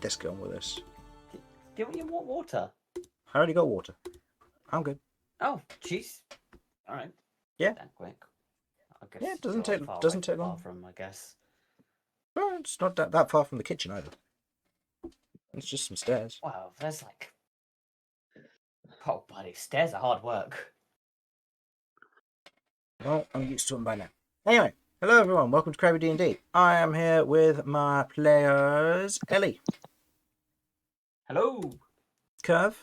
let's get on with this. Do you want water? I already got water. I'm good. Oh, jeez. All right. Yeah. That quick. I guess Yeah, it doesn't you're take far doesn't away take long. From, I guess. Well, it's not that far from the kitchen either. It's just some stairs. Wow, there's like. Oh, buddy, stairs are hard work. Well, I'm used to them by now. Anyway, hello everyone. Welcome to Crabby D&D. I am here with my players, Ellie. Hello. Kirv.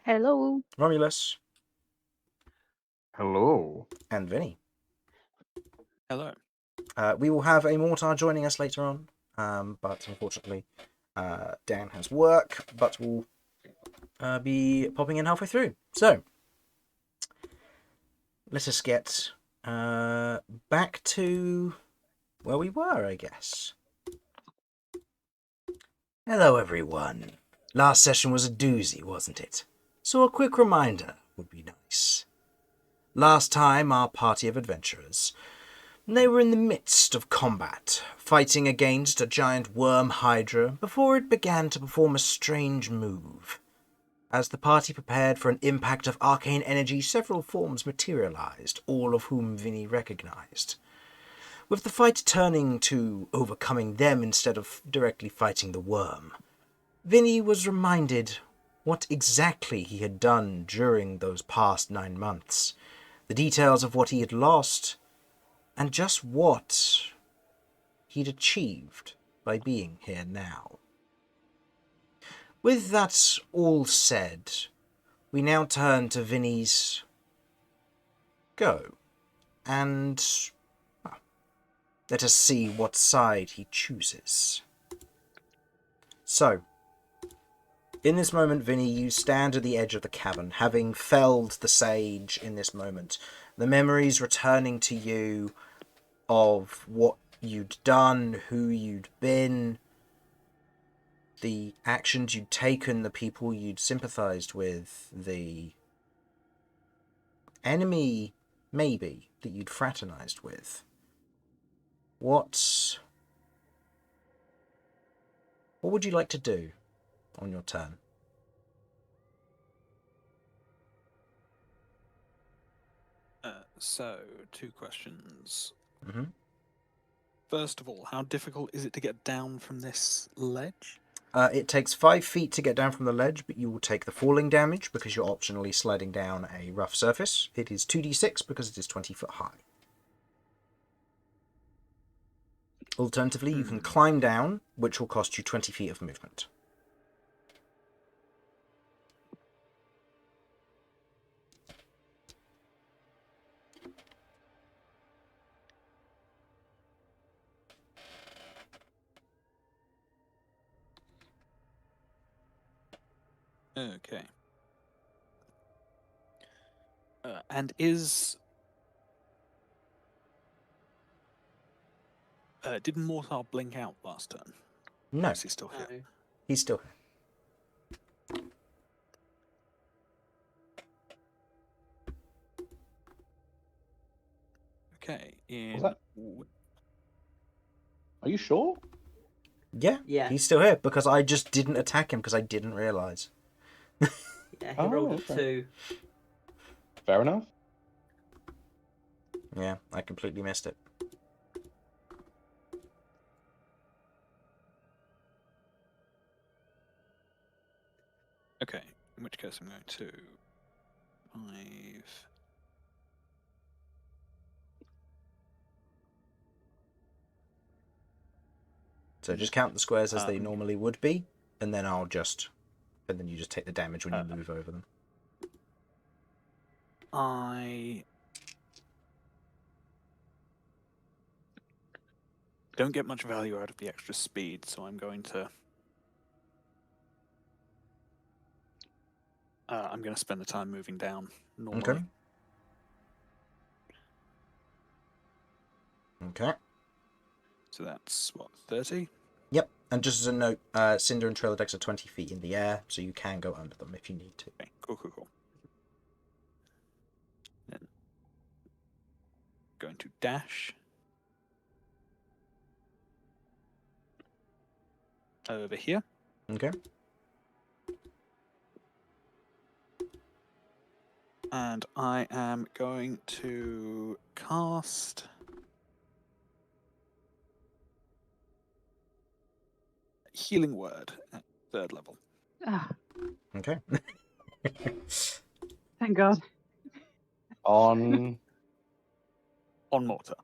Hello. Romulus. Hello. And Vinny. Hello. We will have a Mortar joining us later on, but unfortunately Dan has work, but will be popping in halfway through. So, let us get back to where we were, I guess. Hello everyone. Last session was a doozy, wasn't it? So a quick reminder would be nice. Last time, our party of adventurers, they were in the midst of combat, fighting against a giant worm hydra before it began to perform a strange move. As the party prepared for an impact of arcane energy, several forms materialized, all of whom Vinny recognized. With the fight turning to overcoming them instead of directly fighting the worm, Vinny was reminded what exactly he had done during those past 9 months, the details of what he had lost, and just what he'd achieved by being here now. With that all said, we now turn to Vinny's go, and let us see what side he chooses. So, in this moment, Vinny, you stand at the edge of the cavern, having felled the sage in this moment. The memories returning to you of what you'd done, who you'd been, the actions you'd taken, the people you'd sympathized with, the enemy, maybe, that you'd fraternized with. What would you like to do on your turn? So, 2 questions. Mm-hmm. First of all, how difficult is it to get down from this ledge? It takes 5 feet to get down from the ledge, but you will take the falling damage because you're optionally sliding down a rough surface. It is 2d6 because it is 20 foot high. Alternatively, you can climb down, which will cost you 20 feet of movement. Okay. And is... did Mortar blink out last turn? No, Or is he still here? No. he's still here. Okay. Are you sure? Yeah, he's still here because I just didn't attack him because I didn't realise. Yeah, he rolled a okay. 2. Fair enough. Yeah, I completely missed it. Okay. In which case I'm going to... 5... So just count the squares as they normally would be, and then you just take the damage when you move over them. I don't get much value out of the extra speed, so I'm going to... I'm going to spend the time moving down normally. Okay. So that's, what, 30? Yep, and just as a note, Cinder and Trailer decks are 20 feet in the air, so you can go under them if you need to. Okay, cool. Then going to dash. over here. Okay. And I am going to cast Healing Word at 3rd level. Ah, Okay. thank God. On. On Mortar.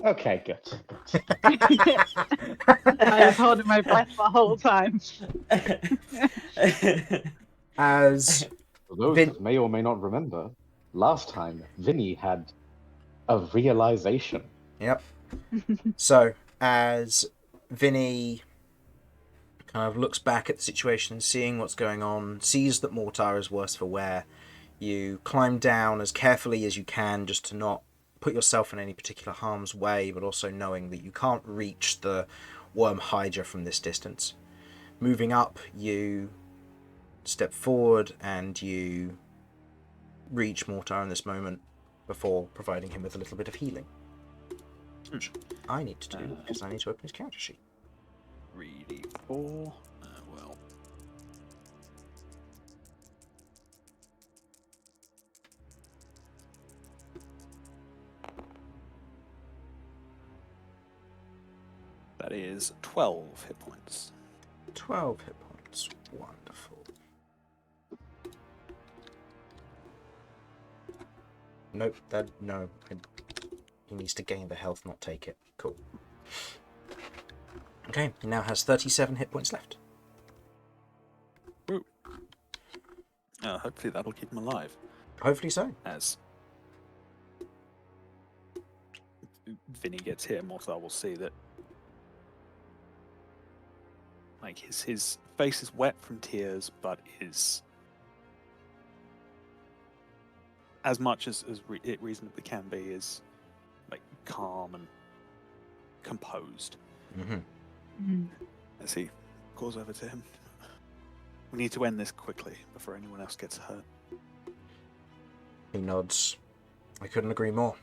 Okay, good. I was holding my breath the whole time. As For those Vin- that may or may not remember, last time Vinny had a realization. Yep. So, as Vinny kind of looks back at the situation, seeing what's going on, sees that Mortar is worse for wear, you climb down as carefully as you can just to not put yourself in any particular harm's way, but also knowing that you can't reach the worm Hydra from this distance. Moving up, you step forward and you reach Mortar in this moment before providing him with a little bit of healing. Which I need to do because I need to open his character sheet. 3d4. Well. That is 12 hit points. 12 hit points. Wonderful. Nope, he needs to gain the health, not take it. Cool. Okay, he now has 37 hit points left. Hopefully that'll keep him alive. Hopefully so. As Vinny gets hit, Mortar will see that like his face is wet from tears, but is as much as it reasonably can be is like calm and composed. Mm-hmm. As he calls over to him. We need to end this quickly before anyone else gets hurt. He nods. I couldn't agree more.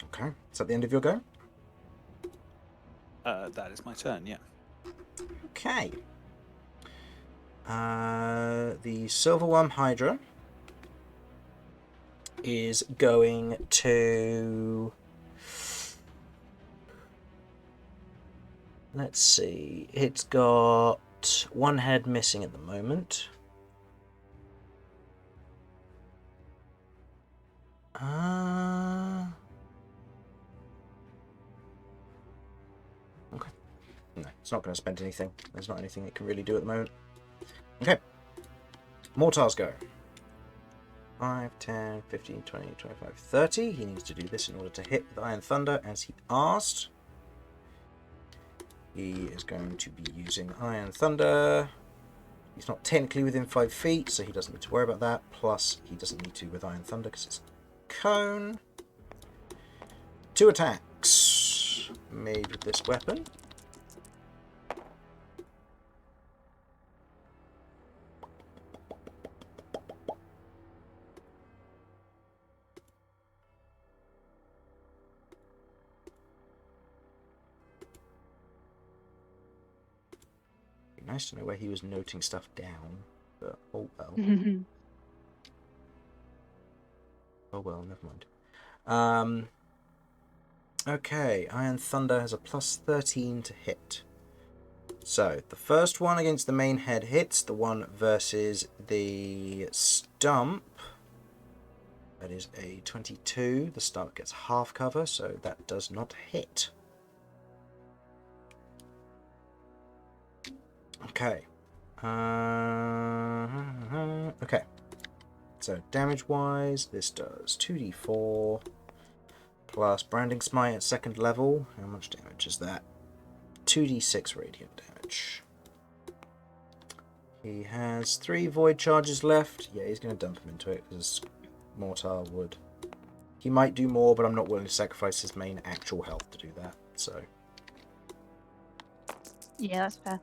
Okay, is that the end of your go? That is my turn, yeah. Okay. The Silver Worm Hydra is going to... Let's see. It's got one head missing at the moment. Okay. No, it's not going to spend anything. There's not anything it can really do at the moment. Okay. Mortar's go. 5, 10, 15, 20, 25, 30. He needs to do this in order to hit with Iron Thunder as he asked. He is going to be using Iron Thunder. He's not technically within 5 feet, so he doesn't need to worry about that. Plus, he doesn't need to with Iron Thunder because it's cone. 2 attacks made with this weapon. Nice to know where he was noting stuff down, but oh well. Oh well, never mind. Okay, Iron Thunder has a plus 13 to hit. So, the first one against the main head hits, the one versus the stump. That is a 22. The stump gets half cover, so that does not hit. Okay. Okay. So damage-wise, this does 2d4 plus Branding Smite at 2nd level. How much damage is that? 2d6 radiant damage. He has 3 void charges left. Yeah, he's going to dump him into it because Mortar would. He might do more, but I'm not willing to sacrifice his main actual health to do that. So. Yeah, that's fair.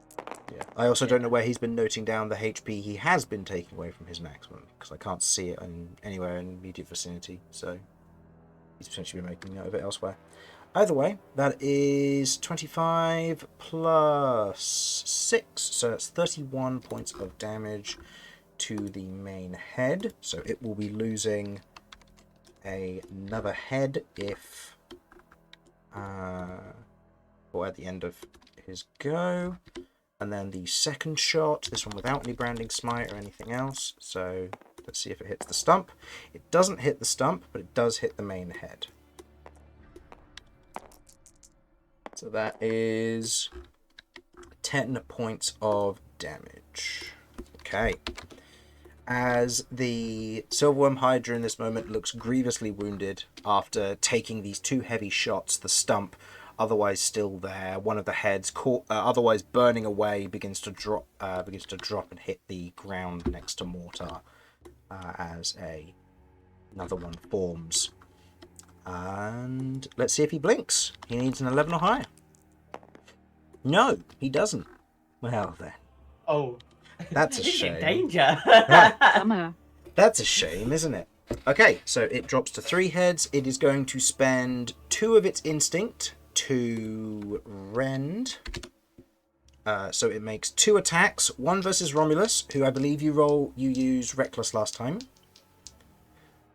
Yeah. I also don't know where he's been noting down the HP he has been taking away from his maximum, because I can't see it anywhere in immediate vicinity, so he's potentially been making note of it elsewhere. Either way, that is 25 plus 6, so that's 31 points of damage to the main head. So it will be losing another head if, or at the end of his go. And then the second shot, this one without any branding smite or anything else. So let's see if it hits the stump. It doesn't hit the stump, but it does hit the main head. So that is 10 points of damage. Okay. As the Silverworm Hydra in this moment looks grievously wounded after taking these 2 heavy shots, the stump, otherwise still there, one of the heads, otherwise burning away, begins to drop and hit the ground next to Mortar as another one forms. And let's see if he blinks. He needs an 11 or higher. No, he doesn't. Well then. Oh. That's a He's shame. in danger. Summer. That's a shame, isn't it? Okay, so it drops to 3 heads. It is going to spend 2 of its instinct to rend. So it makes 2 attacks. One versus Romulus, who I believe you used Reckless last time.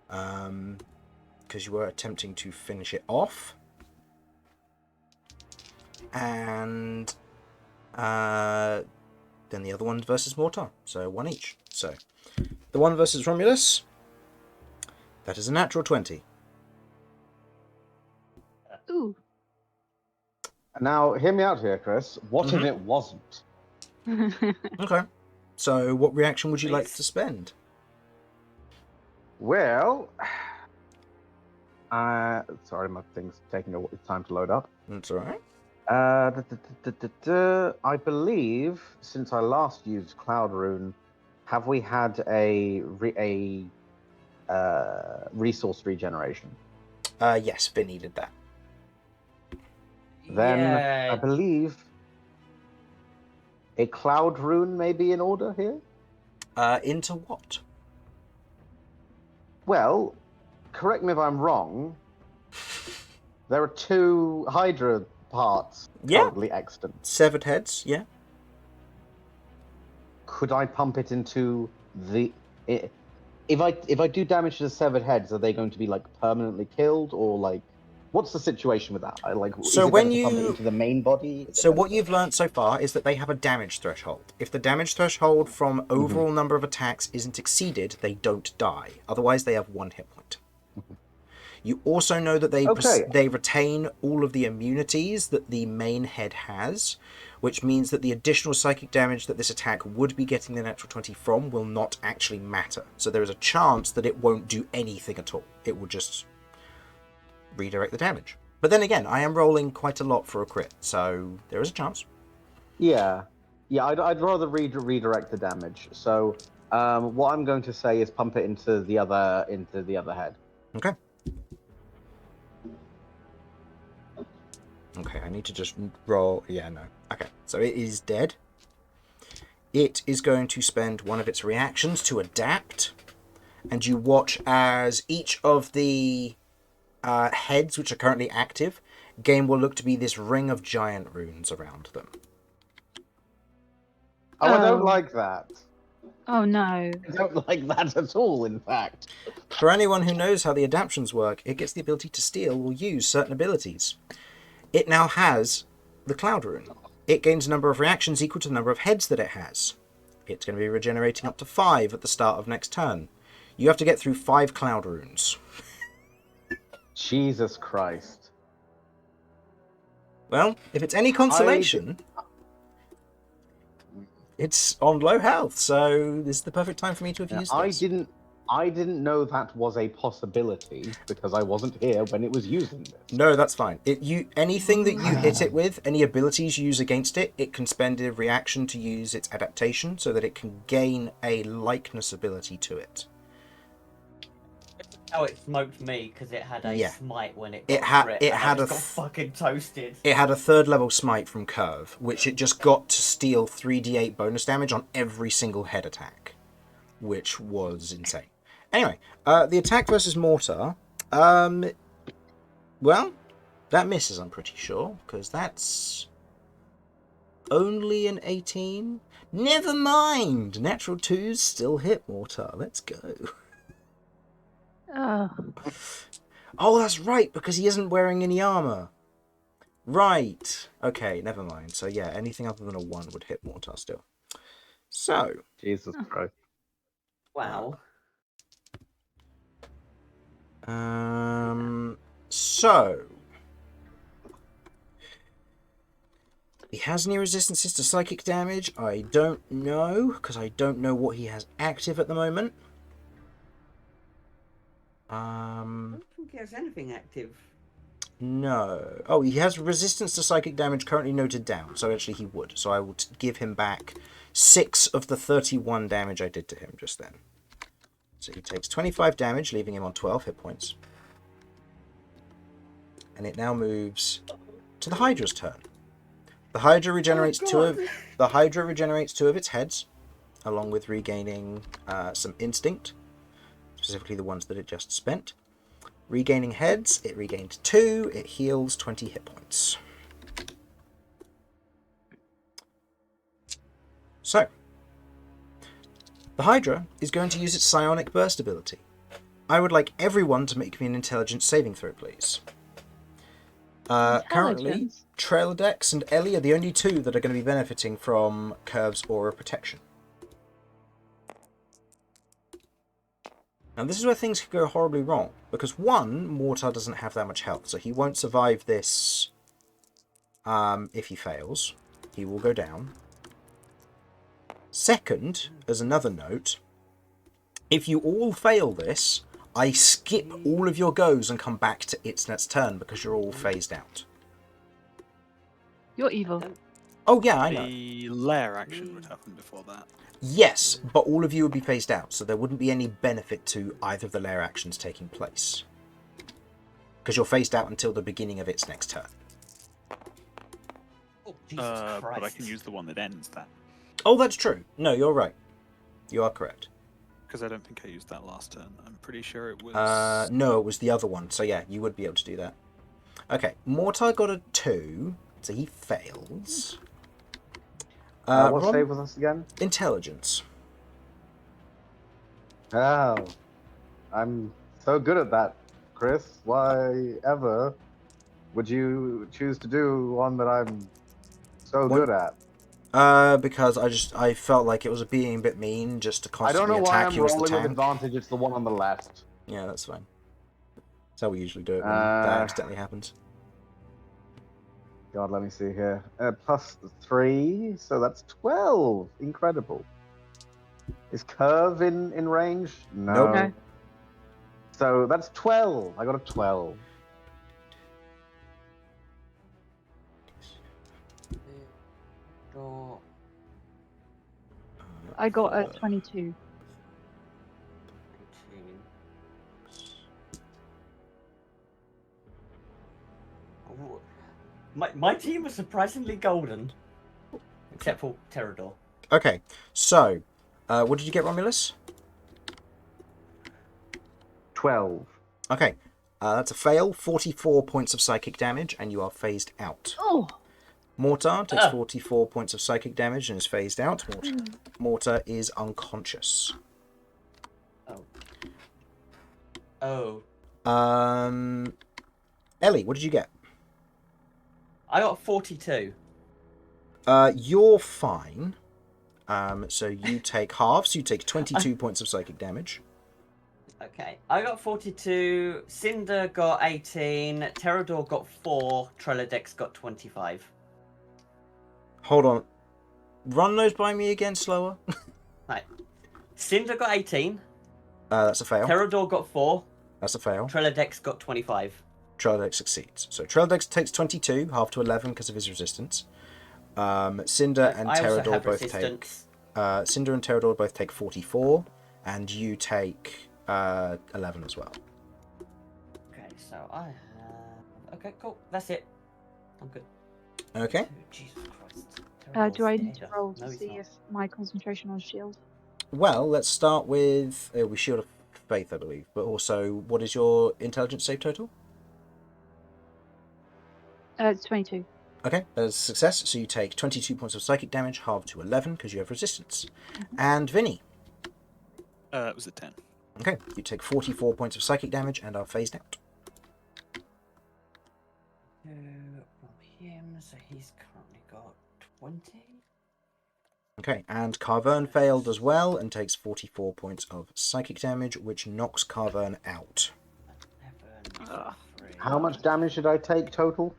Because you were attempting to finish it off. And then the other one versus Mortar. So 1 each. So the one versus Romulus, that is a natural 20. Ooh. Now, hear me out here, Chris. What if it wasn't? Okay. So what reaction would you like Please. to spend? Well, sorry, my thing's taking time to load up. That's all right. I believe since I last used Cloud Rune, have we had a resource regeneration? Yes, Vinny did that. Then I Yeah. believe a Cloud Rune may be in order here. Into what? Well, correct me if I'm wrong. There are 2 Hydra parts currently extant. Severed heads, yeah. Could I pump it into the? If I do damage to the severed heads, are they going to be like permanently killed, or like what's the situation with that? So is it when better to pump it you- into the main body? So what you've learned so far is that they have a damage threshold. If the damage threshold from overall number of attacks isn't exceeded, they don't die. Otherwise, they have 1 hit point. You also know that they retain all of the immunities that the main head has, which means that the additional psychic damage that this attack would be getting the natural 20 from will not actually matter. So there is a chance that it won't do anything at all. It will just redirect the damage. But then again, I am rolling quite a lot for a crit, so there is a chance. Yeah. I'd rather redirect the damage. So what I'm going to say is pump it into the other head. Okay. Okay, I need to just roll. Yeah, no. Okay, so it is dead. It is going to spend one of its reactions to adapt. And you watch as each of the heads, which are currently active, gain will look to be this ring of giant runes around them. I don't Oh. like that. Oh no. I don't like that at all, in fact. For anyone who knows how the adaptions work, it gets the ability to steal or use certain abilities. It now has the Cloud Rune. It gains a number of reactions equal to the number of heads that it has. It's going to be regenerating up to 5 at the start of next turn. You have to get through 5 Cloud Runes. Jesus Christ. Well, if it's any consolation, it's on low health, so this is the perfect time for me to have used this. I didn't know that was a possibility because I wasn't here when it was using this. No, that's fine. Anything that you hit it with, any abilities you use against it, it can spend a reaction to use its adaptation so that it can gain a likeness ability to it. Oh, it smoked me because it had a Yeah. smite when it It got had- crit, it and had I a just got fucking toasted. It had a 3rd level smite from Kirv, which it just got to steal 3d8 bonus damage on every single head attack, which was insane. Anyway, the attack versus Mortar, well, that misses, I'm pretty sure, because that's only an 18. Never mind! Natural 2s still hit Mortar. Let's go. Oh, Oh, that's right, because he isn't wearing any armor. Right. Okay, never mind. So yeah, anything other than a 1 would hit Mortar still. So, Jesus Christ. Wow. so he has any resistances to psychic damage? I don't know, because I don't know what he has active at the moment. I don't think he has anything active. No. Oh, he has resistance to psychic damage currently noted down, so actually he would. So I will give him back 6 of the 31 damage I did to him just then. So he takes 25 damage, leaving him on 12 hit points. And it now moves to the Hydra's turn. The Hydra regenerates the Hydra regenerates 2 of its heads, along with regaining some instinct, specifically the ones that it just spent. Regaining heads, it regained 2, it heals 20 hit points. So, the Hydra is going to use its Psionic Burst ability. I would like everyone to make me an intelligence saving throw, please. Currently, Intelligence? Traildex and Ellie are the only 2 that are going to be benefiting from Kirv's Aura Protection. Now this is where things could go horribly wrong, because 1, Mortar doesn't have that much health, so he won't survive this if he fails. He will go down. Second, as another note, if you all fail this, I skip all of your goes and come back to its next turn, because you're all phased out. you're evil. Oh yeah, I know. The lair action would happen before that. Yes, but all of you would be phased out, so there wouldn't be any benefit to either of the lair actions taking place. Because you're phased out until the beginning of its next turn. Oh, Jesus Christ. But I can use the one that ends that. Oh, that's true. No, you're right. You are correct. Because I don't think I used that last turn. I'm pretty sure it was... No, it was the other one, so yeah, you would be able to do that. Okay, Mortar got a 2, so he fails. What Ron- save was this again? Intelligence. Oh, I'm so good at that, Chris. Why ever would you choose to do one that I'm so What? good at? Because I felt like it was being a bit mean just to I don't constantly know why attack I'm you as the rolling with tank. advantage. It's the one on the left. Yeah, that's fine. That's how we usually do it when that accidentally happens. God, let me see here. Plus 3, so that's 12. Incredible. Is Kirv in range? No. Nope. No. So that's 12. I got a 12. Oh, I got a 22. 18. Oh, my team was surprisingly golden. Except for Terrador. Okay, so, what did you get, Romulus? 12. Okay, that's a fail. 44 points of psychic damage, and you are phased out. Oh, Mortar takes 44 points of psychic damage and is phased out. Mortar is unconscious. Oh. Ellie, what did you get? I got 42. You're fine. So you take halves. You take 22 points of psychic damage. Okay. I got 42. Cinder got 18. Terrador got 4. Treladex got 25. Hold on. Run those by me again slower. Right. Cinder got 18. That's a fail. Terrador got 4. That's a fail. Treladex got 25. Treladex succeeds. So Treladex takes 22, half to 11 because of his resistance. Cinder and I also Terrador have both resistance. take. Cinder and Terrador both take 44, and you take 11 as well. So I have. Okay, cool. That's it. I'm good. Okay. Oh, Jesus Christ. Do I Terrible need to header. roll to No, he's see not. if my concentration on shield? Well, let's start with we Shield of Faith, I believe, but also what is your intelligence save total? It's 22. Okay, that's a success. So you take 22 points of psychic damage, halved to 11 because you have resistance. And Vinny. It was a 10. Okay, you take 44 points of psychic damage and are phased out. From him, so he's currently got 20. Okay, and Carvern failed as well and takes 44 points of psychic damage, which knocks Carvern out. 11, How much damage did I take total?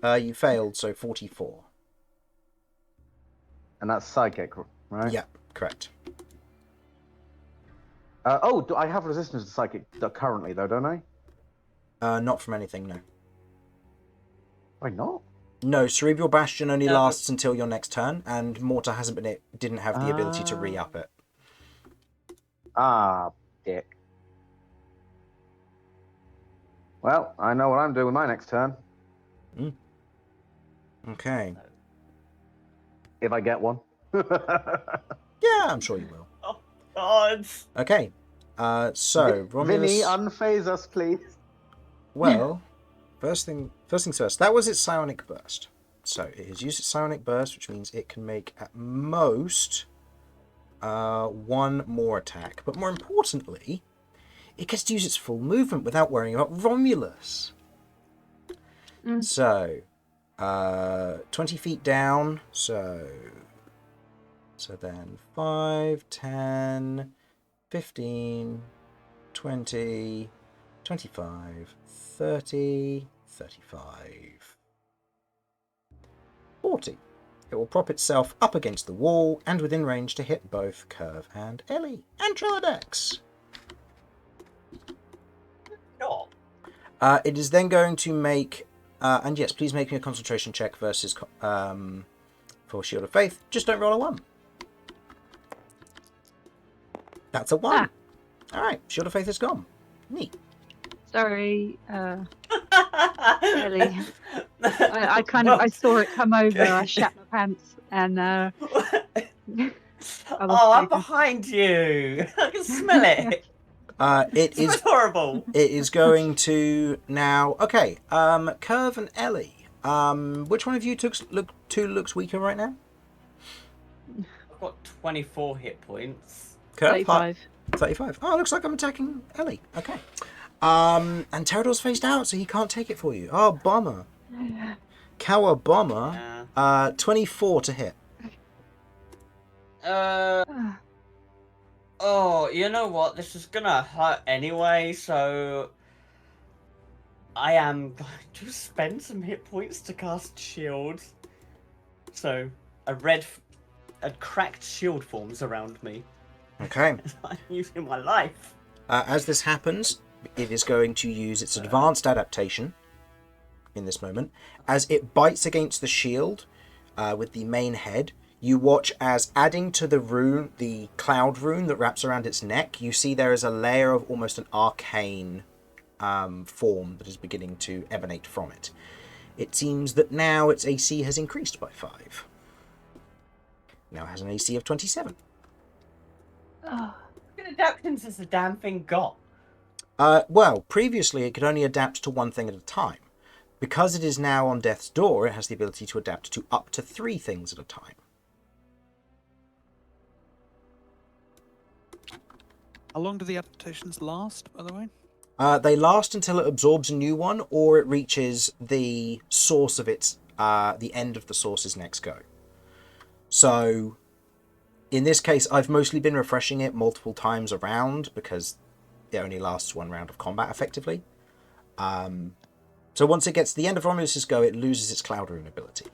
You failed, so 44. And that's psychic, right? Yeah, correct. Do I have resistance to psychic currently, though, don't I? Not from anything, no. Why not? No, Cerebral Bastion only No. lasts until your next turn, and Mortar didn't have the ability to Ah. re-up it. Ah, dick. Well, I know what I'm doing with my next turn. Okay. If I get one. Yeah, I'm sure you will. Oh, God. Okay. So, Romulus... Vinny, unphase us, please. Well, first things first. That was its psionic burst. So it has used its psionic burst, which means it can make at most one more attack. But more importantly, it gets to use its full movement without worrying about Romulus. So 20 feet down. So then 5, 10, 15, 20, 25, 30, 35, 40. It will prop itself up against the wall and within range to hit both Kirv and Ellie and Trilodex. No. It is then going to make, and yes, please make me a concentration check versus for Shield of Faith. Just don't roll a 1. That's a 1. All right, Shield of Faith is gone. Neat. Sorry, Ellie. I saw it come over. I shat my pants and I Oh, I'm focus. behind you. I can smell it. It It's is horrible. It is going to now. Okay, Kirv and Ellie. Which one of you looks weaker right now? I've got 24 hit points. Kirv, 35. 35. Oh, looks like I'm attacking Ellie. Okay. And Terador's phased out, so he can't take it for you. Oh, bomber. Cowabomber. 24 to hit. Oh, you know what? This is gonna hurt anyway, so I am going to spend some hit points to cast shield. So a cracked shield forms around me. Okay. I'm using my life. As this happens, it is going to use its advanced adaptation in this moment. As it bites against the shield with the main head, you watch as adding to the rune, the cloud rune that wraps around its neck, you see there is a layer of almost an arcane form that is beginning to emanate from it. It seems that now its AC has increased by 5. Now it has an AC of 27. Oh, What adaptations has the damn thing got? Well, previously it could only adapt to one thing at a time. Because it is now on death's door, it has the ability to adapt to up to 3 things at a time. How long do the adaptations last, by the way? They last until it absorbs a new one, or it reaches the source of its, the end of the source's next go. So, in this case, I've mostly been refreshing it multiple times around, because it only lasts 1 round of combat, effectively. So once it gets to the end of Romulus's go, it loses its Cloud Rune ability.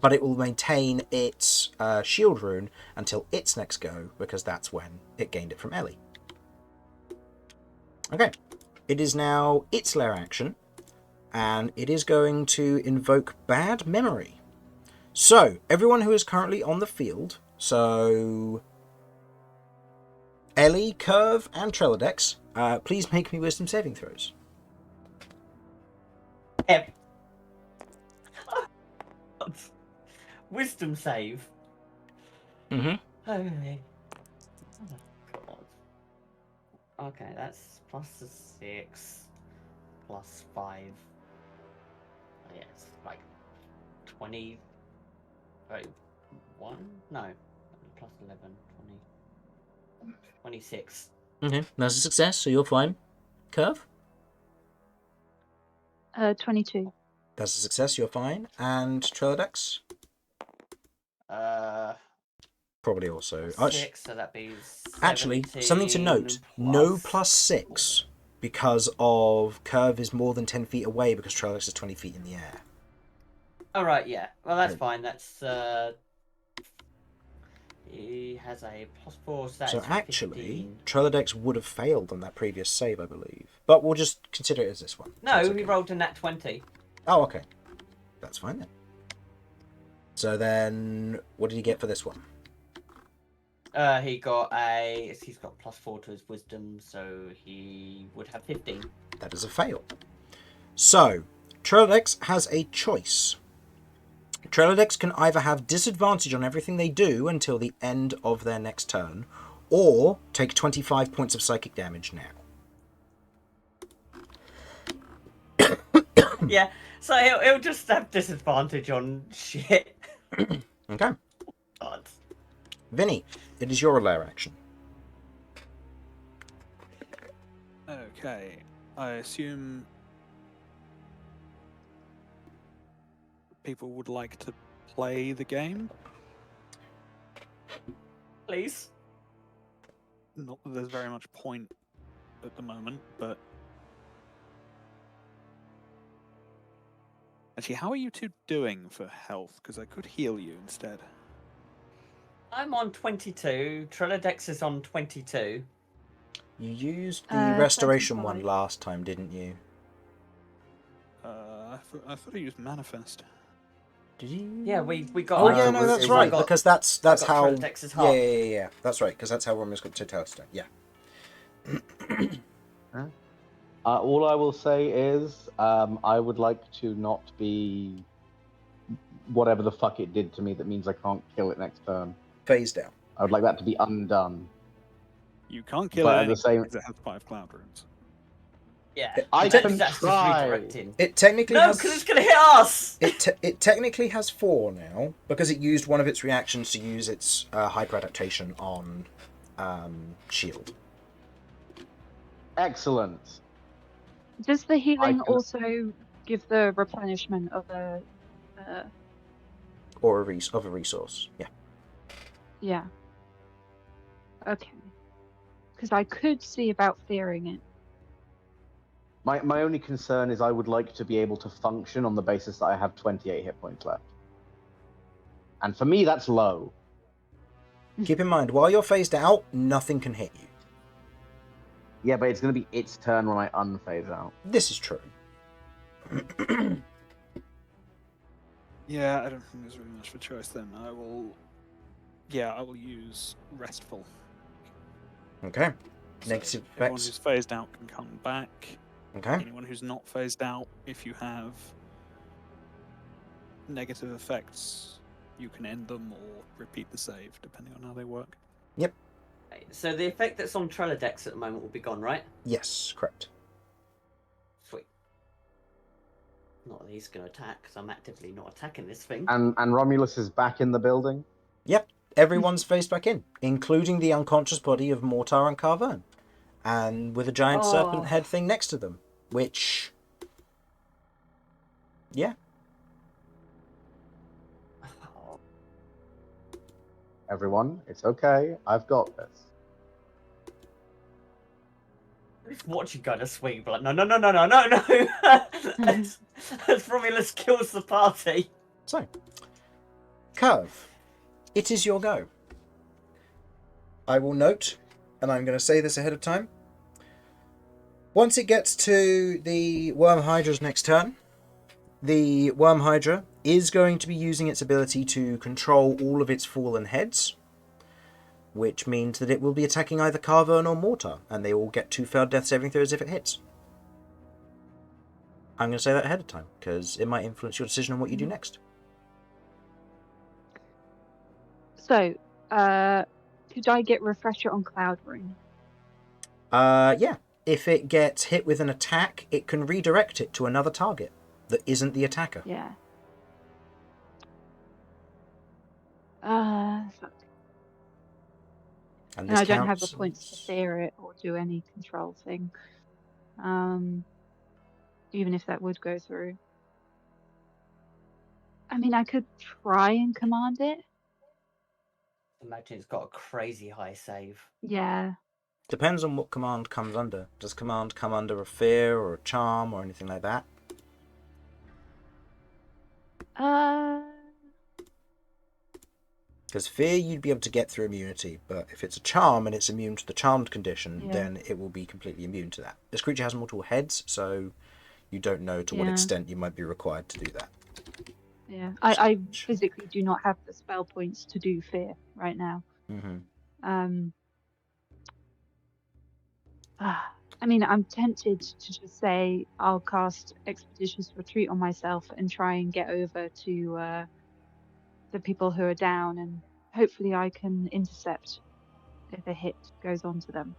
But it will maintain its Shield Rune until its next go, because that's when it gained it from Ellie. Okay, it is now its lair action, and it is going to invoke Bad Memory. So, everyone who is currently on the field, so Ellie, Kirv, and Trilodex, please make me wisdom saving throws. Yeah. Wisdom save. Mm-hmm. Holy. Oh, God. Okay, that's plus a 6, plus 5. Oh, yeah, it's like 20. 31? No. Plus 11. 20. 26. Okay, that's a success, so you're fine. Kirv? 22. That's a success, you're fine. And Trilodex? Probably also. 6, so that'd be Actually, something to note. 17 No plus- +6 because of Kirv is more than 10 feet away because Trilodex is 20 feet in the air. Oh, right, yeah. Well, that's Okay. fine. That's, he has a +4, so that's So actually, 15. Trilodex would have failed on that previous save, I believe. But we'll just consider it as this one. No, That's he okay. rolled a nat 20. Oh, okay. That's fine then. So then, what did he get for this one? He's got +4 to his wisdom, so he would have 15. That is a fail. So, Trilodex has a choice. Trilodex can either have disadvantage on everything they do until the end of their next turn, or take 25 points of psychic damage now. Yeah, so he'll just have disadvantage on shit. Okay. God. Vinny, it is your lair action. Okay, I assume people would like to play the game. Please. Not that there's very much point at the moment, but actually, how are you two doing for health? Because I could heal you instead. I'm on 22. Trilodex is on 22. You used the restoration 25. one last time, didn't you? I thought I used manifest. Did you? Yeah, we got. Oh like, yeah, it no, was- that's I right. got- Because that's got how. Trilodex's Yeah, heart. yeah. That's right. Because that's how Romulus got totality stone. Yeah. All I will say is, I would like to not be whatever the fuck it did to me that means I can't kill it next turn. Phased out. I would like that to be undone. You can't kill But it at the anyway same- because it has 5 cloud runes. Yeah. I Te- can that's try. just redirecting. It technically No, has. because it's gonna hit us. It technically has 4 now because it used one of its reactions to use its hyper adaptation on shield. Excellent. Does the healing can- also give the replenishment of a? Or of a resource. Yeah. Yeah. Okay. Because I could see about fearing it. My only concern is I would like to be able to function on the basis that I have 28 hit points left. And for me, that's low. Keep in mind, while you're phased out, nothing can hit you. Yeah, but it's going to be its turn when I unphase out. This is true. Yeah, I don't think there's really much of a choice then. I will use Restful. Okay. So Negative everyone effects. who's phased out can come back. Okay. Anyone who's not phased out, if you have negative effects, you can end them or repeat the save, depending on how they work. So the effect that's on Trilodex at the moment will be gone, right? Yes, correct. Sweet. Not that he's going to attack, because I'm actively not attacking this thing. And Romulus is back in the building. Yep. Everyone's phased back in, including the unconscious body of Mortar and Carvern. And with a giant serpent head thing next to them. Which... Yeah. Everyone, it's okay. I've got this. Just watch you go to swing, but like, no. As Romulus kills the party. So, Kirv, it is your go. I will note, and I'm going to say this ahead of time. Once it gets to the Worm Hydra's next turn, the Worm Hydra is going to be using its ability to control all of its fallen heads, which means that it will be attacking either Carvern or Mortar, and they all get 2 failed death saving throws if it hits. I'm going to say that ahead of time, because it might influence your decision on what you do next. So, could I get Refresher on Cloud Rune? Yeah. If it gets hit with an attack, it can redirect it to another target that isn't the attacker. Yeah. Fuck. And And this I don't have the counts points to as- fear it or do any control thing. Even if that would go through. I mean, I could try and command it. Imagine it's got a crazy high save. Yeah. Depends on what command comes under. Does command come under a fear or a charm or anything like that? Because fear, you'd be able to get through immunity, but if it's a charm and it's immune to the charmed condition, Yeah. then it will be completely immune to that. This creature has multiple heads, so you don't know to what Yeah. extent you might be required to do that. Yeah. I physically do not have the spell points to do fear right now. Mm-hmm. I mean, I'm tempted to just say I'll cast Expeditious Retreat on myself and try and get over to the people who are down, and hopefully I can intercept if a hit goes on to them.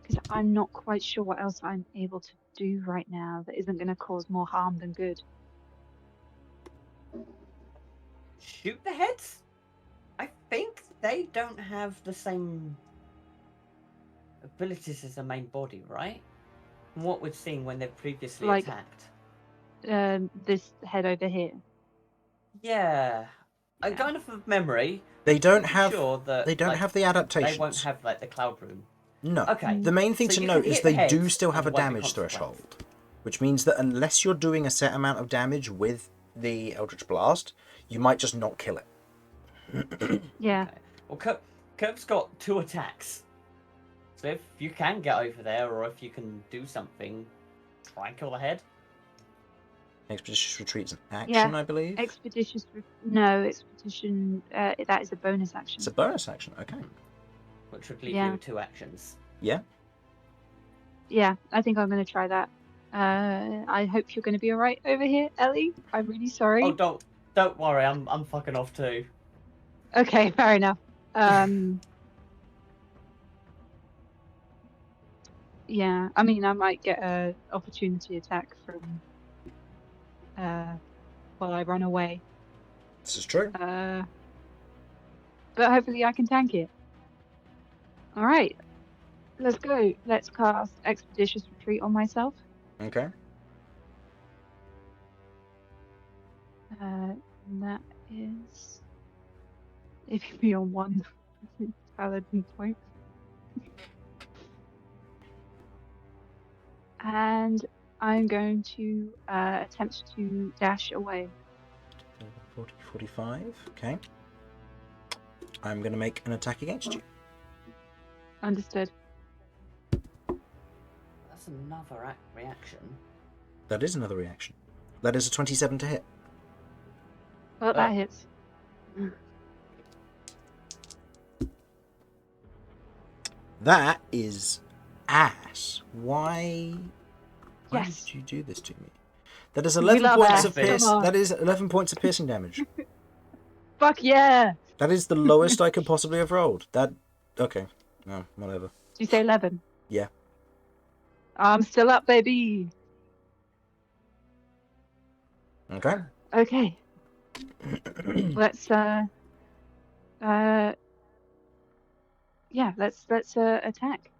Because I'm not quite sure what else I'm able to do right now that isn't going to cause more harm than good. Shoot the heads? I think they don't have the same abilities as the main body, right? From what we've seen when they've previously Like- attacked. This head over here. Yeah. I'm Yeah. going off of memory. They don't pretty have. sure that, They don't like, have the adaptations. They won't have like the cloud rune. No. Okay. The main thing So to you note can is hit the they do heads still have a and won't be damage consequence. threshold, which means that unless you're doing a set amount of damage with the Eldritch Blast, you might just not kill it. Yeah. Okay. Well, Kirv's got 2 attacks. So if you can get over there, or if you can do something, try and kill the head. Expeditious Retreat's an action, Yeah. I believe. No, Expedition, that is a bonus action. It's a bonus action, okay. Which would leave Yeah. you with 2 actions. Yeah. Yeah, I think I'm going to try that. I hope you're going to be alright over here, Ellie. I'm really sorry. Oh, don't worry, I'm fucking off too. Okay, fair enough. Yeah, I mean, I might get a opportunity attack from while I run away. This is true. But hopefully I can tank it. Alright, let's go. Let's cast Expeditious Retreat on myself. Okay. And that is... If you be on 1 Paladin point. And I'm going to attempt to dash away. 40, 45, okay. I'm going to make an attack against you. Understood. That's another reaction. That is another reaction. That is a 27 to hit. Well, that hits. That is ass. Why Yes. did you do this to me? That is We 11 love points ass, of come on. That is 11 points of piercing damage. Fuck yeah! That is the lowest I could possibly have rolled. That okay. No, whatever. Did you say 11? Yeah. I'm still up, baby. Okay. Okay. Let's yeah, let's attack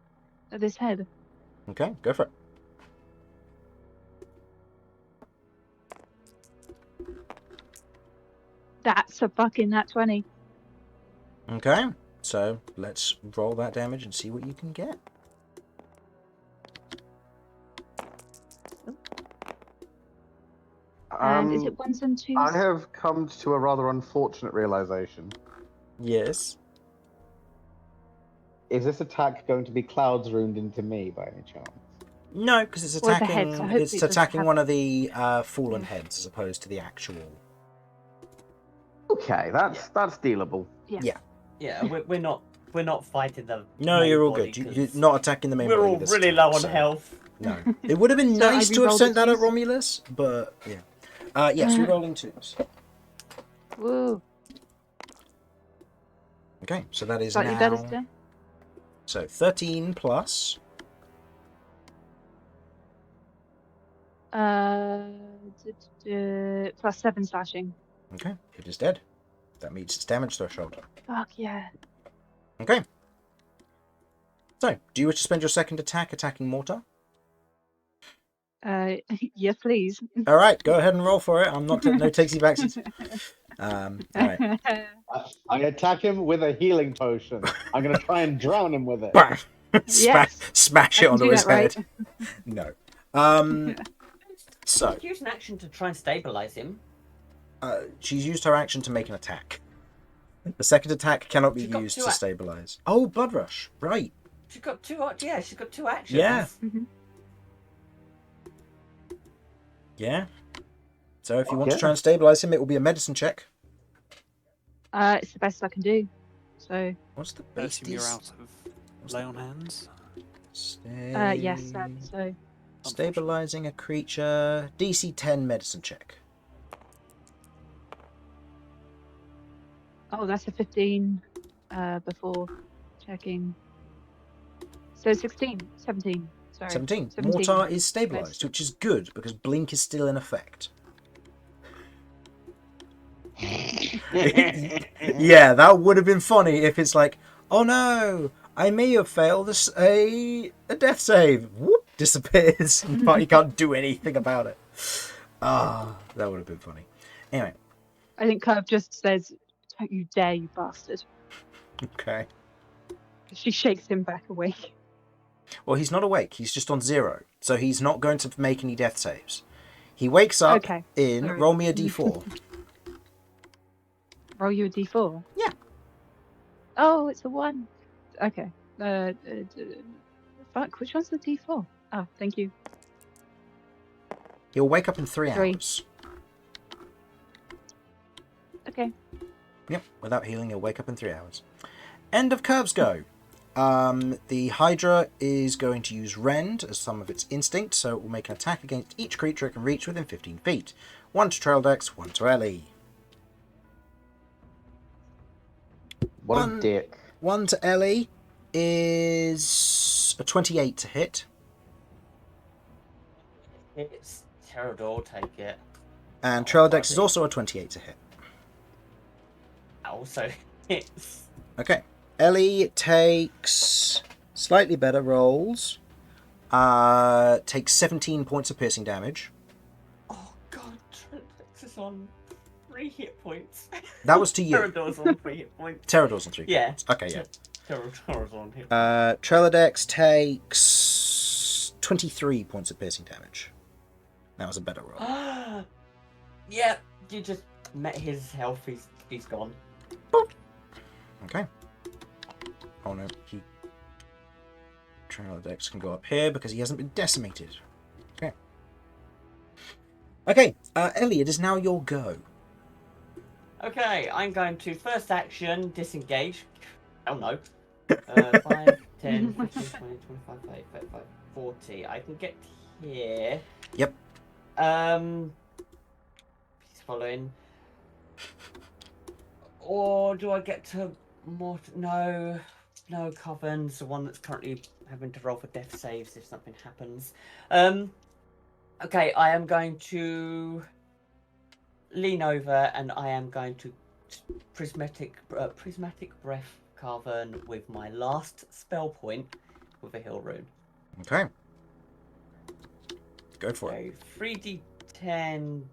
this head. Okay, go for it. That's a fucking nat 20. Okay. So let's roll that damage and see what you can get. And is it 1s and 2s? I have come to a rather unfortunate realization. Yes. Is this attack going to be clouds runed into me by any chance? No, because it's Or the attacking. head, so hopefully It's it doesn't attacking have- one of the fallen heads as opposed to the actual. Okay, that's dealable. Yeah, we're not we're not fighting the. No, main you're all body, good. 'cause You're not attacking the main We're body all this really time, low on so- health. No. It would have been So I nice to have rerolled sent the that at twos? Romulus, but yeah. Yes, re-rolling 2s. Woo. Okay, so that is Slightly now... better still. So 13 plus... Plus 7 slashing. Okay, it is dead. That meets its damage threshold. Fuck yeah. Okay. So, do you wish to spend your second attack attacking Mortar? Yes, please. All right, go ahead and roll for it. I'm not no takesy backsies. All right. I attack him with a healing potion. I'm gonna try and drown him with it. Bang! Yes, Smash I it can onto do his that right. head. No. So Use an action to try and stabilize him. she's used her action to make an attack. The second attack cannot be She's got used two to ac- stabilize. Oh, Blood Rush. Right. She's got two. Yeah, she's got 2 actions. Yeah. Mhm. Yeah. So if you want to Yeah. try and stabilize him, it will be a medicine check. It's the best I can do. So, What's the I assume you're beasties? out of lay on hands. yes, sadly so. Stabilizing a creature. DC 10 medicine check. Oh, that's a 15 before checking. So 16, 17. Sorry. 17. 17. Mortar is stabilized, which is good because Blink is still in effect. Yeah, that would have been funny if it's like, oh no, I may have failed a death save. Whoop, disappears. But you can't do anything about it. Ah, that would have been funny. Anyway, I think Kirv just says, "Don't you dare, you bastard." okay. She shakes him back awake. Well, he's not awake. He's just on 0. So he's not going to make any death saves. He wakes up Okay, in, sorry. roll me a d4. Roll you a d4. Yeah. Oh, it's a 1. Okay. Fuck, which one's the d4? Oh, thank you. He'll wake up in 3 3. hours. Okay. Yep, without healing, he'll wake up in 3 hours. End of Kirv's go. The Hydra is going to use Rend as some of its instinct, so it will make an attack against each creature it can reach within 15 feet. 1 to Traildex, 1 to Ellie. What One- a dick. 1 to Ellie is a 28 to hit, It's terrible. Take it. and Traildex is also a 28 to hit. Also, it's. Okay. Ellie takes slightly better rolls. Takes 17 points of piercing damage. Oh god, Trendix is on 3 hit points. That was to you. Pterodor's on 3 hit points. Pterodor's on 3 Yeah. points. Okay, yeah. Pterodor's on hit. Treladex takes 23 points of piercing damage. That was a better roll. Yeah, you just met his health. He's gone. Okay. Oh no, Treladex can go up here because he hasn't been decimated. Okay. Okay, Ellie, it is now your go. Okay, I'm going to first action disengage. Oh no. 5, 10, 15, 20, 25, 30, 35, 40. I can get here. Yep. He's following. Or do I get to Mortar? No. No, Coven's the one that's currently having to roll for death saves if something happens. Okay, I am going to lean over and I am going to prismatic breath Carven with my last spell point with a heal rune. Okay. Go for it. So 3d10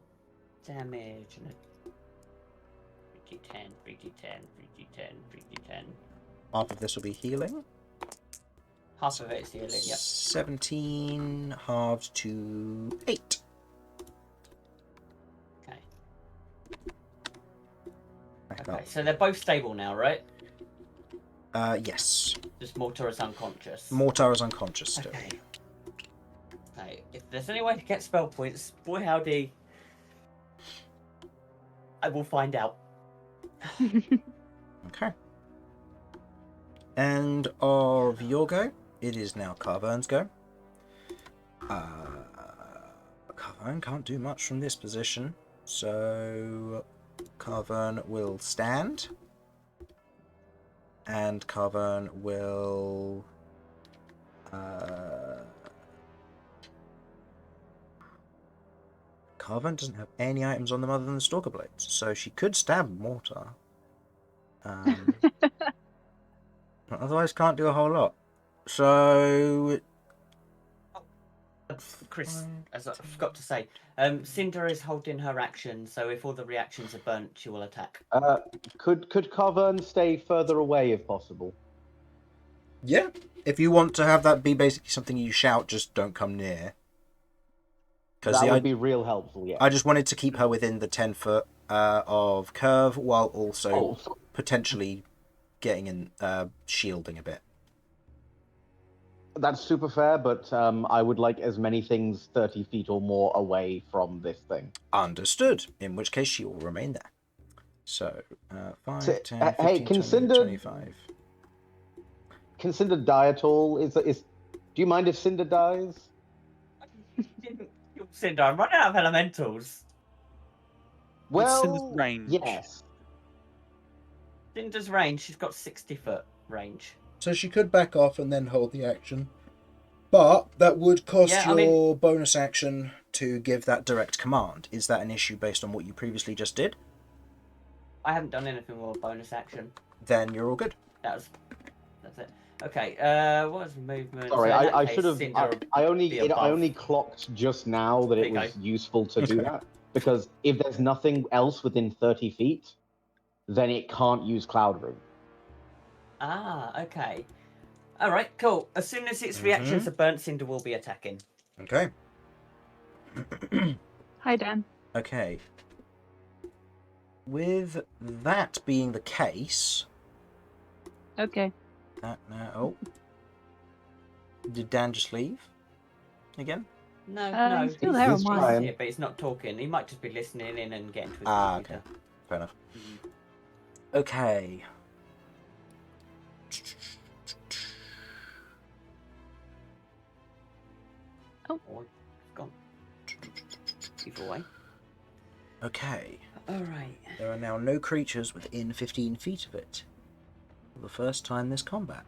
damage and a 3d10, 3d10, 3d10, 3d10. Half of this will be healing. Half of it is healing, yep. 17 halved to 8. Okay. Right, Okay, so they're both stable now, right? yes. Just Mortar is unconscious. Mortar is unconscious still. Okay. Okay, if there's any way to get spell points, boy howdy, I will find out. Okay. End of your go. It is now Carvern's go. Carvern can't do much from this position, so Carvern will stand, and Carvern will Carvern doesn't have any items on them other than the Stalker Blades, so she could stab Mortar. But otherwise can't do a whole lot. So Chris, as I forgot to say, Cinder is holding her action, so if all the reactions are burnt, she will attack. Could Carvern stay further away if possible? yeah, if you want to have that be basically something you shout, just don't come near. Because That would be real helpful, yeah. I just wanted to keep her within the 10 foot of Kirv, while also potentially getting in shielding a bit. That's super fair, but I would like as many things 30 feet or more away from this thing. Understood. In which case she will remain there. So 5, So, 10, hey, 15, can 20, Cinder- 25. Can Cinder die at all? Do you mind if Cinder dies? Cinder, I'm running out of elementals. What's Cinder's Well, range? yes. Cinder's range, she's got 60 foot range. So she could back off and then hold the action. But that would cost Yeah, your bonus action to give that direct command. Is that an issue based on what you previously just did? I haven't done anything with a bonus action. Then you're all good. That's it. Okay, what was movement? Sorry, So in that I case, should have. Cinder I will be above. only clocked just now that There it you was go. useful to do Okay. that, because if there's nothing else within 30 feet, then it can't use Cloud Room. Ah, okay. Alright, cool. As soon as its reactions are burnt, Cinder will be attacking. Okay. Hi, Dan. Okay. With that being the case, Okay. oh, did Dan just leave again? No, he's still there on he's mine. here, but he's not talking. He might just be listening in and getting to his Ah, computer. okay. Fair enough. Okay. Or gone. Either way. Okay. Alright. There are now no creatures within 15 feet of it. For the first time this combat.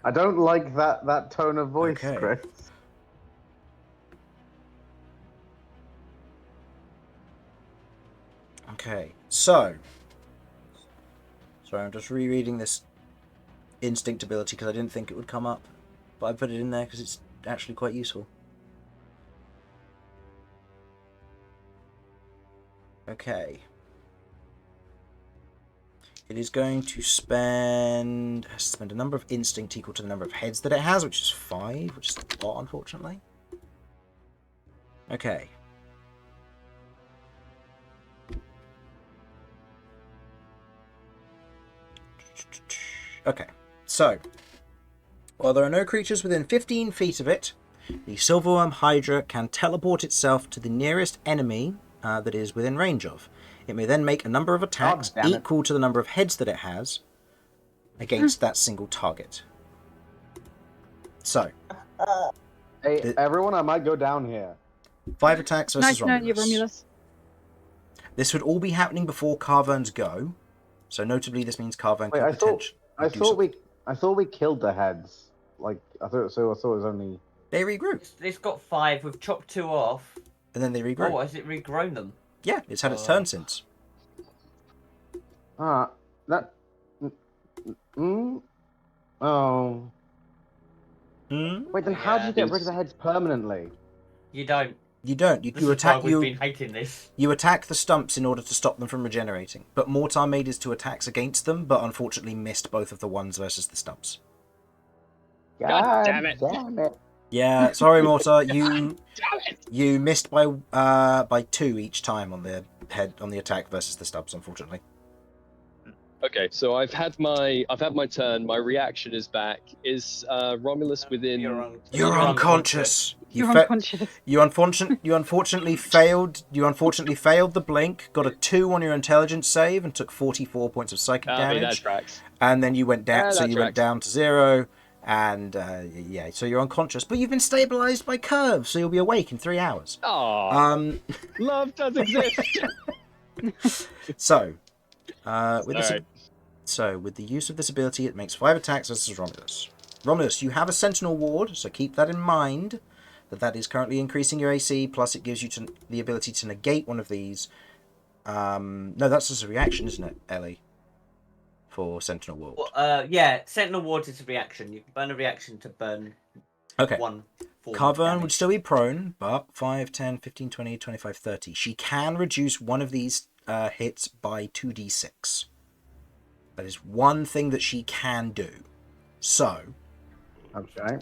I don't like that tone of voice, Okay. Chris. Okay, so. Sorry, I'm just rereading this instinct ability because I didn't think it would come up. But I put it in there because it's actually quite useful. Okay. It is going to spend a number of instinct equal to the number of heads that it has, which is 5, which is a lot, unfortunately. Okay. Okay, so while there are no creatures within 15 feet of it, the Silverworm Hydra can teleport itself to the nearest enemy that is within range of. It may then make a number of attacks damn it. equal to the number of heads that it has against that single target. So, Hey, everyone, I might go down here. 5 attacks versus Nice to know you, Romulus. Romulus. This would all be happening before Carvern's go. So notably, this means Carvern Wait, could I potentially do I thought we killed the heads. Like I thought it was only. They regroup, It's got 5. We've chopped 2 off. and then they regroup. Oh, has it regrown them? Yeah, it's had its turn since. That. Oh. Wait, then how do you get rid of the heads permanently? You don't. You don't. You This is why attack. we've been hating this. You attack the stumps in order to stop them from regenerating. But Mortar made his 2 attacks against them, but unfortunately missed both of the ones versus the stumps. God damn it. Damn it. Yeah, sorry, Mortar. You Damn it! you missed by 2 each time on the attack versus the stumps. Unfortunately. Okay, so I've had my turn. My reaction is back. Is Romulus within? You're unconscious. You're unconscious. You unfortunately failed. You unfortunately failed the blink. Got a 2 on your intelligence save and took 44 points of psychic That damage. tracks. And then you went down. Yeah, so that you went tracks. down to 0. And yeah, so you're unconscious, but you've been stabilized by Kirv, so you'll be awake in 3 hours. Oh, love does exist. So, with this, Alright. so with the use of this ability, it makes 5 attacks versus Romulus. Romulus, you have a Sentinel ward, so keep that in mind. That is currently increasing your AC. Plus, it gives you the ability to negate one of these. No, that's just a reaction, isn't it, Ellie? For Sentinel ward. Well, yeah, Sentinel Ward is a reaction. You can burn a reaction to burn Okay. one form of Carvern damage. would still be prone, but 5, 10, 15, 20, 25, 30. She can reduce one of these hits by 2d6. That is one thing that she can do. So, Okay.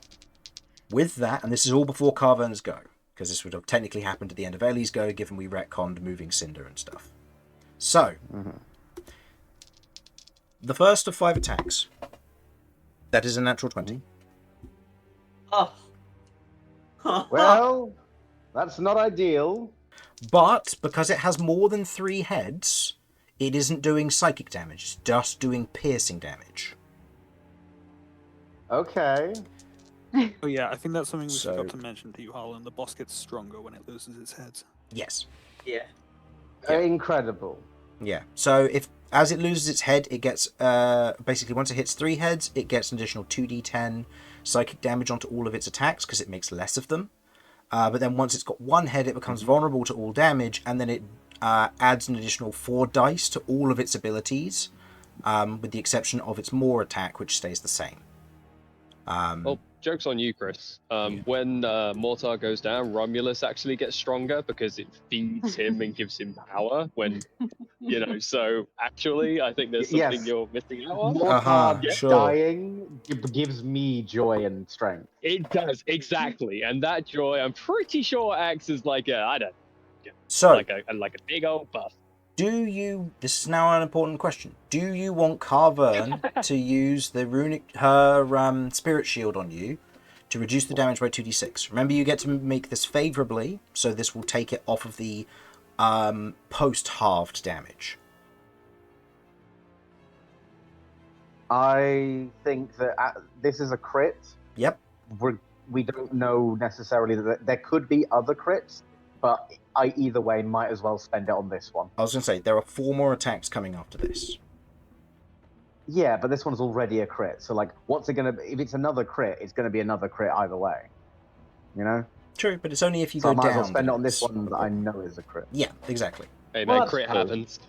with that, and this is all before Carvern's go, because this would have technically happened at the end of Ellie's go, given we retconned moving Cinder and stuff. So, the first of 5 attacks. That is a natural 20. Oh. Well, that's not ideal. But because it has more than 3 heads, it isn't doing psychic damage. It's just doing piercing damage. Okay. Oh yeah, I think that's something we So- forgot to mention to you, Harlan. The boss gets stronger when it loses its heads. Yes. Yeah. Yeah. Incredible. Yeah. So as it loses its head, it gets basically once it hits 3 heads, it gets an additional 2d10 psychic damage onto all of its attacks because it makes less of them. But then once it's got 1 head, it becomes vulnerable to all damage, and then it adds an additional 4 dice to all of its abilities, with the exception of its Maw attack, which stays the same. Well, joke's on you, Chris. When Mortar goes down, Romulus actually gets stronger because it feeds him and gives him power. When so actually, I think there's something Yes. you're missing out on. Mortar sure. dying gives me joy and strength. It does exactly, and that joy, I'm pretty sure, acts as like a So, like a big old buff. this is now an important question. Do you want Carvern to use her spirit shield on you to reduce the damage by 2d6? Remember, you get to make this favorably, so this will take it off of the post-halved damage. I think that this is a crit. Yep. We don't know necessarily that there could be other crits, but I either way might as well spend it on this one. I was going to say, there are 4 more attacks coming after this. Yeah, but this one's already a crit. So, like, what's it going to be? If it's another crit, it's going to be another crit either way. You know? True, but it's only if you So go I might down. as well spend it on this that's one the that I problem. know is a crit. Yeah, exactly. Hey Well, man, that's crit cool. happens.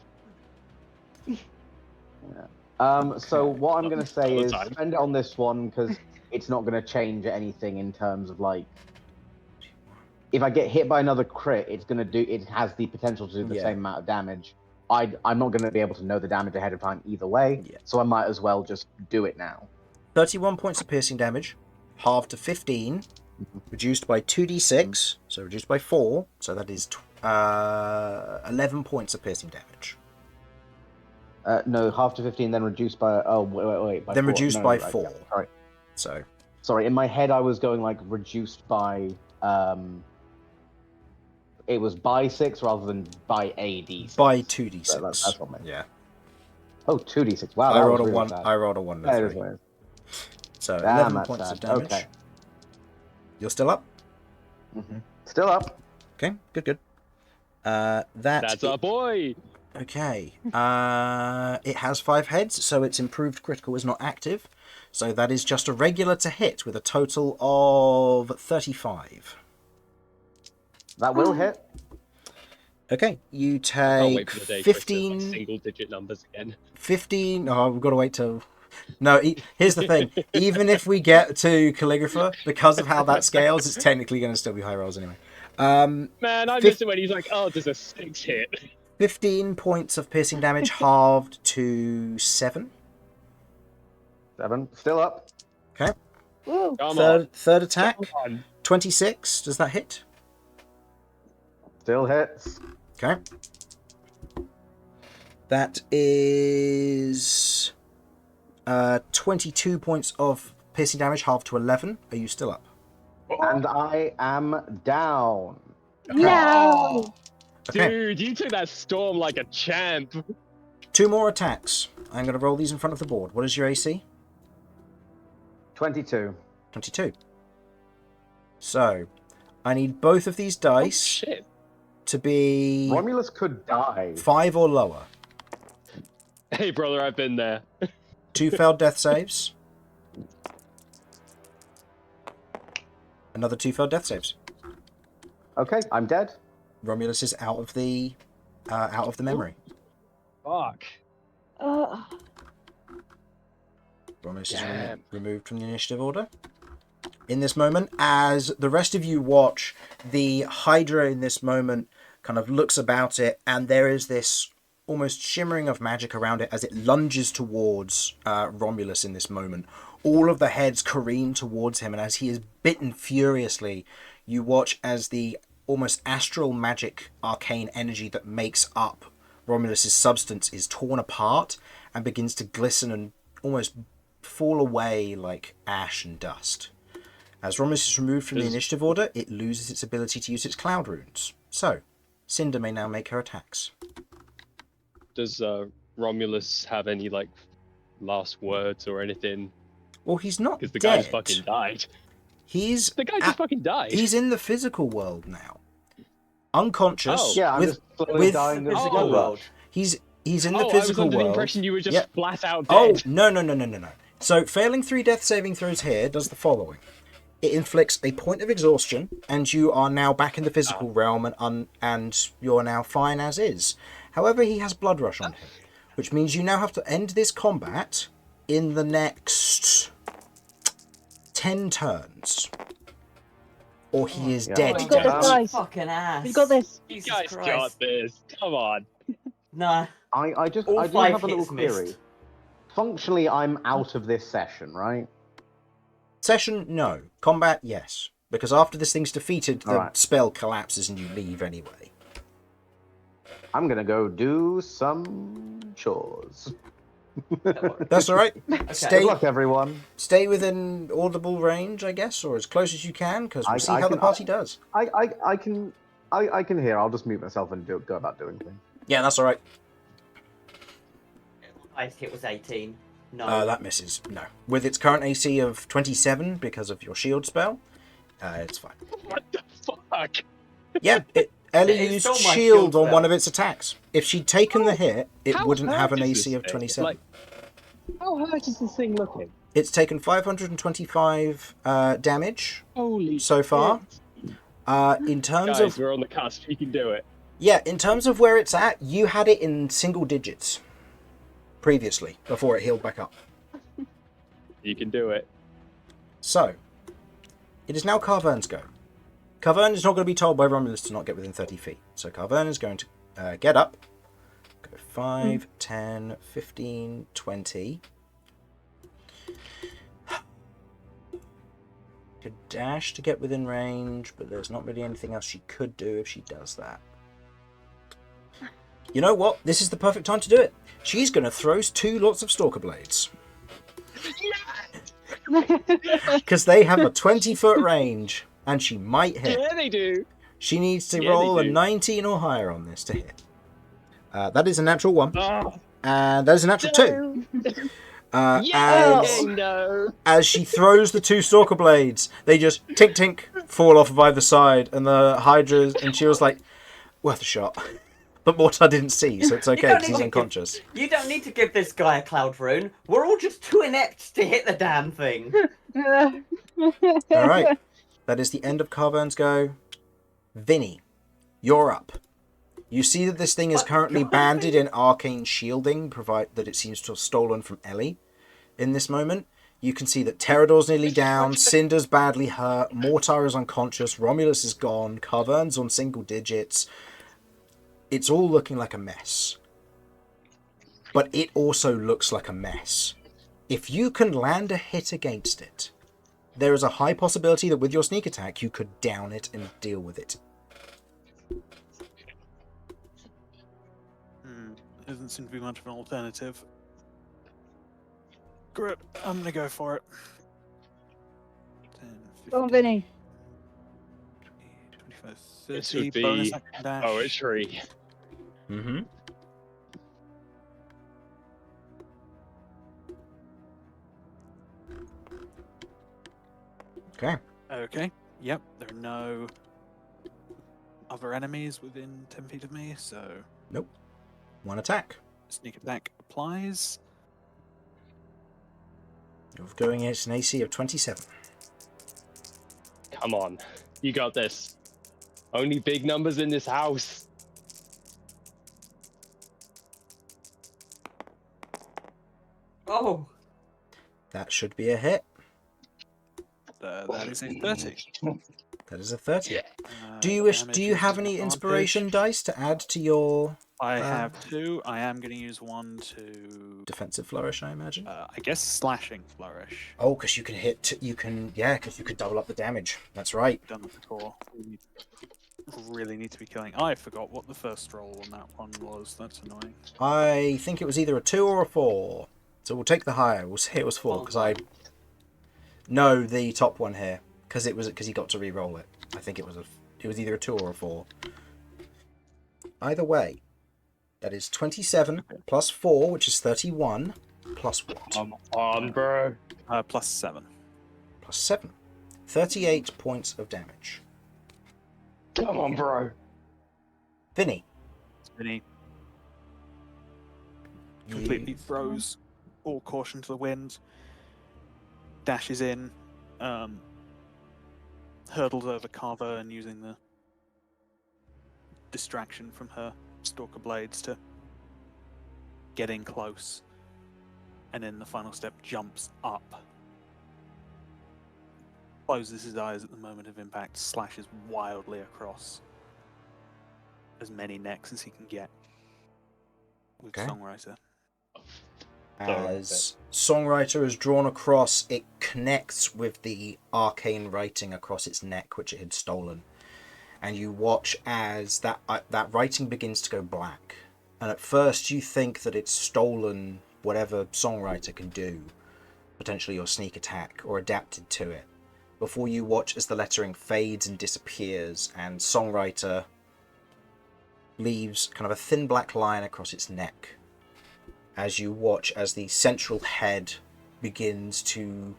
So what I'm going to say All the is time. spend it on this one because it's not going to change anything in terms of like. If I get hit by another crit, it has the potential to do the Yeah. same amount of damage. I'm not going to be able to know the damage ahead of time either way, Yeah. so I might as well just do it now. 31 points of piercing damage, halved to 15, reduced by 2d6, so reduced by 4, so that is 11 points of piercing damage. No, half to 15, then reduced by. Oh, wait. By Then 4. reduced No, by right, 4. yeah, So, sorry, in my head I was going like reduced by. It was by 6 rather than by AD6. by 2d6. So that's what I meant. Yeah. Oh, 2d6. Wow, I that rolled was a really 1. sad. I rolled a 1 and That a is 3. weird. So, Damn, 11 that's points sad. of damage. Okay. You're still up? Still up. Okay, good. That's our boy. Okay. It has 5 heads, so its improved critical is not active. So that is just a regular to hit with a total of 35. That will hit. Okay, you Can't wait take for the day Chris says, 15. like, single-digit numbers again. 15. Oh, we've got to wait till. No, here's the thing. Even if we get to Calligrapher, because of how that scales, it's technically going to still be high rolls anyway. Man, I missed it when he's like, oh, there's a 6 hit. 15 points of piercing damage, halved to 7. 7. Still up. Okay. Come on. Third attack, Come on. 26. Does that hit? Still hits. Okay. That is 22 points of piercing damage, halved to 11. Are you still up? And I am down. No! Okay. Dude, you took that storm like a champ. 2 more attacks. I'm going to roll these in front of the board. What is your AC? 22. 22. So, I need both of these Oh, dice shit. to be Romulus could die. 5 or lower. Hey, brother, I've been there. 2 failed death saves. Another 2 failed death saves. Okay, I'm dead. Romulus is out of the memory. Fuck. Romulus is Damn. removed from the initiative order. In this moment, as the rest of you watch, the Hydra in this moment kind of looks about it, and there is this almost shimmering of magic around it as it lunges towards Romulus in this moment. All of the heads careen towards him, and as he is bitten furiously, you watch as the almost astral magic arcane energy that makes up Romulus's substance is torn apart and begins to glisten and almost fall away like ash and dust. As Romulus is removed from the initiative order, it loses its ability to use its cloud runes. So, Cinder may now make her attacks. Does Romulus have any, like, last words or anything? Well, he's not Because the dead. guy just fucking died. The guy just fucking died. He's in the physical world now. Unconscious. Oh. Yeah, I'm with, just slowly with dying of Physical Oh. world. He's in the I was physical under the world. impression you were just Yeah. flat out Oh, dead. no. So, failing 3 death saving throws here does the following. It inflicts a point of exhaustion, and you are now back in the physical realm, and you're now fine as is. However, he has blood rush on him, which means you now have to end this combat in the next 10 turns. Or he is dead. We've got this, guys. Fucking ass. We've got this. You Jesus guys Christ. got this. Come on. Nah. I do All have 5 a little hits missed. query. Functionally, I'm out of this session, right? Session, no. Combat, yes. Because after this thing's defeated, the Alright. spell collapses and you leave anyway. I'm gonna go do some chores. That's alright. Okay. Stay Good luck, everyone. stay within audible range, I guess, or as close as you can, because we'll see how the party does. I can hear. I'll just mute myself and go about doing things. Yeah, that's alright. Highest hit was 18. No. That misses. No. With its current AC of 27, because of your shield spell, it's fine. What the fuck? Yeah, Ellie It's used still my shield shield on spell. one of its attacks. If she'd taken the hit, it How wouldn't have an hurt is AC this of thing? 27. Like, how hurt is this thing looking? It's taken 525 damage Holy so far. shit. In terms Guys, of we're on the cusp. You can do it. in terms of where it's at, you had it in single digits previously before it healed back up. You can do it. So, it is now Carvern's go. Carvern is not going to be told by Romulus to not get within 30 feet. So Carvern is going to get up. Go 5, 10, 15, 20. Could dash to get within range, but there's not really anything else she could do if she does that. You know what? This is the perfect time to do it. She's going to throw 2 lots of Stalker Blades. Because they have a 20-foot range, and she might hit. Yeah, they do. She needs to Yeah, roll they a do. 19 or higher on this to hit. That is a natural 1, Oh, and that is a natural 2. yeah, As, no. as she throws the 2 Stalker Blades, they just tink tink fall off of either side, and the Hydra, and she was like, worth a shot. But Mortar didn't see, so it's okay don't because need he's to unconscious. You don't need to give this guy a cloud rune. We're all just too inept to hit the damn thing. Alright, that is the end of Carvern's go. Vinny, you're up. You see that this thing is currently banded in arcane shielding, provided that it seems to have stolen from Ellie. In this moment, you can see that Terrador's nearly down, Cinder's badly hurt, Mortar is unconscious, Romulus is gone, Carvern's on single digits. It's all looking like a mess. But it also looks like a mess. If you can land a hit against it, there is a high possibility that with your sneak attack, you could down it and deal with it. Doesn't seem to be much of an alternative. Grip, I'm gonna go for it. 10, 15, Go on, Vinny. 25, This 30, would be bonus action dash. poetry. Mm-hmm. Okay. Okay, yep, there are no other enemies within 10 feet of me, so Nope. One attack. sneak attack applies. You're going against an AC of 27. Come on, you got this. Only big numbers in this house. Oh, That should be a hit. That is a 30. That is a 30. Yeah. Do you Damage do you is have an any advantage. inspiration dice to add to your I have 2. I am going to use one to, defensive flourish, I imagine? I guess, slashing flourish. Oh, because you can hit, because you could double up the damage. That's right. Done it before. Really need to be killing. I forgot what the first roll on that one was. That's annoying. I think it was either a 2 or a 4. So we'll take the higher. We'll say it was 4 because I... No, the top one here. Because he got to re-roll it. I think it was either a 2 or a 4. Either way, that is 27 plus 4, which is 31, plus what? Come on, bro. Plus 7. Plus 7. 38 points of damage. Come on, bro. Vinny. Vinny completely throws all caution to the wind, dashes in, hurdles over Carver and using the distraction from her stalker blades to get in close, and then the final step jumps up, closes his eyes at the moment of impact, slashes wildly across as many necks as he can get with Okay. Songwriter. As Songwriter is drawn across, it connects with the arcane writing across its neck, which it had stolen. And you watch as that writing begins to go black. And at first you think that it's stolen whatever Songwriter can do, potentially your sneak attack, or adapted to it, before you watch as the lettering fades and disappears, and Songwriter leaves kind of a thin black line across its neck. As you watch as the central head begins to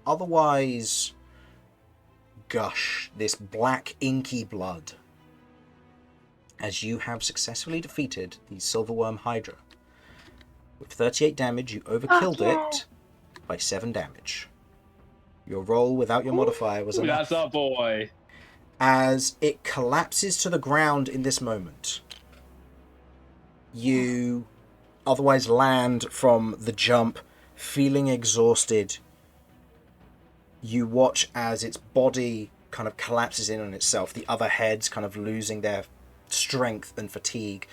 otherwise gush this black inky blood, as you have successfully defeated the Silverworm Hydra. With 38 damage, you overkilled it by 7 damage. Your roll without your modifier was enough. That's our boy. As it collapses to the ground in this moment, you otherwise land from the jump, feeling exhausted. You watch as its body kind of collapses in on itself, the other heads kind of losing their strength and fatigue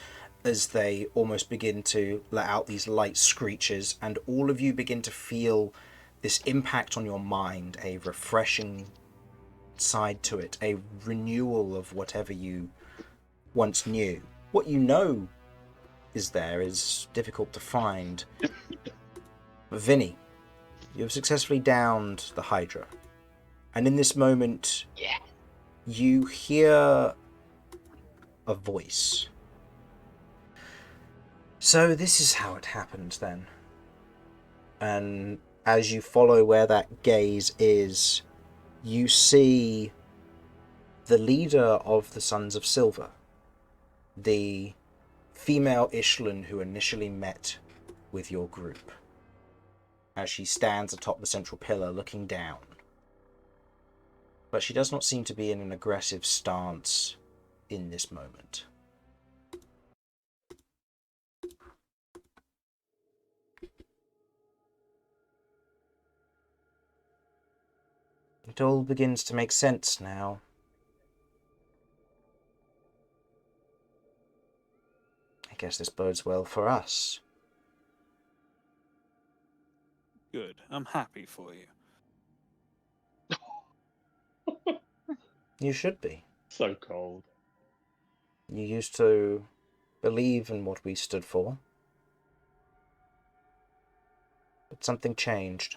as they almost begin to let out these light screeches, and all of you begin to feel this impact on your mind, a refreshing side to it, a renewal of whatever you once knew. What you know is there is difficult to find. Vinny, you have successfully downed the Hydra. And in this moment, you hear a voice. So this is how it happened then. And as you follow where that gaze is, you see the leader of the Sons of Silver, the female Ishlan who initially met with your group, as she stands atop the central pillar looking down. But she does not seem to be in an aggressive stance in this moment. It all begins to make sense now. I guess this bodes well for us. Good. I'm happy for you. You should be. So cold. You used to believe in what we stood for, But something changed.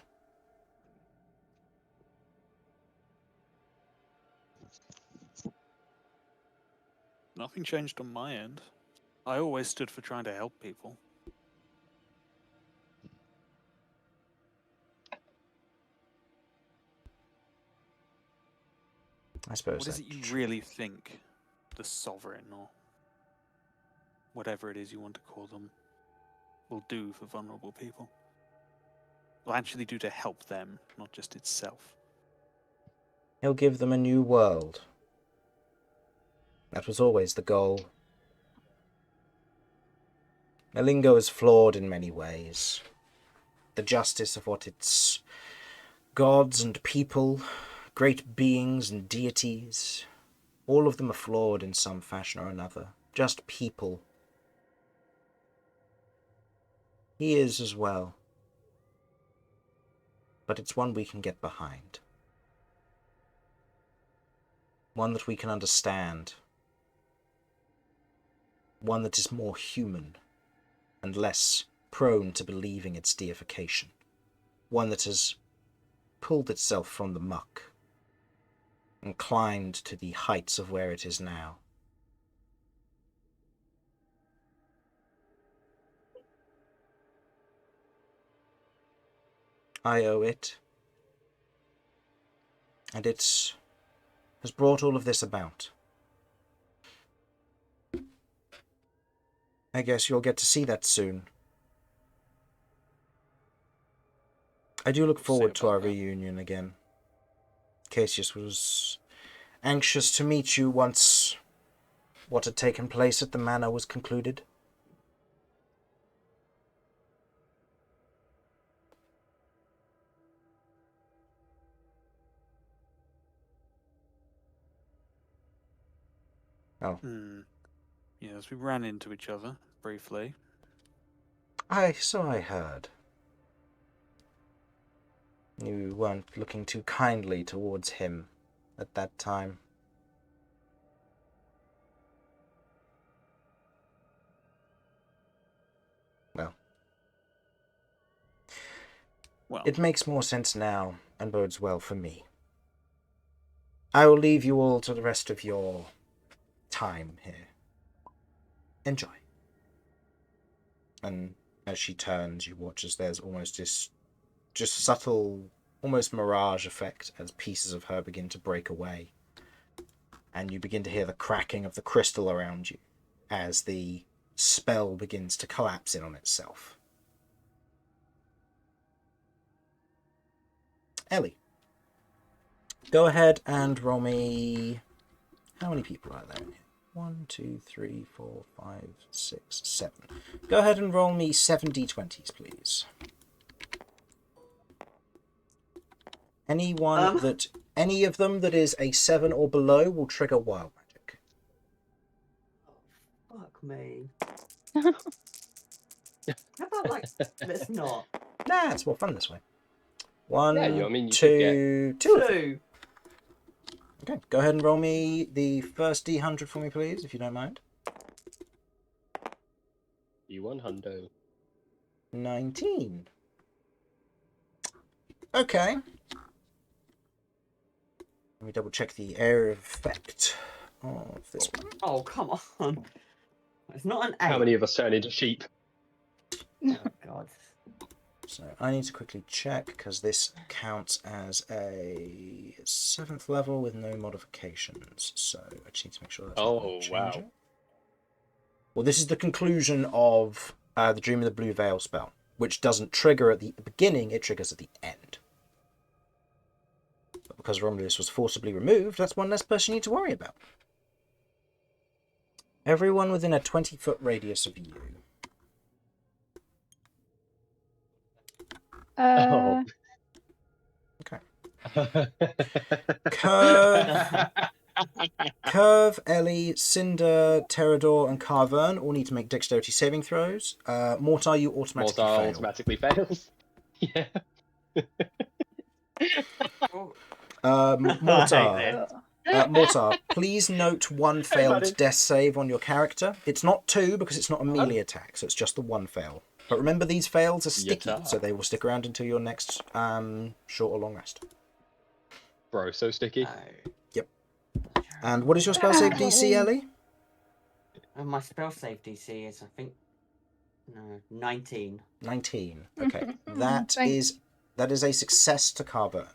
Nothing changed on my end. I always stood for trying to help people. I suppose. What is it you really think the Sovereign, or whatever it is you want to call them, will do for vulnerable people? Will actually do to help them, not just itself. He'll give them a new world. That was always the goal. Malingo is flawed in many ways. The justice of what its gods and people, great beings and deities, all of them are flawed in some fashion or another. Just people. He is as well. But it's one we can get behind. One that we can understand. One that is more human and less prone to believing its deification. One that has pulled itself from the muck and climbed to the heights of where it is now. I owe it, and it has brought all of this about. I guess you'll get to see that soon. I do look forward to our reunion again. Cassius was anxious to meet you once what had taken place at the manor was concluded. Oh. Yes, we ran into each other briefly. So I heard. You weren't looking too kindly towards him at that time. Well, it makes more sense now and bodes well for me. I will leave you all to the rest of your time here. Enjoy. And as she turns, you watch as there's almost this just subtle, almost mirage effect as pieces of her begin to break away. And you begin to hear the cracking of the crystal around you as the spell begins to collapse in on itself. Ellie, go ahead and roll me... How many people are there in here? 1, 2, 3, 4, 5, 6, 7. Go ahead and roll me 7 d20s, please. Any of them that is a 7 or below will trigger wild magic. Oh, fuck me. How about, let's not? Nah, it's more fun this way. 1, yeah, I mean, 2, 2. 2. Okay, go ahead and roll me the first D100 for me, please, if you don't mind. D100. 19. Okay. Let me double check the area of effect of this one. Oh, come on. It's not an 8. How many of us turn into sheep? Oh, God. So I need to quickly check, because this counts as a 7th level with no modifications. So I just need to make sure that's not changing. Wow. Well, this is the conclusion of the Dream of the Blue Veil spell, which doesn't trigger at the beginning, it triggers at the end. But because Romulus was forcibly removed, that's one less person you need to worry about. Everyone within a 20-foot radius of you. Okay. Kirv, Ellie, Cinder, Terador, and Carvern all need to make dexterity saving throws. Mortar, you automatically fail. Automatically fails. Yeah. Mortar, please note 1 failed death save on your character. It's not 2 because it's not a melee attack, so it's just the 1 fail. But remember, these fails are sticky, Yatta. so they will stick around until your next short or long rest. Bro, so sticky. And what is your spell save DC, Ellie? My spell save DC is, I think, 19. 19. Okay, that Thanks. is a success to Carburn.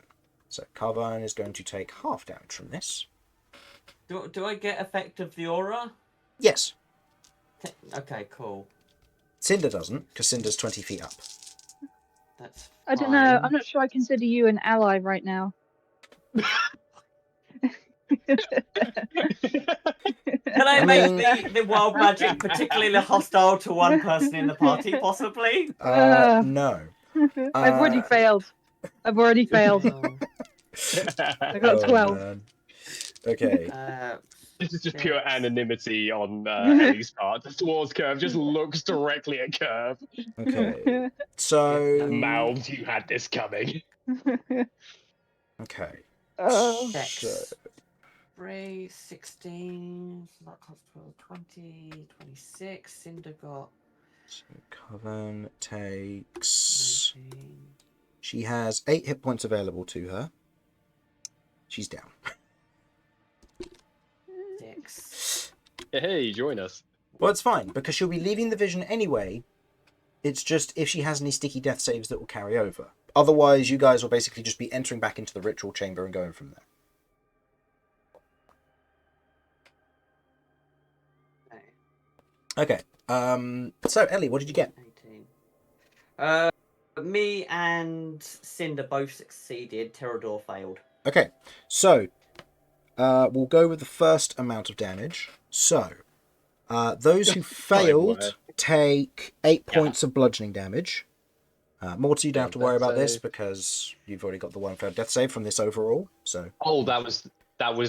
So Carburn is going to take half damage from this. Do I get effect of the aura? Yes. Okay, cool. Cinder doesn't, because Cinder's 20 feet up. That's I don't know. fine. I'm not sure I consider you an ally right now. Can I I make mean- the wild magic particularly hostile to one person in the party, possibly? No. I've already failed. I've already failed. I got 12. Man. Okay. This is just pure anonymity on Ellie's part. The Dwarves Curve just looks directly at Kirv. Okay. So. Mouths, you had this coming. Okay. Oh. Dex. 3, 16, so that costs 12, 20, 26. Cinder got So Coven takes. 19. She has 8 hit points available to her. She's down. 6. Hey, join us. Well, it's fine, because she'll be leaving the vision anyway. It's just if she has any sticky death saves that will carry over. Otherwise, you guys will basically just be entering back into the ritual chamber and going from there. Okay. So, Ellie, what did you get? 18. Me and Cinder both succeeded. Terrador failed. Okay. So, we'll go with the first amount of damage. So, those who failed word. take 8 points of bludgeoning damage. Mortar, you don't have to Failed worry death about this save. because you've already got the one failed death save from this overall. So Oh, that was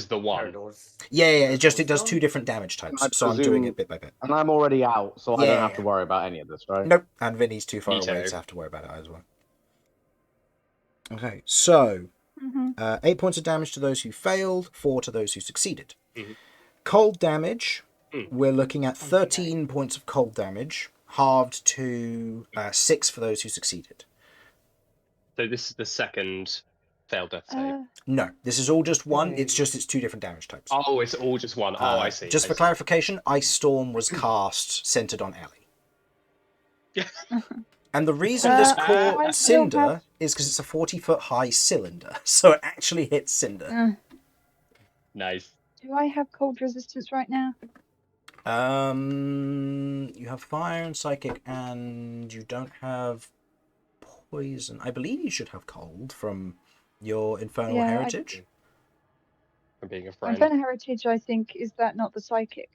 the one. Terrador's. yeah, it does 2 different damage types. I So I'm doing presume- it bit by bit. And I'm already out, so I Yeah. don't have to worry about any of this, right? Nope, and Vinny's too far Me away too. to have to worry about it as well. Okay, so Mhm. 8 points of damage to those who failed, 4 to those who succeeded. Mhm. Cold damage, Mm. we're looking at 13 points of cold damage, halved to 6 for those who succeeded. So this is the second failed death save. No, this is all just one. Okay. It's 2 different damage types. Oh, it's all just one. Oh, I see. Just I for see. clarification, Ice Storm was cast centered on Ellie. And the reason this I caught still Cinder have- is because it's a 40-foot high cylinder, so it actually hits Cinder. Nice. Do I have cold resistance right now? You have fire and psychic, and you don't have poison. I believe you should have cold from your infernal Yeah, I- heritage. For being a friend. Infernal Heritage, I think, is that not the psychic?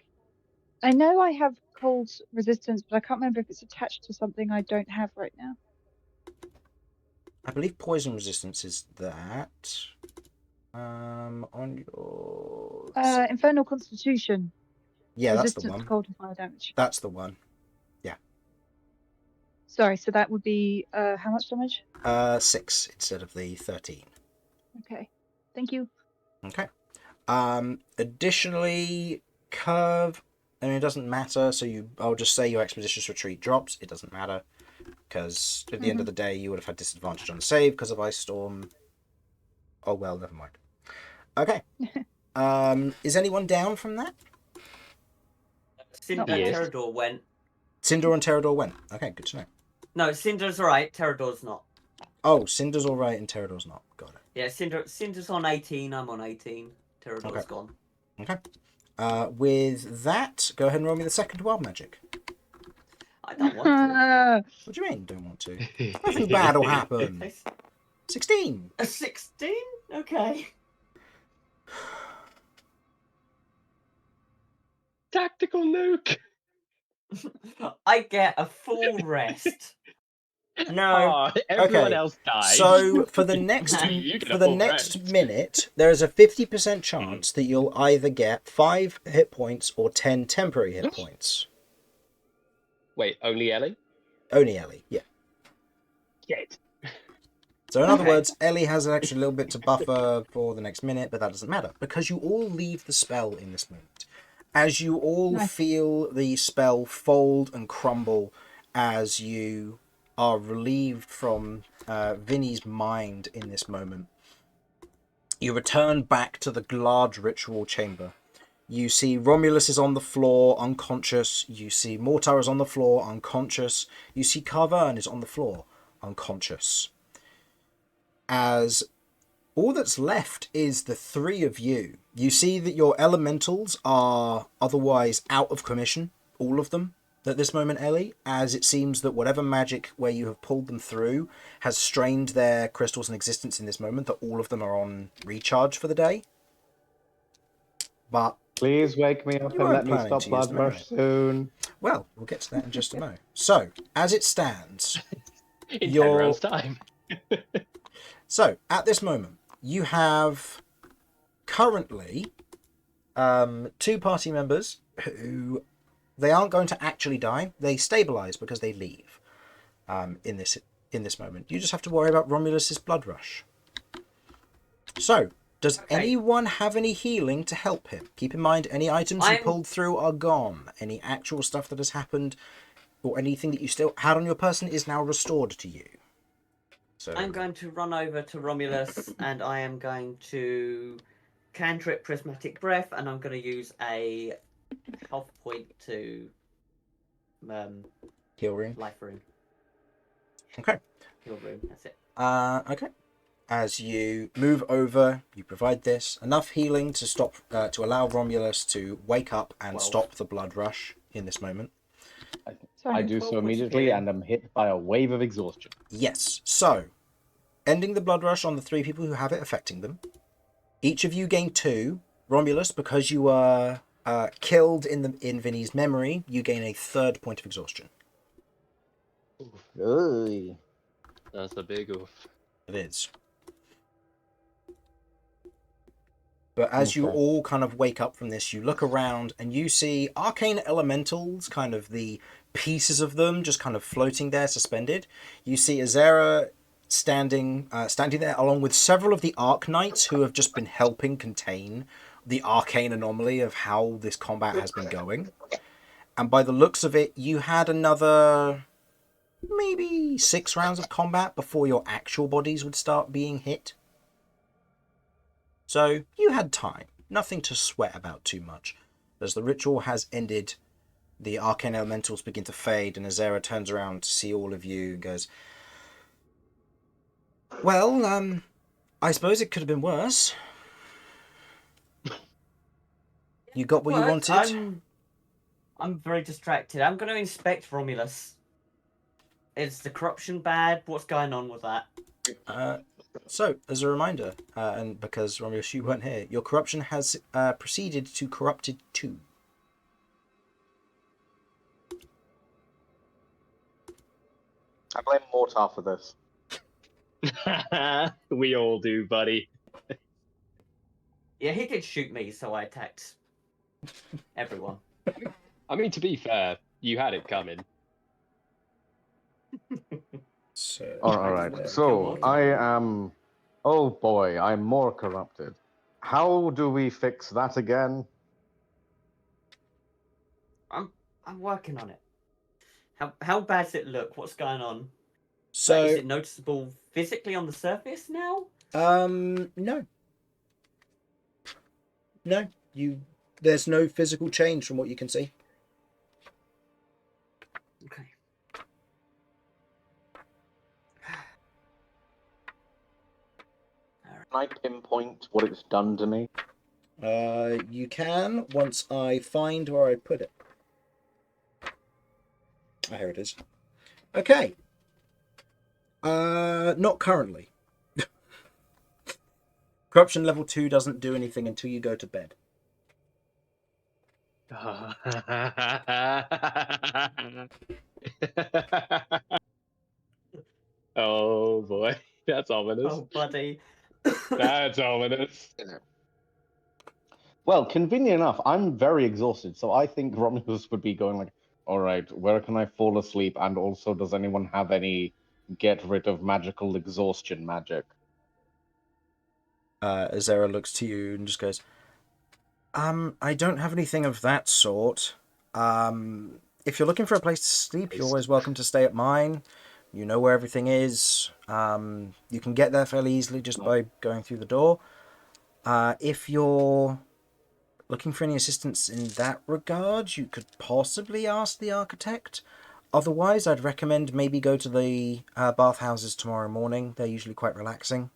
I know I have cold resistance, but I can't remember if it's attached to something I don't have right now. I believe poison resistance is that. On your Infernal Constitution. yeah, that's the Resistance to one. cold and fire damage. That's the one. Sorry, so that would be how much damage? 6 instead of the 13. Okay, thank you. Okay. Additionally, Kirv. I mean, it doesn't matter. So I'll just say your expeditious retreat drops. It doesn't matter because at the end of the day, you would have had disadvantage on the save because of Ice Storm. Oh well, never mind. Okay. Is anyone down from that? Cinder Yes. Terrador went. Cinder and Terrador went. Okay, good to know. No, Cinder's alright. Terrador's not. Oh, Cinder's all right and Terrador's not. Got it. Yeah, Cinder's on 18. I'm on 18. Terrador's Okay. gone. Okay. With that, go ahead and roll me the second wild magic. I don't want to. What do you mean, don't want to? Nothing bad will happen. Okay, 16. a 16? Okay. Tactical nuke. I get a full rest. No. Oh, everyone Okay, else dies. So for the next You get a for the full next rest. minute, there is a 50% chance that you'll either get 5 hit points or 10 temporary hit points. Wait, only Ellie? Only Ellie, yeah. Shit. So in other Okay. words, Ellie has an extra little bit to buffer for the next minute, but that doesn't matter because you all leave the spell in this moment. As you all Nice. feel the spell fold and crumble as you are relieved from Vinny's mind in this moment. You return back to the large ritual chamber. You see Romulus is on the floor, unconscious. You see Mortar is on the floor, unconscious. You see Carvern is on the floor, unconscious. As all that's left is the three of you. You see that your elementals are otherwise out of commission, all of them, at this moment, Ellie, as it seems that whatever magic where you have pulled them through has strained their crystals in existence in this moment, that all of them are on recharge for the day. But Please wake me up you and weren't let me planning stop to use blood them rush soon. well, we'll get to that in just a moment. So, as it stands, In 10 Your- rounds' time. so at this moment, you have currently two party members who they aren't going to actually die. They stabilize because they leave in this moment. You just have to worry about Romulus's blood rush. So, does Okay. anyone have any healing to help him? Keep in mind, any items you I'm- pulled through are gone. Any actual stuff that has happened or anything that you still had on your person is now restored to you. So I'm going to run over to Romulus and I am going to cantrip Prismatic Breath and I'm going to use a health point to heal room. life rune. Okay. Heal rune, that's it. Okay. As you move over, you provide this enough healing to stop to allow Romulus to wake up and 12. stop the blood rush in this moment. Sorry. I do 12 so points of immediately, healing. and I'm hit by a wave of exhaustion. Yes. So, ending the blood rush on the three people who have it affecting them. Each of you gain 2. Romulus, because you were killed in Vinny's memory, you gain a 3rd point of exhaustion. Oy. That's a big oof. It is. But as you Okay. all kind of wake up from this, you look around and you see arcane elementals, kind of the pieces of them just kind of floating there, suspended. You see Azera standing there along with several of the Arc Knights who have just been helping contain the arcane anomaly of how this combat has been going. And by the looks of it, you had another maybe 6 rounds of combat before your actual bodies would start being hit. So you had time, nothing to sweat about too much. As the ritual has ended, the arcane elementals begin to fade, and Azera turns around to see all of you and goes, well, I suppose it could have been worse. You got what you wanted? I'm very distracted. I'm going to inspect Romulus. Is the corruption bad? What's going on with that? So, as a reminder, and because Romulus, you weren't here, your corruption has proceeded to corrupted 2. I blame Mortar for this. We all do, buddy. Yeah, he did shoot me, so I attacked everyone. I mean, to be fair, you had it coming. So, All right. So I am. Oh boy, I'm more corrupted. How do we fix that again? I'm working on it. How bad does it look? What's going on? So, Like, is it noticeable physically on the surface now? no. No, there's no physical change from what you can see. Okay. Can I pinpoint what it's done to me? You can once I find where I put it. Oh, here it is. Okay. Not currently. Corruption level 2 doesn't do anything until you go to bed. Oh boy, that's ominous. Oh, buddy. That's ominous. Well, convenient enough, I'm very exhausted, so I think Romulus would be going like, all right, where can I fall asleep? And also, does anyone have any get rid of magical exhaustion magic? Azera looks to you and just goes, I don't have anything of that sort. if you're looking for a place to sleep, you're always welcome to stay at mine. You know where everything is. You can get there fairly easily just by going through the door. If you're looking for any assistance in that regard, you could possibly ask the architect. Otherwise, I'd recommend maybe go to the bathhouses tomorrow morning. They're usually quite relaxing.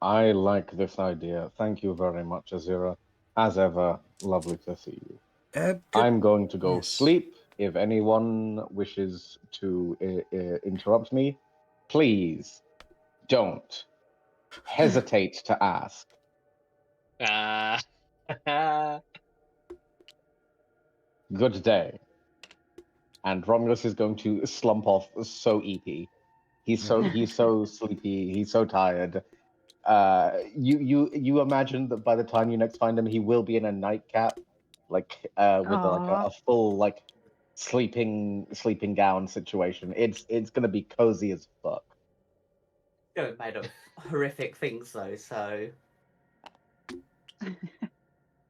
I like this idea. Thank you very much, Azira. As ever, lovely to see you. Good. I'm going to go Yes. sleep. If anyone wishes to interrupt me, please don't hesitate to ask. Good day. And Romulus is going to slump off so EP. He's so sleepy. He's so tired. You imagine that by the time you next find him, he will be in a nightcap, like with like Aw. a full like sleeping gown situation. It's gonna be cozy as fuck. They're made of horrific things, though, so.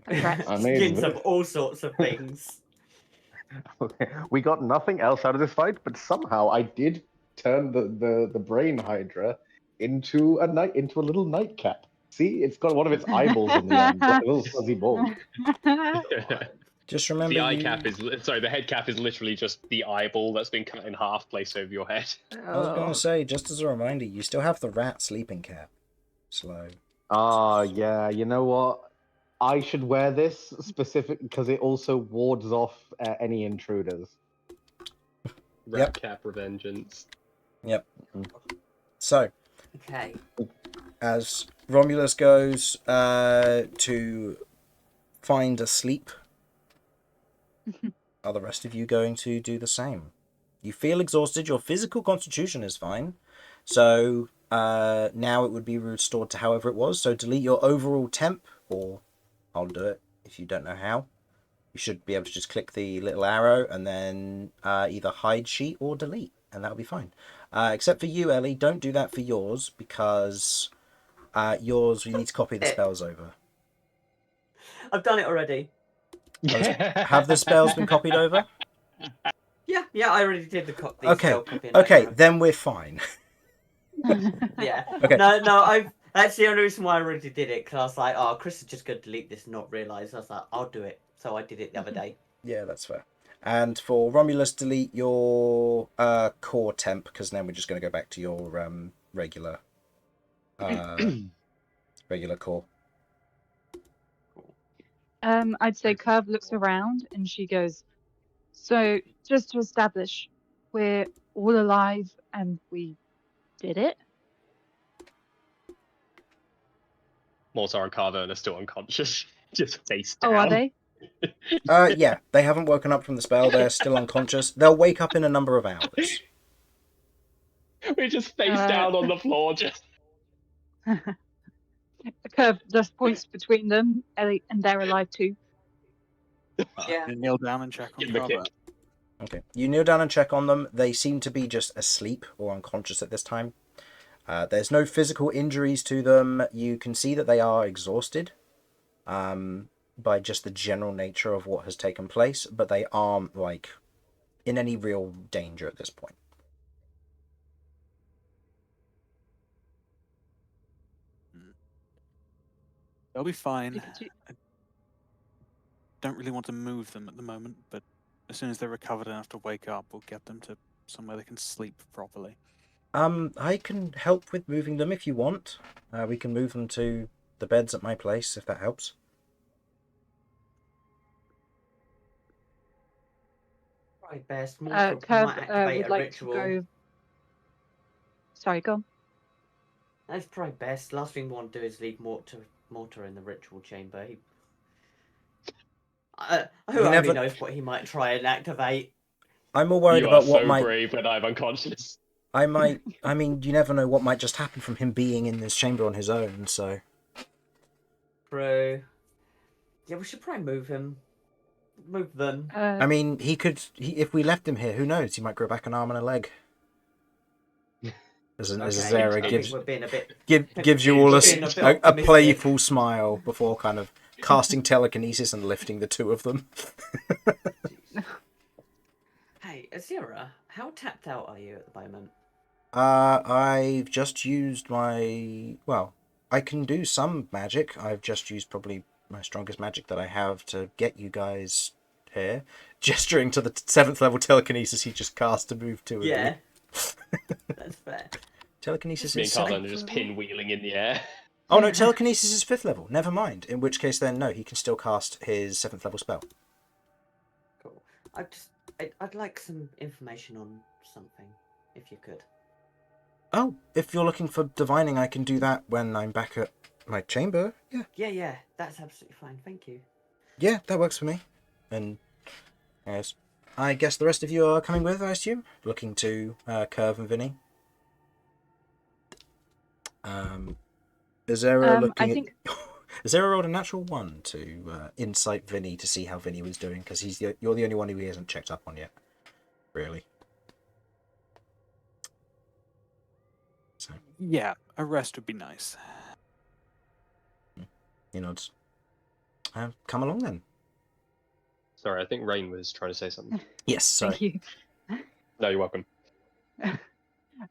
Congrats. I mean, Skins of all sorts of things. We got nothing else out of this fight, but somehow I did turn the brain hydra into a little nightcap. See, it's got one of its eyeballs in the end, like a little fuzzy ball. Just remember The eye cap is the head cap is literally just the eyeball that's been cut in half placed over your head. I was going to say, just as a reminder, you still have the rat sleeping cap. Slow. Yeah, you know what? I should wear this specific because it also wards off any intruders. Rat cap revengeance. Yep. So, Okay. as Romulus goes to find a sleep, are the rest of you going to do the same? You feel exhausted. Your physical constitution is fine. So now it would be restored to however it was. So delete your overall temp, or I'll do it if you don't know how. You should be able to just click the little arrow and then either hide sheet or delete, and that'll be fine. Except for you, Ellie, don't do that for yours, because yours, we need to copy the spells over. I've done it already. Have the spells been copied over? Yeah, I already did the spell copy. Okay, then we're fine. Yeah. Okay. No, that's the only reason why I already did it, because I was like, oh, Chris is just going to delete this and not realise. I was like, I'll do it. So I did it the other day. Yeah, that's fair. And for Romulus, delete your core temp, because then we're just going to go back to your regular core. I'd say Kirv looks around and she goes, so just to establish, we're all alive and we did it? Mortar and Carvern are still unconscious, just face down. Oh, are they? Yeah, they haven't woken up from the spell. They're still unconscious. They'll wake up in a number of hours. We're just face down on the floor, just. Kirv just points between them, and they're alive too. Yeah. You kneel down and check on Give him a Carver. kick. Okay. You kneel down and check on them. They seem to be just asleep or unconscious at this time. There's no physical injuries to them. You can see that they are exhausted by just the general nature of what has taken place, but they aren't, like, in any real danger at this point. They'll be fine. You could do- I don't really want to move them at the moment, but as soon as they're recovered enough to wake up, we'll get them to somewhere they can sleep properly. I can help with moving them if you want. We can move them to the beds at my place, if that helps. Probably best. Mortar Kirv might activate would a like ritual. to go. Sorry, go on. That's probably best. Last thing we want to do is leave Mortar in the ritual chamber. Who only never- knows what he might try and activate. I'm more worried You about are what so might... brave when I'm unconscious. I mean, you never know what might just happen from him being in this chamber on his own, so... Bro. Yeah, we should probably move him. Move them. I mean, if we left him here, who knows? He might grow back an arm and a leg. As Zara I gives think we're being a bit... gives you all being a bit a optimistic. playful smile before kind of casting telekinesis and lifting the two of them. Azira, how tapped out are you at the moment? I've just used my... Well, I can do some magic. I've just used probably my strongest magic that I have to get you guys here. Gesturing to the 7th level telekinesis he just cast to move to it. Yeah. That's fair. Telekinesis Me and is Carlin 7th are just level? pinwheeling in the air. Oh no, telekinesis is 5th level. Never mind. In which case then, no, he can still cast his 7th level spell. Cool. I'd like some information on something, if you could. Oh, if you're looking for divining, I can do that when I'm back at my chamber. Yeah. Yeah, that's absolutely fine. Thank you. Yeah, that works for me. And yes, I guess the rest of you are coming with, I assume? Looking to Kirv and Vinny. Azera looking I think at... Azera rolled a natural 1 to insight Vinny to see how Vinny was doing, because you're the only one who he hasn't checked up on yet. Really. So, Yeah, a rest would be nice. he nods. Come along then. Sorry, I think Rain was trying to say something. Yes, sorry. thank you. No, you're welcome.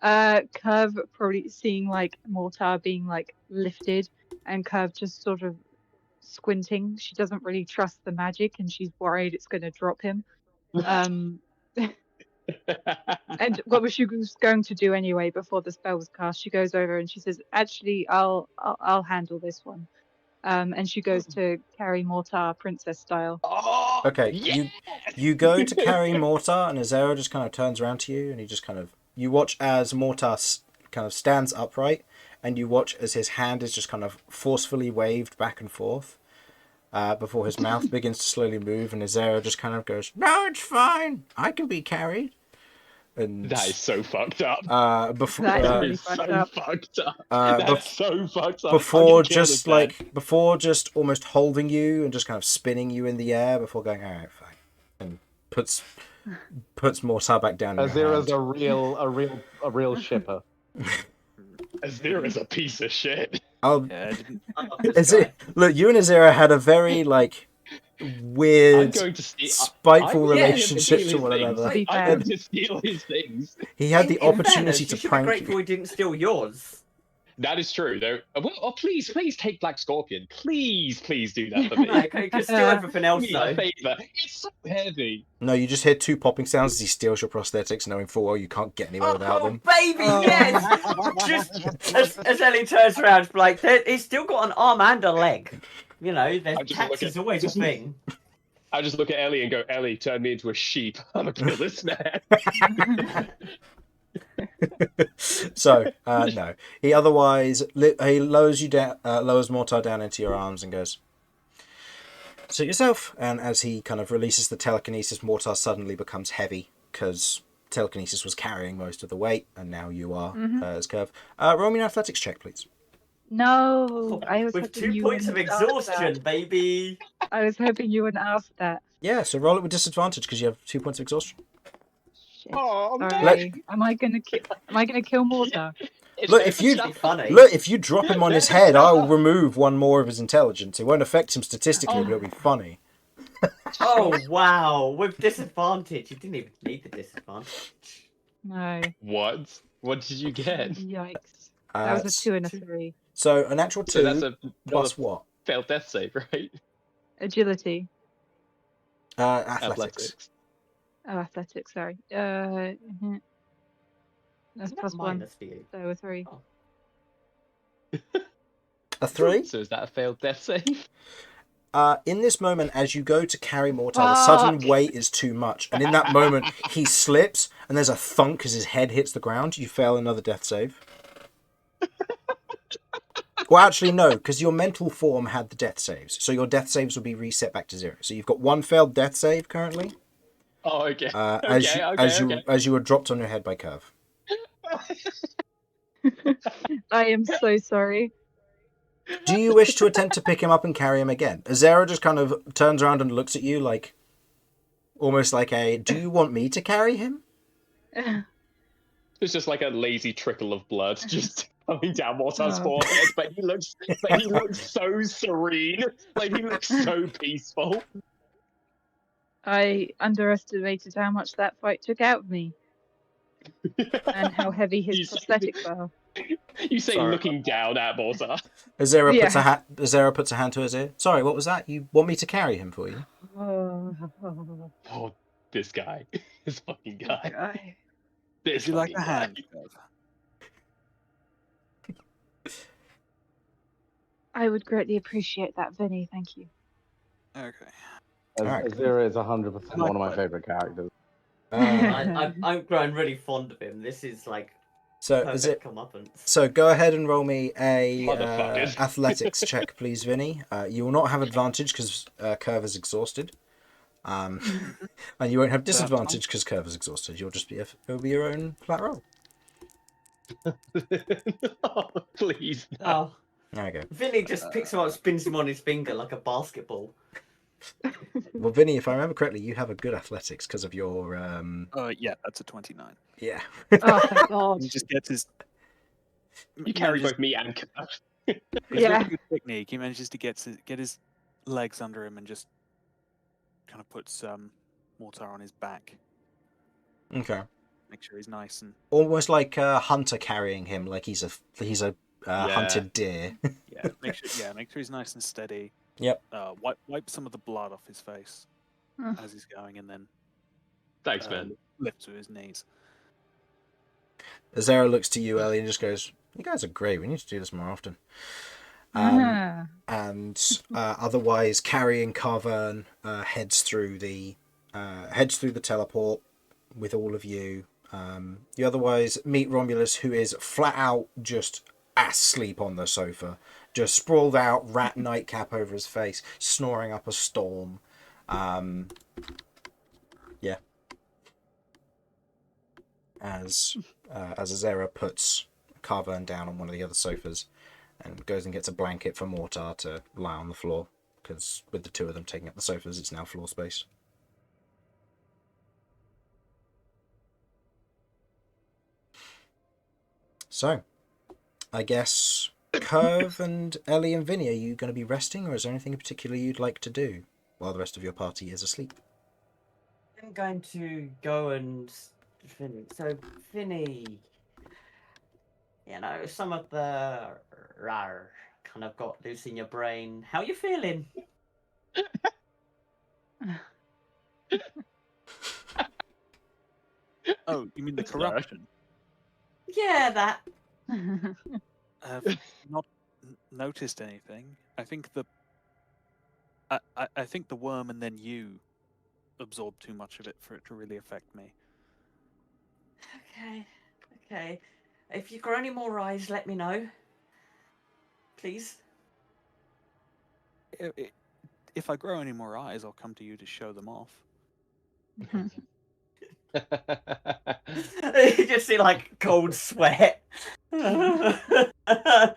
Curve probably seeing like Mortar being like lifted, and Curve just sort of squinting. She doesn't really trust the magic, and she's worried it's going to drop him. And what was she going to do anyway before the spell was cast? She goes over and she says, "Actually, I'll handle this one." And she goes to carry Mortar princess style. Oh, Okay, yeah! you go to carry Mortar, and Azera just kind of turns around to you, and he just kind of... You watch as Mortar kind of stands upright, and you watch as his hand is just kind of forcefully waved back and forth before his mouth begins to slowly move, and Azera just kind of goes, "No, it's fine. I can be carried." And That is so fucked up. before That is That really is fucked so up. fucked up. That's so fucked up. before I can kill this just man. like before just almost holding you and just kind of spinning you in the air before going, "All right, fine," and puts Mortar back down. In your Azira's hand. a real shipper. Azira's a piece of shit. Oh, Yeah, I didn't... look, you and Azira had a very like I'm weird, going to steal. spiteful I'm relationship steal to his one things. another. To be I'm fair. going to steal his things. He had the In opportunity fairness, you to should be prank grateful you. he didn't steal yours. That is true, though. Oh, please take Black Scorpion. Please do that for me. No, you can steal everything else Do me a though. favor. It's so heavy. No, you just hear 2 popping sounds as he steals your prosthetics, knowing full well you can't get anywhere without them. Baby, yes! Just as Ellie turns around, like, he's still got an arm and a leg. You know, there's I just tax look at- is always a thing. I just look at Ellie and go, "Ellie, turn me into a sheep. I'm gonna kill this man." So, no. He otherwise he lowers you down, lowers Mortar down into your arms and goes, "Suit yourself." And as he kind of releases the telekinesis, Mortar suddenly becomes heavy because telekinesis was carrying most of the weight, and now you are as Curve. Roll me an athletics check, please. No, I was With hoping 2 you points of wouldn't ask exhaustion, that. baby. I was hoping you wouldn't ask that. Yeah, so roll it with disadvantage because you have 2 points of exhaustion. Shit. Oh, no. Sorry. Am I gonna kill Mortar? Look, if you That'd be funny. drop him on his head, I'll remove 1 more of his intelligence. It won't affect him statistically, but it'll be funny. Oh wow, with disadvantage. You didn't even need the disadvantage. No. What did you get? Yikes. That was a 2 and a 2. 3. So a natural 2 So that's a plus what? failed death save, right? Agility. Athletics. Oh, athletics, sorry. That's plus 1. Minus for you. So a 3. A 3? So is that a failed death save? In this moment, as you go to carry Mortar, the sudden Fuck. weight is too much. And in that moment, he slips, and there's a thunk as his head hits the ground. You fail another death save. Well, actually, no, because your mental form had the death saves. So your death saves will be reset back to 0. So you've got 1 failed death save currently. Oh, okay. As you were dropped on your head by Kirv. I am so sorry. Do you wish to attempt to pick him up and carry him again? Azera just kind of turns around and looks at you like, almost like do you want me to carry him? It's just like a lazy trickle of blood just coming down Mortar's Oh. forehead, but he looks so serene. Like he looks so peaceful. I underestimated how much that fight took out of me and how heavy his You say- prosthetics are. You say Sorry. looking down at Mortar. Azera puts Yeah. Azera puts a hand to his ear. Sorry, what was that? You want me to carry him for you? Oh, this guy. This fucking guy. Guy. This Would you like fucking a guy. hand? I would greatly appreciate that, Vinny. Thank you. Okay. Alright. Azira is 100% My one of my pleasure. favorite characters. I'm growing really fond of him. This is like So perfect comeuppance. So go ahead and roll me a Motherfuckers. athletics check, please, Vinny. You will not have advantage because Kirv is exhausted. And you won't have disadvantage because Kirv is exhausted. You'll just it'll be your own flat roll. Oh, please. No. Oh, There we go. Vinny just picks him up, spins him on his finger like a basketball. Well, Vinny, if I remember correctly, you have a good athletics because of your Yeah, that's a 29. yeah. Oh, thank God. He just gets his. You carry manages- both me and Kirv. It's Yeah. a good technique. He manages to get his legs under him and just kind of puts Mortar on his back. Okay. Make sure he's nice and Almost like a hunter carrying him, like he's a hunted deer. make sure he's nice and steady. Yep. Wipe some of the blood off his face Oh. as he's going, and then Thanks, man. lift to his knees. Azera looks to you, Ellie, and just goes, "You guys are great. We need to do this more often." And otherwise, carrying Carvern heads through the teleport with all of you. You otherwise meet Romulus, who is flat out just asleep on the sofa, just sprawled out, rat nightcap over his face, snoring up a storm. Yeah. As Azera puts Carvern down on one of the other sofas and goes and gets a blanket for Mortar to lie on the floor, because with the two of them taking up the sofas, it's now floor space. So, I guess Kirv and Ellie and Vinny, are you going to be resting, or is there anything in particular you'd like to do while the rest of your party is asleep? I'm going to go and so Vinny, you know, some of the rar kind of got loose in your brain. How you feeling? Oh, you mean the corruption? Yeah, that. I've not noticed anything. I think I think the worm and then you absorbed too much of it for it to really affect me. Okay. If you grow any more eyes, let me know. Please. If I grow any more eyes, I'll come to you to show them off. You just see like cold sweat. Apart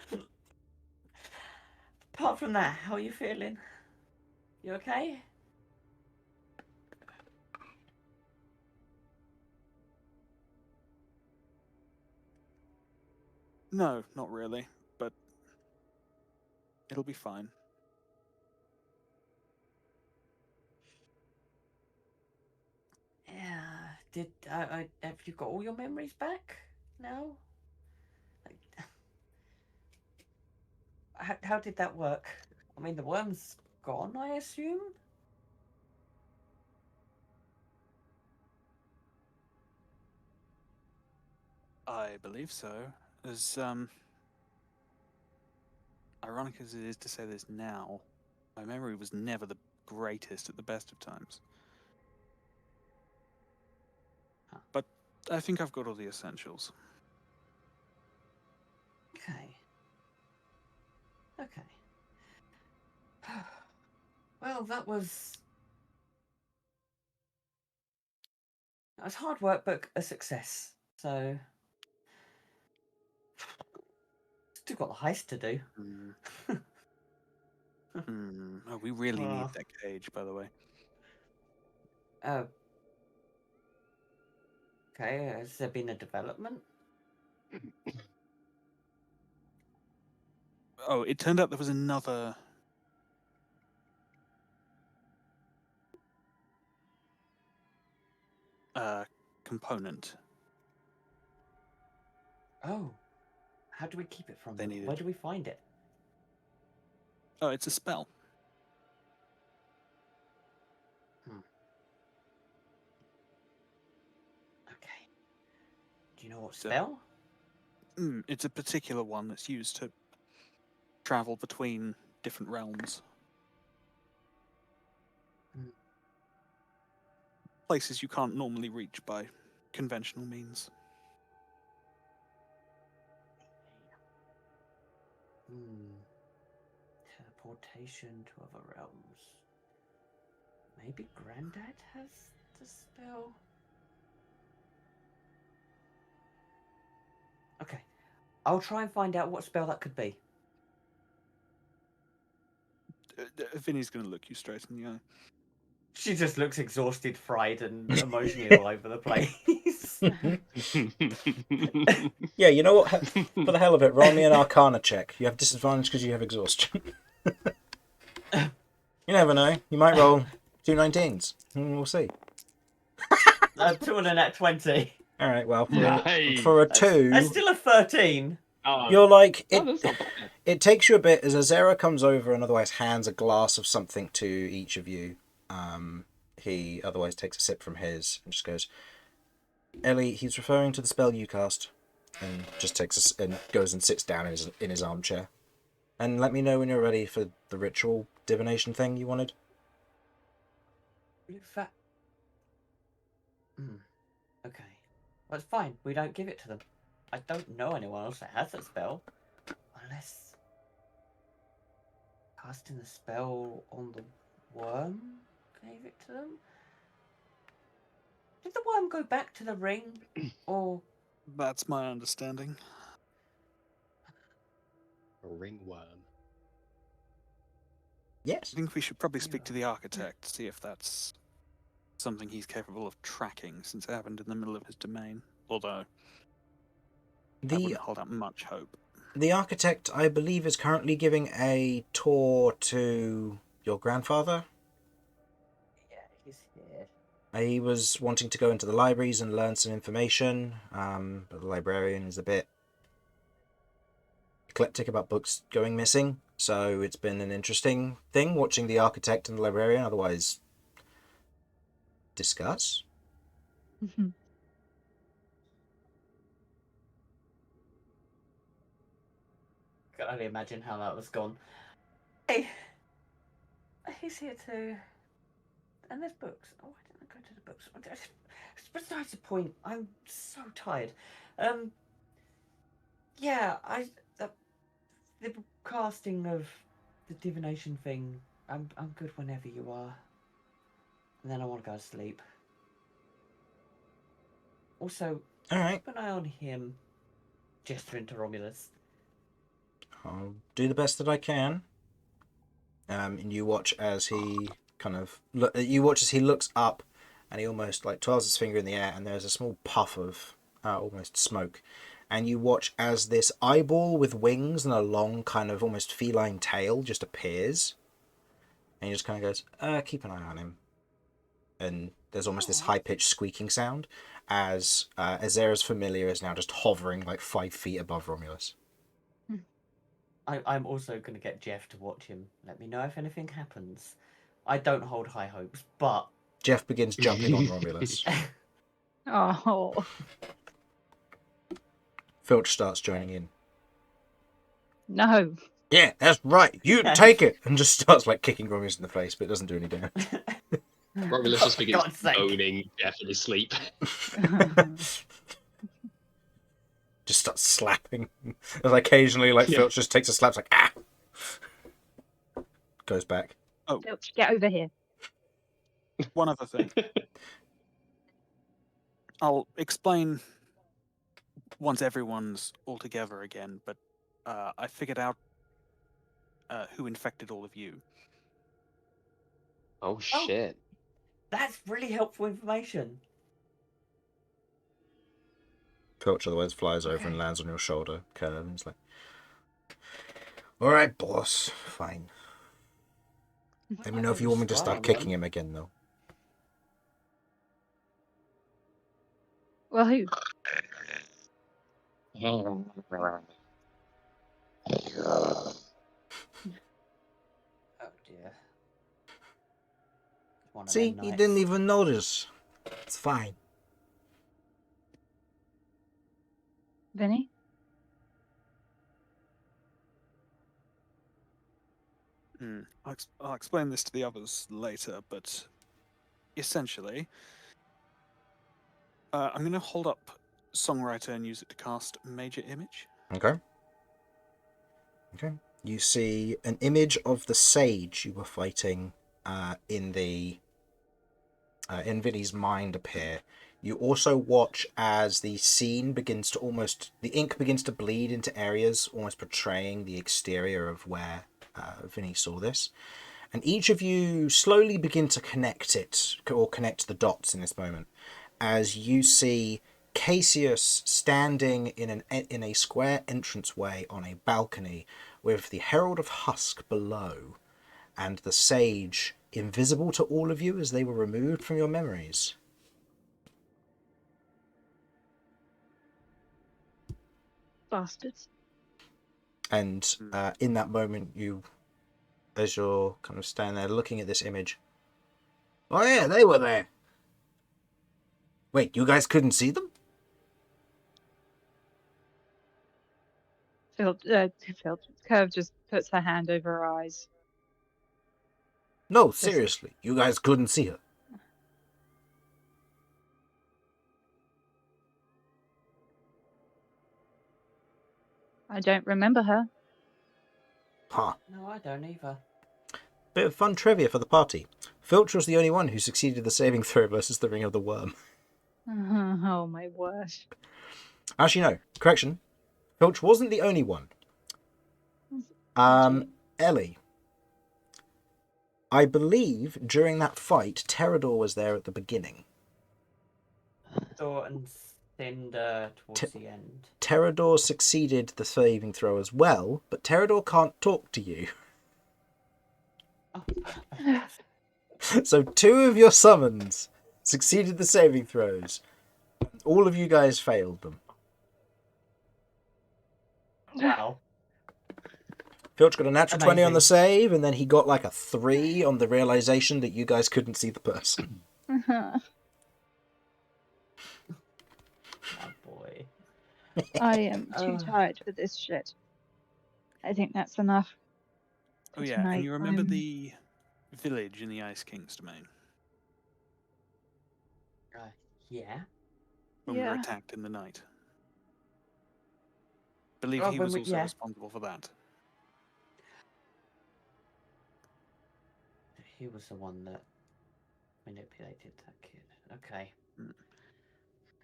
from that, how are you feeling? You okay? No, not really, but it'll be fine. Yeah. Did have you got all your memories back now? Like, how did that work? I mean, the worm's gone, I assume. I believe so. As ironic as it is to say this now, my memory was never the greatest at the best of times. But I think I've got all the essentials. Okay. Well, that was hard work, but a success. So, still got the heist to do. Oh, we really need Oh. that cage, by the way. Okay, has there been a development? Oh, it turned out there was another component. Oh. How do we keep it from They them? needed- Where do we find it? Oh, it's a spell. Okay. Do you know what So- spell? It's a particular one that's used to travel between different realms. Mm. Places you can't normally reach by conventional means. Teleportation to other realms. Maybe Grandad has the spell? Okay. I'll try and find out what spell that could be. Vinny's going to look you straight in the eye. She just looks exhausted, fried, and emotionally all over the place. Yeah, you know what? For the hell of it, roll me an Arcana check. You have disadvantage because you have exhaustion. You never know. You might roll 2 19s. We'll see. 2 and a net 20. All right. Well, Nice. for a 2, That's still a 13. Oh, you're like oh, it. that's not bad. It takes you a bit as Azera comes over and otherwise hands a glass of something to each of you. He otherwise takes a sip from his and just goes, Ellie, he's referring to the spell you cast, and just takes and goes and sits down in his armchair. And let me know when you're ready for the ritual divination thing you wanted. In fact... Okay. Well, it's fine. We don't give it to them. I don't know anyone else that has that spell. Unless... casting the spell on the worm gave it to them? Did the worm go back to the ring? Or... That's my understanding. A ringworm. Yes. I think we should probably speak to the architect, see if that's something he's capable of tracking, since it happened in the middle of his domain. Although, I The wouldn't hold out much hope. the architect, I believe, is currently giving a tour to your grandfather. Yeah, he's here. He was wanting to go into the libraries and learn some information, but the librarian is a bit eclectic about books going missing, so it's been an interesting thing watching the architect and the librarian otherwise discuss. Can only imagine how that was gone. Hey, he's here too. And there's books. Oh, why didn't I go to the books? Besides the point, I'm so tired. Yeah, the casting of the divination thing. I'm good whenever you are. And then I want to go to sleep. Also, All right, keep an eye on him. Gesturing to Romulus. I'll do the best that I can. And you watch as he looks up, and he almost like twirls his finger in the air, and there's a small puff of almost smoke. And you watch as this eyeball with wings and a long kind of almost feline tail just appears. And he just kind of goes, keep an eye on him. And there's almost this high-pitched squeaking sound as Azera's familiar is now just hovering like 5 feet above Romulus. I'm also going to get Jeff to watch him. Let me know if anything happens. I don't hold high hopes, but... Jeff begins jumping on Romulus. Oh. Filch starts joining in. No. Yeah, that's right. You take it, and just starts like kicking Romulus in the face, but it doesn't do any damage. Romulus just begins God's sake. owning Jeff in his sleep. Just starts slapping. And occasionally, like Filch just takes a slap, like ah, goes back. Filch, get over here. One other thing. I'll explain once everyone's all together again, but I figured out who infected all of you. Oh shit. That's really helpful information. Filch otherwise flies over and lands on your shoulder, Kirv, and he's like, all right, boss, fine. Let me know if you want me to start kicking him again, though. Well, who? Oh dear. One of See, them he nights. didn't even notice. It's fine. Vinny? I'll explain this to the others later, but essentially, I'm going to hold up Songwriter and use it to cast Major Image. Okay. Okay. You see an image of the sage you were fighting in Vinny's mind appear. You also watch as the scene begins to the ink begins to bleed into areas, almost portraying the exterior of where Vinny saw this. And each of you slowly begin to connect the dots in this moment, as you see Cassius standing in a square entranceway on a balcony with the Herald of Husk below, and the sage invisible to all of you as they were removed from your memories. Bastards. And in that moment, as you're kind of standing there looking at this image, oh yeah, they were there. Wait, you guys couldn't see them? Kirv just puts her hand over her eyes. No, seriously, you guys couldn't see her. I don't remember her. Huh. No, I don't either. Bit of fun trivia for the party. Filch was the only one who succeeded the saving throw versus the Ring of the Worm. Oh my word. Actually, no. Correction. Filch wasn't the only one. Ellie. I believe during that fight, Terador was there at the beginning. Thor and Cinder towards the end. Terador succeeded the saving throw as well, but Terador can't talk to you. Oh, So 2 of your summons succeeded the saving throws. All of you guys failed them. wow. Filch got a natural 20 on the Amazing. save, and then he got like a 3 on the realization that you guys couldn't see the person. Oh boy. I am too Oh. tired for this shit. I think that's enough. Oh for yeah, tonight. and you remember I'm- the village in the Ice King's domain Yeah. when we were Yeah. attacked in the night? Believe Oh, he when was we- also yeah. responsible for that. He was the one that manipulated that kid. Okay.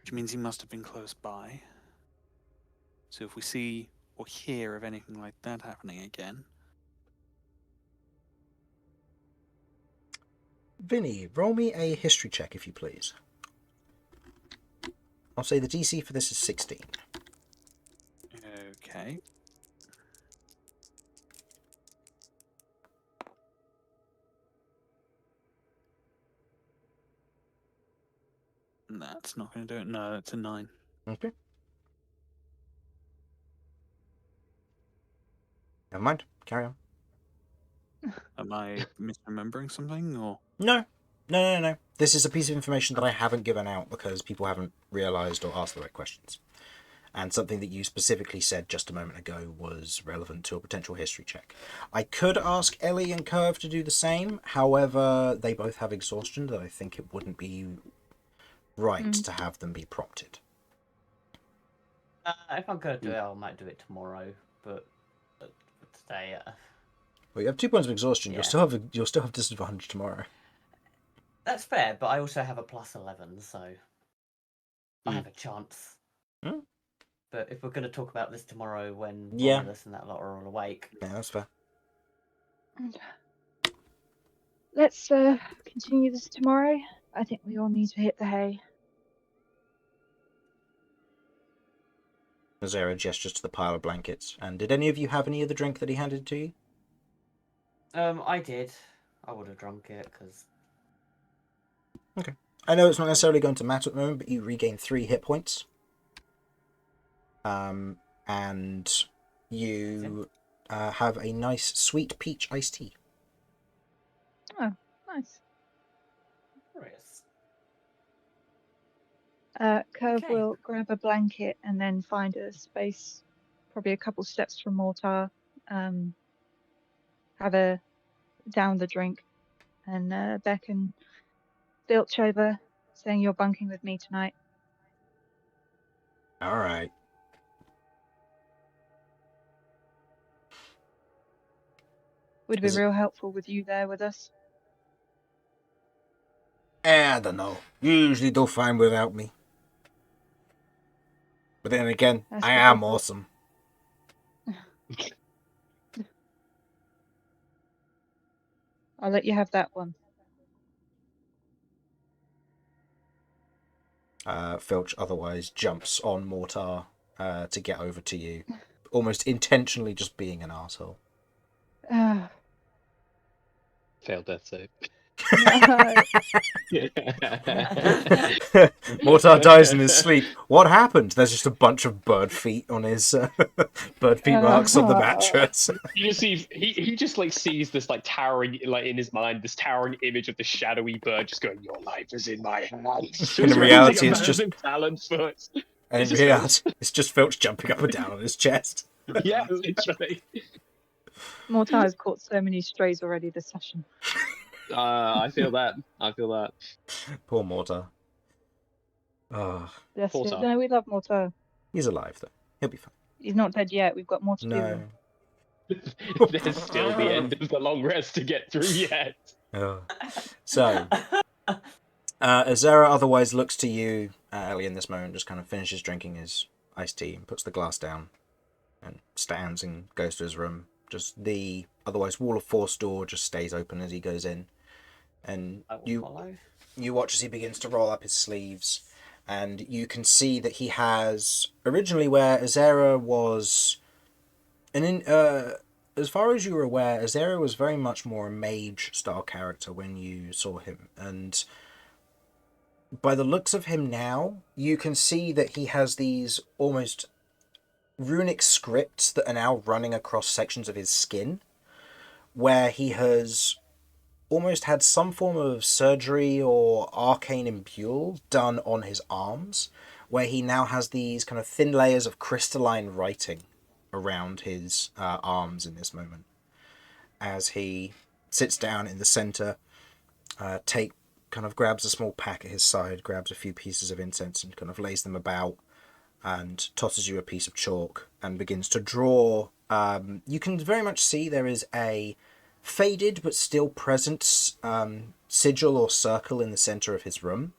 Which means he must have been close by. So if we see or hear of anything like that happening again, Vinny, roll me a history check if you please. I'll say the DC for this is 16. okay. That's not going to do it. No, it's a 9. Okay. Never mind. Carry on. Am I misremembering something, or? No. This is a piece of information that I haven't given out because people haven't realised or asked the right questions. And something that you specifically said just a moment ago was relevant to a potential history check. I could ask Ellie and Kirv to do the same. However, they both have exhaustion that I think it wouldn't be right to have them be prompted. If I'm gonna do it, I might do it tomorrow. But today, Well, you have 2 points of exhaustion. Yeah. You'll still have disadvantage tomorrow. that's fair. But I also have a +11, so I have a chance. Hmm. But if we're gonna talk about this tomorrow, when Yeah. Romulus and that lot are all awake, Yeah, that's fair. Let's continue this tomorrow. I think we all need to hit the hay. Azera gestures to the pile of blankets. And did any of you have any of the drink that he handed to you? I did. I would have drunk it because I know it's not necessarily going to matter at the moment, but you regain 3 hit points. And you have a nice sweet peach iced tea. Oh, nice. Glorious. Kirv Okay. will grab a blanket and then find a space, probably a couple steps from Mortar. Have a down the drink, and beckon Filch over, saying you're bunking with me tonight. All right. Would be Is it- real helpful with you there with us. I don't know. You usually do fine without me. But then again, That's I what am I thought. awesome. I'll let you have that one. Filch otherwise jumps on Mortar to get over to you, almost intentionally just being an asshole. Failed death save. No. Mortar dies in his sleep. What happened? There's just a bunch of bird feet on his bird feet marks on the mattress. You just see he just like sees this like towering like in his mind this towering image of the shadowy bird just going, "Your life is in my hands." In reality, it's just talent foot. and in reality, it's just Filch jumping up and down on his chest. Yeah, literally. Mortar has caught so many strays already this session. I feel that. I feel that. Poor Mortar. Oh, Yes, Mortar. no, we love Mortar. he's alive though. He'll be fine. He's not dead yet. We've got more to do. No. There's still the end of the long rest to get through yet. Oh. So, Azera otherwise looks to you, Ellie, in this moment, just kind of finishes drinking his iced tea and puts the glass down and stands and goes to his room. Just the otherwise wall of force door just stays open as he goes in. And I will you follow. you watch as he begins to roll up his sleeves, and you can see that he has originally where Azera was, and as far as you were aware, Azera was very much more a mage style character when you saw him, and by the looks of him now, you can see that he has these almost runic scripts that are now running across sections of his skin, where he has almost had some form of surgery or arcane imbue done on his arms, where he now has these kind of thin layers of crystalline writing around his arms in this moment. As he sits down in the center, kind of grabs a small pack at his side, grabs a few pieces of incense and kind of lays them about, and tosses you a piece of chalk and begins to draw. You can very much see there is a faded but still present sigil or circle in the center of his room,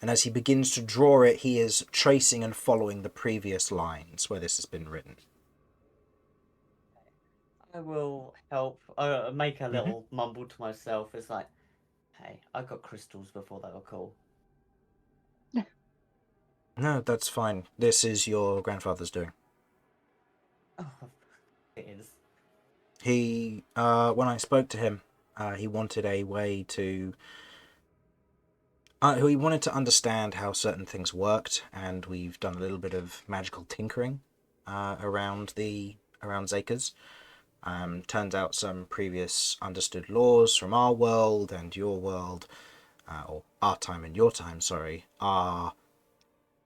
and as he begins to draw it, he is tracing and following the previous lines where this has been written. I will help. Make a little mumble to myself. It's like, hey, I got crystals before they were cool. No, that's fine. This is your grandfather's doing. Oh, it is. He, when I spoke to him, he wanted a way to. He wanted to understand how certain things worked, and we've done a little bit of magical tinkering around Zakers. Turns out some previous understood laws from our world and your world, or our time and your time, sorry, are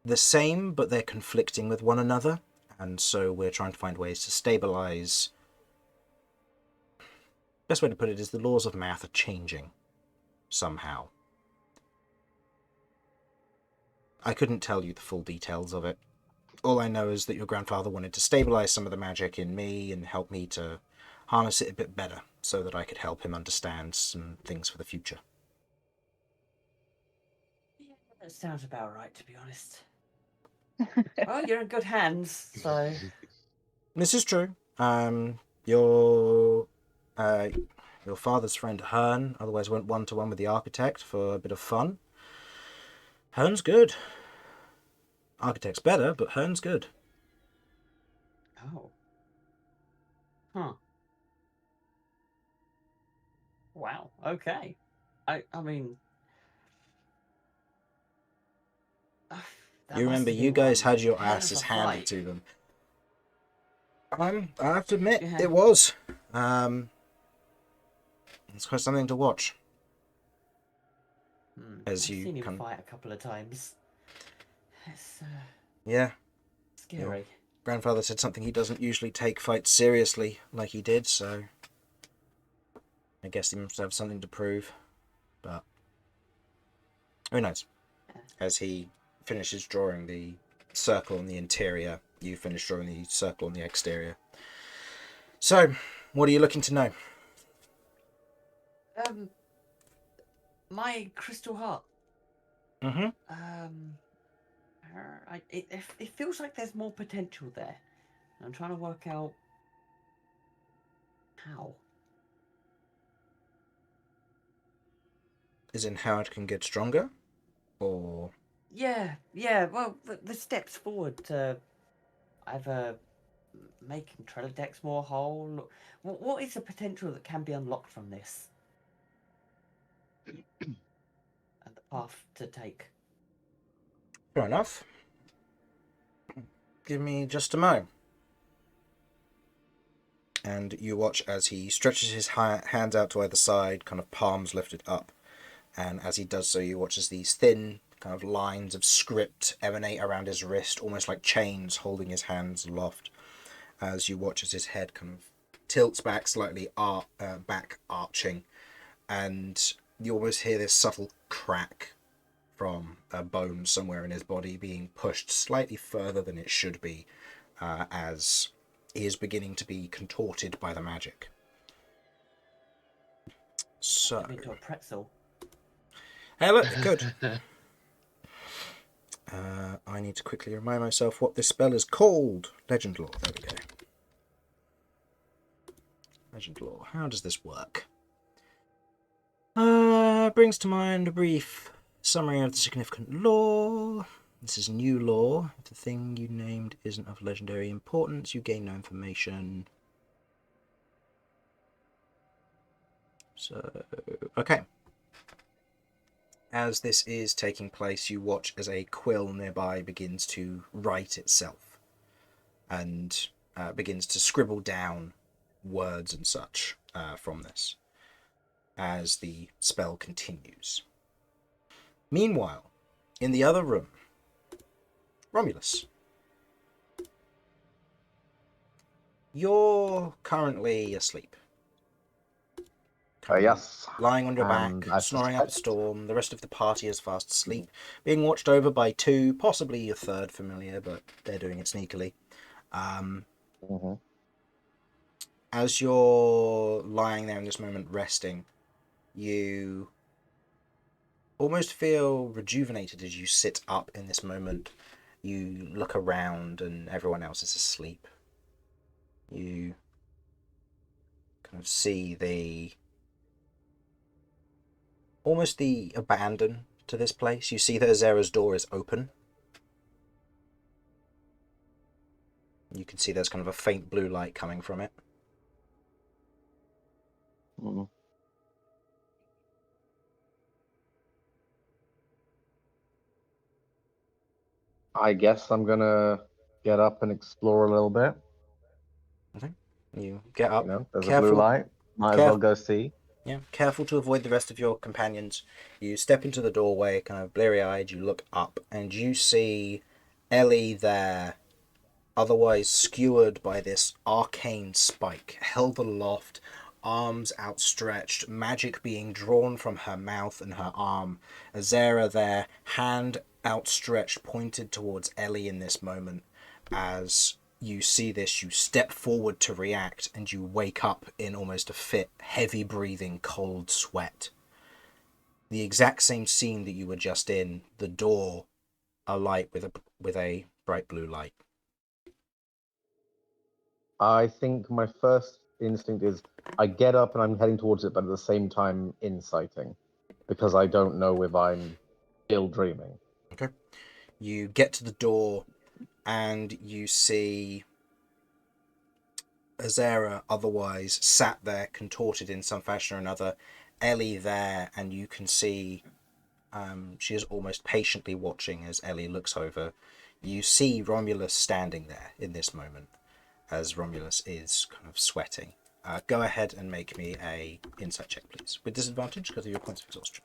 the same, but they're conflicting with one another, and so we're trying to find ways to stabilize. Best way to put it is the laws of math are changing somehow. I couldn't tell you the full details of it. All I know is that your grandfather wanted to stabilize some of the magic in me and help me to harness it a bit better so that I could help him understand some things for the future. Yeah, that sounds about right, to be honest. Well, you're in good hands, so. This is true. Your father's friend Hearn otherwise went one-to-one with the architect for a bit of fun. Hearn's good. Architect's better, but Hearn's good. Oh. Huh. Wow. Okay. I mean, That You must remember, have you been guys one had your hell of asses a handed fight. to them. I have to admit, Yeah. it was. It's quite something to watch. As I've you seen him kind of, fight a couple of times. It's yeah, scary. grandfather said something he doesn't usually take fights seriously like he did, so I guess he must have something to prove. But who knows? As he finishes drawing the circle on the interior, you finish drawing the circle on the exterior. So, what are you looking to know? My crystal heart. Mm-hmm. It feels like there's more potential there. I'm trying to work out how. As in how it can get stronger? Or... Yeah. Well, the steps forward to either making Trellidex more whole. What is the potential that can be unlocked from this? And the path to take. Fair enough. Give me just a mo. And you watch as he stretches his hands out to either side, kind of palms lifted up. And as he does so, you watch as these thin kind of lines of script emanate around his wrist, almost like chains holding his hands aloft. As you watch as his head kind of tilts back slightly, back arching. And you almost hear this subtle crack from a bone somewhere in his body being pushed slightly further than it should be, as he is beginning to be contorted by the magic. So, Into a pretzel. hey look, it could. I need to quickly remind myself what this spell is called. Legend Lore, there we go. Legend Lore, how does this work? Brings to mind a brief summary of the significant lore. This is new lore. If the thing you named isn't of legendary importance, you gain no information. So, okay. As this is taking place, you watch as a quill nearby begins to write itself and begins to scribble down words and such from this as the spell continues. Meanwhile, in the other room, Romulus, you're currently asleep. Yes. Lying on your And back, I snoring up a suspect- storm. The rest of the party is fast asleep, being watched over by two, possibly a third familiar, but they're doing it sneakily. As you're lying there in this moment resting, you almost feel rejuvenated as you sit up in this moment. You look around and everyone else is asleep. You kind of see almost the abandon to this place. You see that Azera's door is open. You can see there's kind of a faint blue light coming from it. I guess I'm gonna get up and explore a little bit. Okay. You get up. You know, there's a Careful. blue light. Might as well go see. Yeah, careful to avoid the rest of your companions. You step into the doorway, kind of bleary-eyed. You look up, and you see Ellie there, otherwise skewered by this arcane spike, held aloft, arms outstretched, magic being drawn from her mouth and her arm. Azera there, hand outstretched, pointed towards Ellie in this moment. As you see this, you step forward to react, and you wake up in almost a fit, heavy breathing, cold sweat. The exact same scene that you were just in, the door alight with a bright blue light. I think my first instinct is I get up and I'm heading towards it, but at the same time inciting, because I don't know if I'm still dreaming. Okay. You get to the door and you see Azera otherwise sat there, contorted in some fashion or another. Ellie there, and you can see She is almost patiently watching as Ellie looks over. You see Romulus standing there in this moment, as Romulus is kind of sweating. Go ahead and make me a insight check, please, with disadvantage because of your points of exhaustion.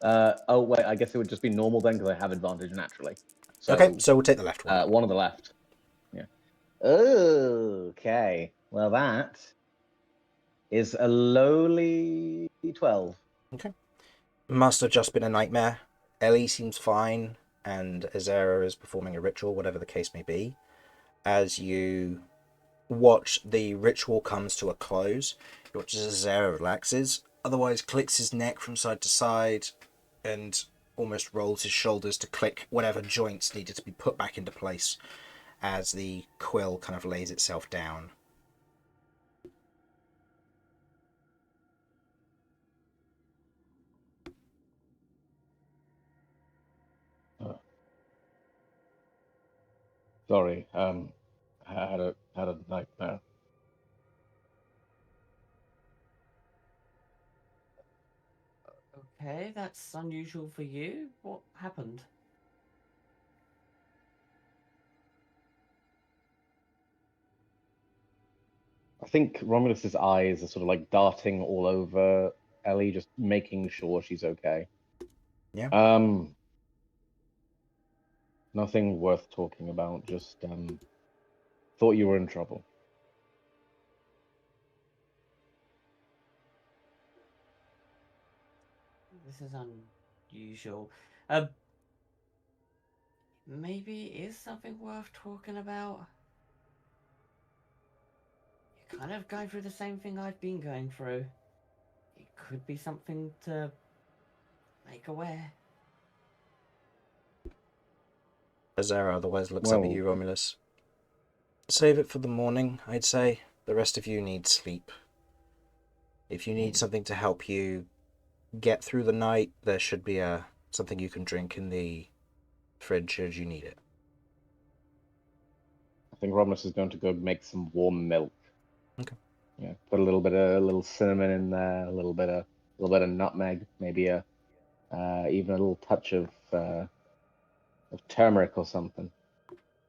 Oh wait, I guess it would just be normal then because I have advantage naturally. So, okay, so we'll take the left one. One on the left. Yeah. Okay. Well, that is a lowly 12. Okay. Must have just been a nightmare. Ellie seems fine, and Azera is performing a ritual, whatever the case may be. As you watch the ritual comes to a close, you watch as Azera relaxes, otherwise clicks his neck from side to side, and almost rolls his shoulders to click whatever joints needed to be put back into place as the quill kind of lays itself down. Sorry, I had a nightmare. Okay, that's unusual for you. What happened? I think Romulus's eyes are sort of like darting all over Ellie, just making sure she's okay. Yeah. Nothing worth talking about. Just thought you were in trouble. This is unusual. Maybe is something worth talking about? You're kind of going through the same thing I've been going through. It could be something to make aware. Azera otherwise looks up at you, Romulus. Save it for the morning, I'd say. The rest of you need sleep. If you need something to help you get through the night, there should be something you can drink in the fridge should you need it. I think Romulus is going to go make some warm milk. Okay. Yeah, put a little cinnamon in there, a little bit of nutmeg, maybe even a little touch of turmeric or something.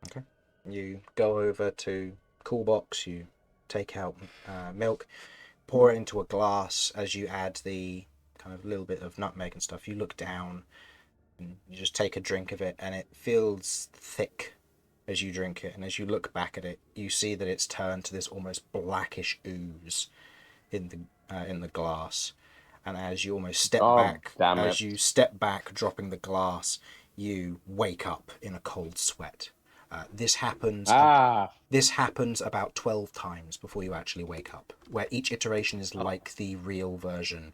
Okay. You go over to cool box. You take out milk, pour it into a glass. As you add the kind of little bit of nutmeg and stuff, you look down and you just take a drink of it, and it feels thick as you drink it. And as you look back at it, you see that it's turned to this almost blackish ooze in the glass. And as you almost step back, dropping the glass, you wake up in a cold sweat. This happens about 12 times before you actually wake up, where each iteration is like the real version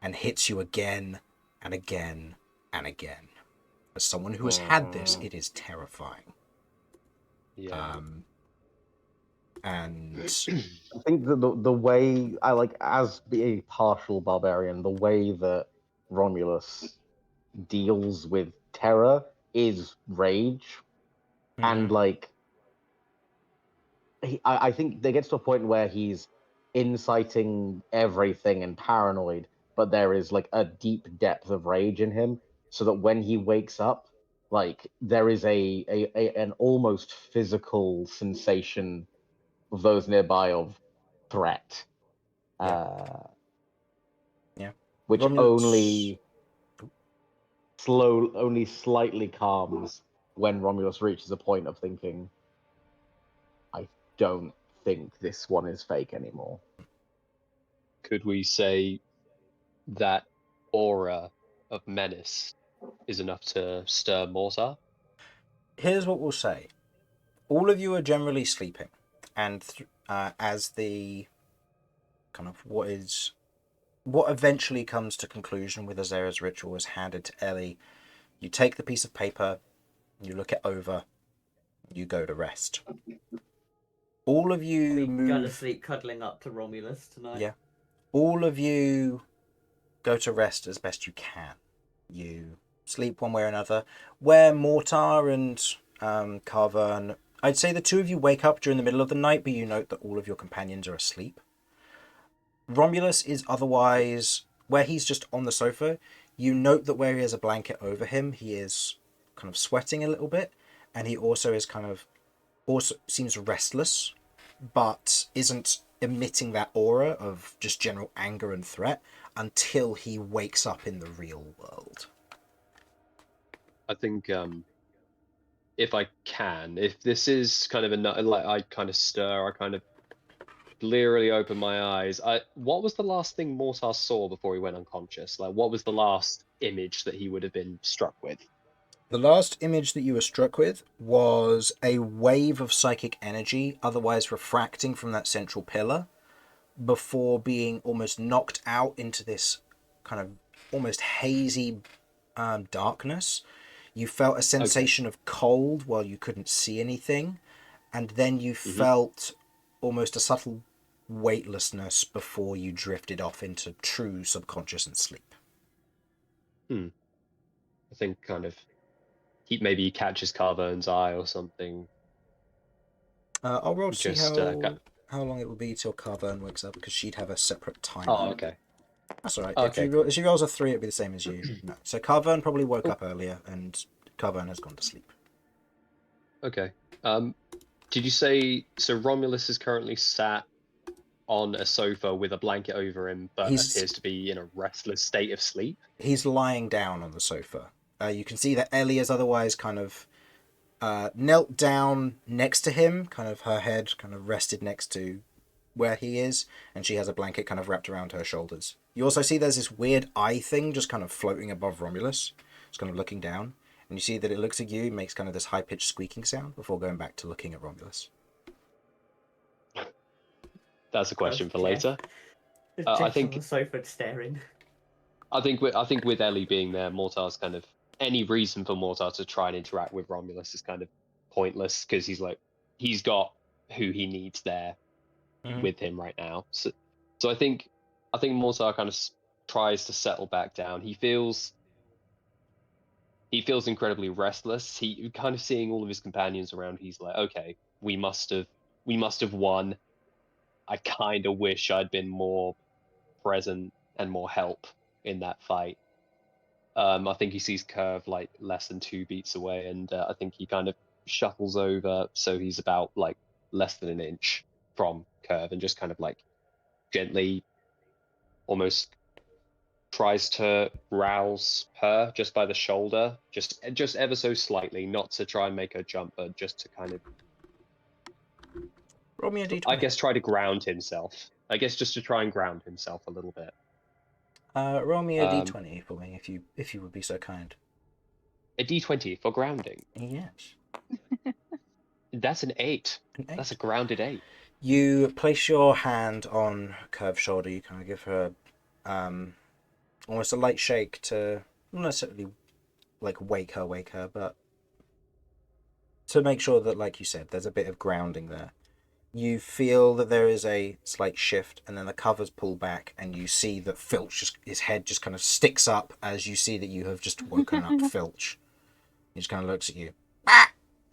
and hits you again and again and again. As someone who has had this, it is terrifying. Yeah. And I think the way I like, as a partial barbarian, the way that Romulus deals with terror is rage, and like I think they get to a point where he's inciting everything and paranoid, but there is like a deep depth of rage in him, so that when he wakes up, like there is an almost physical sensation of those nearby of threat. Yeah. Which Romulus... only slightly calms when Romulus reaches a point of thinking, I don't think this one is fake anymore. Could we say that aura of menace is enough to stir Mortar? Here's what we'll say. All of you are generally sleeping, and as the kind of what eventually comes to conclusion with Azera's ritual is handed to Ellie, you take the piece of paper, you look it over, you go to rest. All of you Go to sleep cuddling up to Romulus tonight. Yeah. All of you go to rest as best you can. You sleep one way or another. Where Mortar and Carvern, I'd say the two of you wake up during the middle of the night, but you note that all of your companions are asleep. Romulus is otherwise where he's just on the sofa, you note that where he has a blanket over him, he is kind of sweating a little bit, and he also is also seems restless, but isn't emitting that aura of just general anger and threat until he wakes up in the real world. I think if this is kind of like I kind of stir, I kind of blearily open my eyes. What was the last thing Mortar saw before he went unconscious? Like, what was the last image that he would have been struck with? The last image that you were struck with was a wave of psychic energy, otherwise refracting from that central pillar, before being almost knocked out into this kind of almost hazy darkness. You felt a sensation of cold while you couldn't see anything, and then you felt almost a subtle weightlessness before you drifted off into true subconscious and sleep. I think kind of maybe he catches Carvern's eye or something. I'll roll to see Just how long it will be till Carvern wakes up, because she'd have a separate timer. Oh, okay. That's all right. Okay. If she rolls a 3, it'll be the same as you. No. So Carvern probably woke up earlier, and Carvern has gone to sleep. Okay. Did you say so? Romulus is currently sat on a sofa with a blanket over him, but appears to be in a restless state of sleep. He's lying down on the sofa. You can see that Ellie is otherwise kind of knelt down next to him, kind of her head kind of rested next to where he is, and she has a blanket kind of wrapped around her shoulders. You also see there's this weird eye thing just kind of floating above Romulus. It's kind of looking down, and you see that it looks at you, makes kind of this high-pitched squeaking sound before going back to looking at Romulus. That's a question for later. I think on the sofa staring. I think with Ellie being there, Mortar's kind of any reason for Mortar to try and interact with Romulus is kind of pointless, because he's got who he needs there with him right now. So I think Mortar kind of tries to settle back down. He feels incredibly restless. He kind of seeing all of his companions around. He's like, okay, we must have won. I kind of wish I'd been more present and more help in that fight. I think he sees Kirv like less than 2 beats away, and I think he kind of shuffles over, so he's about like less than an inch from Kirv, and just kind of like gently, almost tries to rouse her just by the shoulder, just ever so slightly, not to try and make her jump, but just to kind of, Roll me a d20. I guess, try to ground himself. I guess just to try and ground himself a little bit. Roll me a d20 for me, if you would be so kind. A d20 for grounding. Yes. That's an 8. That's a grounded 8. You place your hand on Kirv's shoulder. You kind of give her almost a light shake to not necessarily like wake her, but to make sure that, like you said, there's a bit of grounding there. You feel that there is a slight shift, and then the covers pull back, and you see that Filch, his head just kind of sticks up as you see that you have just woken up Filch. He just kind of looks at you.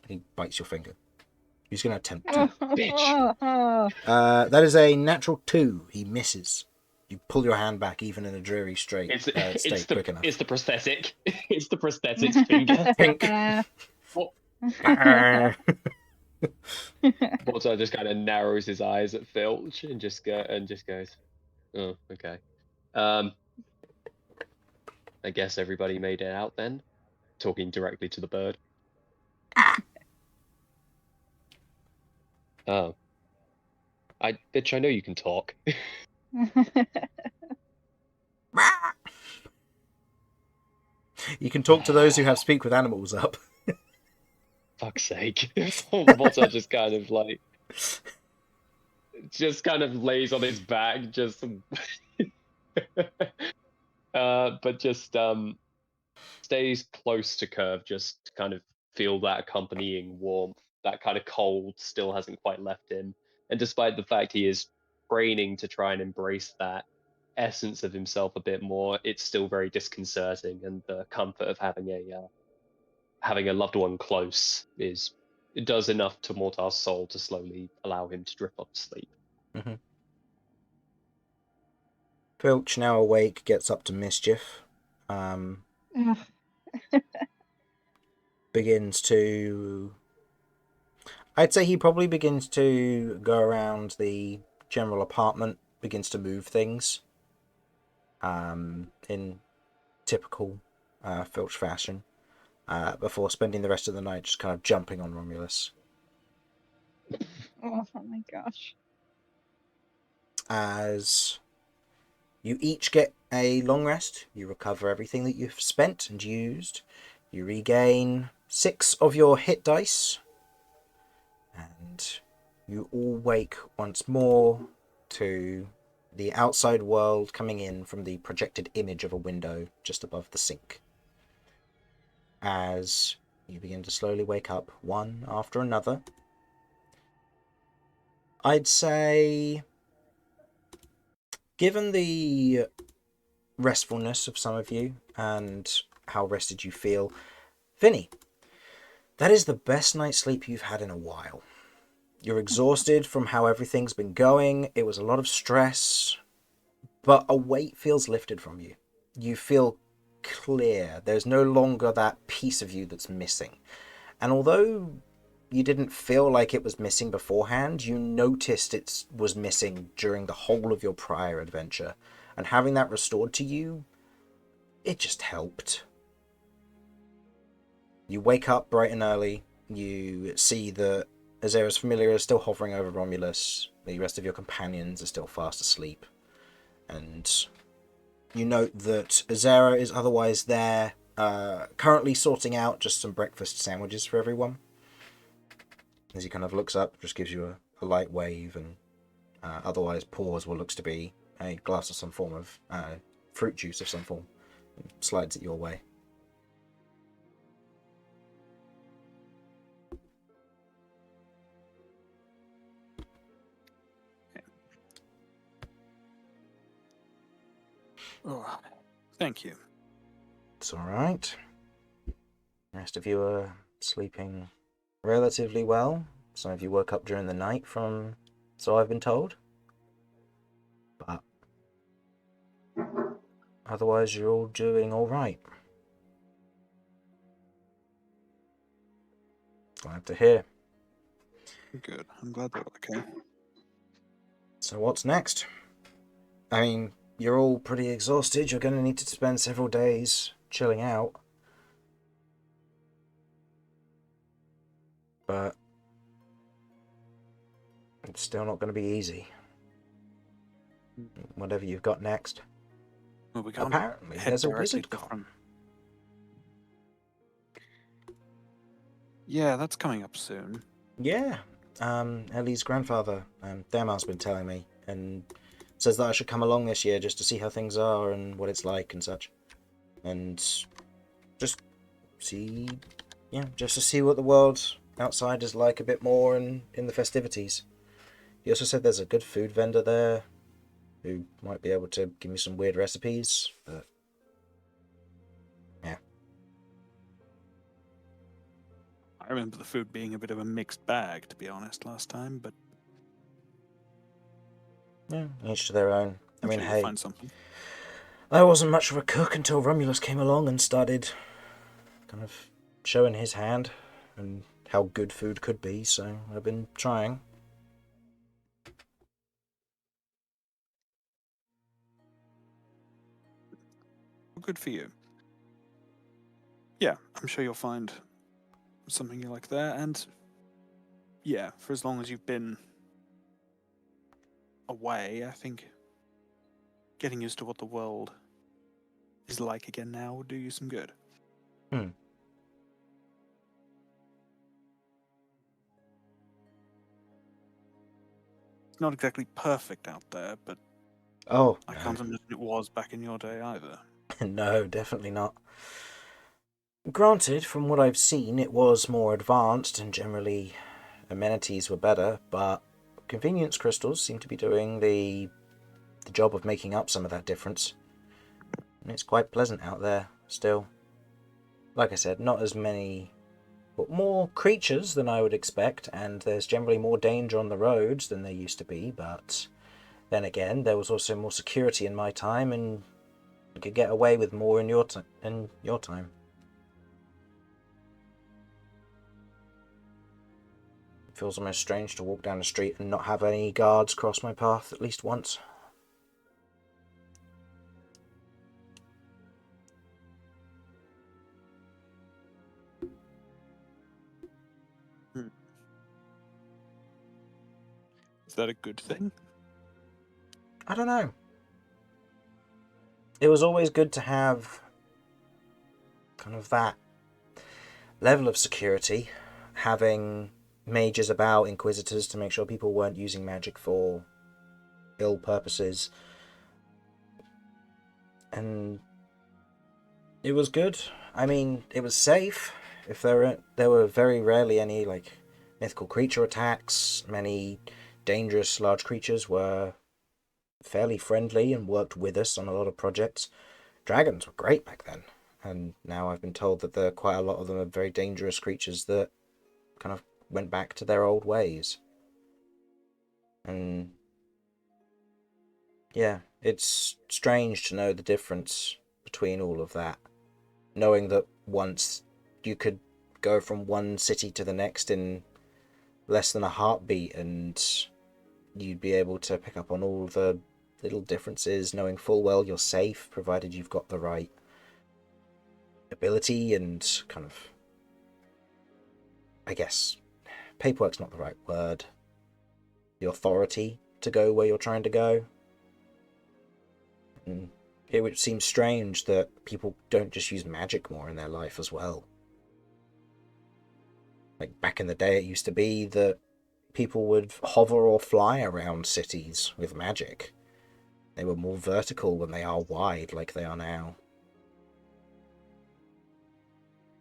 He bites your finger. He's going to attempt to. Bitch. That is a natural 2. He misses. You pull your hand back, even in a dreary state, quick enough. It's the prosthetic. It's the prosthetic finger. Pink. Mortar just kind of narrows his eyes at Filch and just goes, oh, okay. I guess everybody made it out then. Talking directly to the bird. Oh. Bitch, I know you can talk. You can talk to those who have speak with animals up. Fuck's sake. Mortar just kind of like, lays on his back, but just stays close to Kirv, just to kind of feel that accompanying warmth. That kind of cold still hasn't quite left him, and despite the fact he is training to try and embrace that essence of himself a bit more, it's still very disconcerting, and the comfort of having a loved one close it does enough to Mortar's soul to slowly allow him to drift off to sleep. Filch, now awake, gets up to mischief. Ugh. Begins to... I'd say he probably begins to go around the general apartment, begins to move things. In typical Filch fashion. Before spending the rest of the night just kind of jumping on Romulus. Oh my gosh. As you each get a long rest, you recover everything that you've spent and used. You regain 6 of your hit dice. And you all wake once more to the outside world coming in from the projected image of a window just above the sink. As you begin to slowly wake up one after another, I'd say, given the restfulness of some of you and how rested you feel, Vinny, that is the best night's sleep you've had in a while. You're exhausted from how everything's been going. It was a lot of stress, but a weight feels lifted from you. You feel clear. There's no longer that piece of you that's missing. And although you didn't feel like it was missing beforehand, you noticed it was missing during the whole of your prior adventure. And having that restored to you, it just helped. You wake up bright and early. You see that Azera's familiar is still hovering over Romulus. The rest of your companions are still fast asleep. And you note that Azera is otherwise there, currently sorting out just some breakfast sandwiches for everyone. As he kind of looks up, just gives you a light wave, and otherwise pours what looks to be a glass of some form of fruit juice of some form, and slides it your way. Oh, thank you. It's alright. The rest of you are sleeping relatively well. Some of you woke up during the night from, so I've been told. But otherwise you're all doing alright. Glad to hear. Good. I'm glad they're okay. So what's next? I mean, you're all pretty exhausted. You're going to need to spend several days chilling out. But it's still not going to be easy. Whatever you've got next. Well, we can't Apparently, head there's a directly wizard to the con. front. Yeah, that's coming up soon. Yeah. Ellie's grandfather, Damar's been telling me, and says that I should come along this year just to see how things are and what it's like and such. And just see, just to see what the world outside is like a bit more and in the festivities. He also said there's a good food vendor there who might be able to give me some weird recipes, but yeah. I remember the food being a bit of a mixed bag, to be honest, last time, but Yeah, each to their own. I I'm mean, sure hey, you'll find something. I wasn't much of a cook until Romulus came along and started kind of showing his hand and how good food could be, so I've been trying. Well, good for you. Yeah, I'm sure you'll find something you like there, and yeah, for as long as you've been away, I think getting used to what the world is like again now will do you some good. Hmm. It's not exactly perfect out there, but Oh, I can't imagine it was back in your day either. no, definitely not. Granted, from what I've seen, it was more advanced and generally amenities were better, but convenience crystals seem to be doing the job of making up some of that difference. And it's quite pleasant out there, still. Like I said, not as many, but more creatures than I would expect, and there's generally more danger on the roads than there used to be, but Then again, there was also more security in my time, and you could get away with more in your time. It feels almost strange to walk down the street and not have any guards cross my path at least once. Is that a good thing? I don't know. It was always good to have kind of that level of security, having mages about, inquisitors, to make sure people weren't using magic for ill purposes. And it was good. I mean, it was safe. If there were very rarely any like mythical creature attacks, many dangerous large creatures were fairly friendly and worked with us on a lot of projects. Dragons were great back then, and now I've been told that there are quite a lot of them are very dangerous creatures that kind of went back to their old ways. And yeah, it's strange to know the difference between all of that, knowing that once you could go from one city to the next in less than a heartbeat, and you'd be able to pick up on all the little differences, knowing full well you're safe, provided you've got the right ability and kind of, I guess, paperwork's not the right word, the authority to go where you're trying to go. And it would seem strange that people don't just use magic more in their life as well. Like back in the day, it used to be that people would hover or fly around cities with magic. They were more vertical than they are wide like they are now.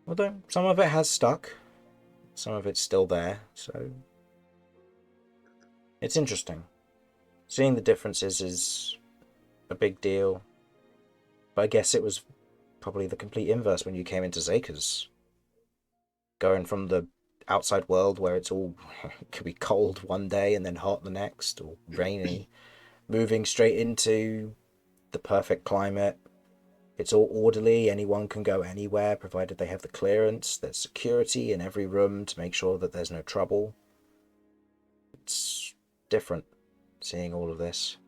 Although some of it has stuck, some of it's still there, so it's interesting. Seeing the differences is a big deal, but I guess it was probably the complete inverse when you came into Zakers. Going from the outside world where it's all it could be cold one day and then hot the next, or rainy, moving straight into the perfect climate. It's all orderly, anyone can go anywhere provided they have the clearance. There's security in every room to make sure that there's no trouble. It's different seeing all of this.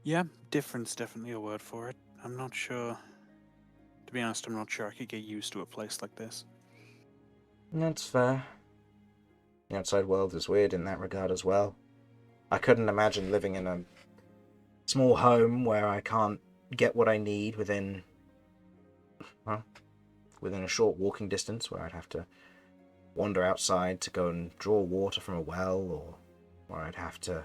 Yeah, different's definitely a word for it. I'm not sure. To be honest, I'm not sure I could get used to a place like this. That's fair. The outside world is weird in that regard as well. I couldn't imagine living in a small home where I can't get what I need within a short walking distance, where I'd have to wander outside to go and draw water from a well, or where I'd have to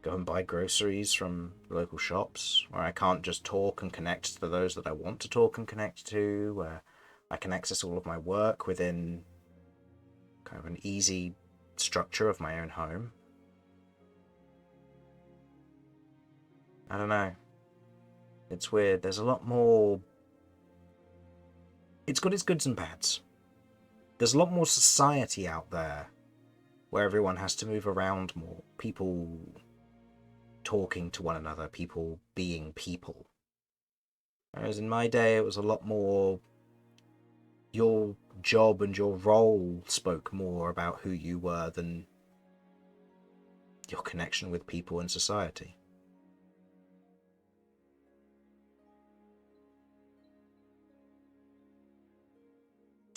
go and buy groceries from local shops, where I can't just talk and connect to those that I want to talk and connect to, where I can access all of my work within kind of an easy structure of my own home. I don't know. It's weird. There's a lot more. It's got its goods and bads. There's a lot more society out there where everyone has to move around more. People talking to one another, people being people. Whereas in my day, it was a lot more your job and your role spoke more about who you were than your connection with people and society.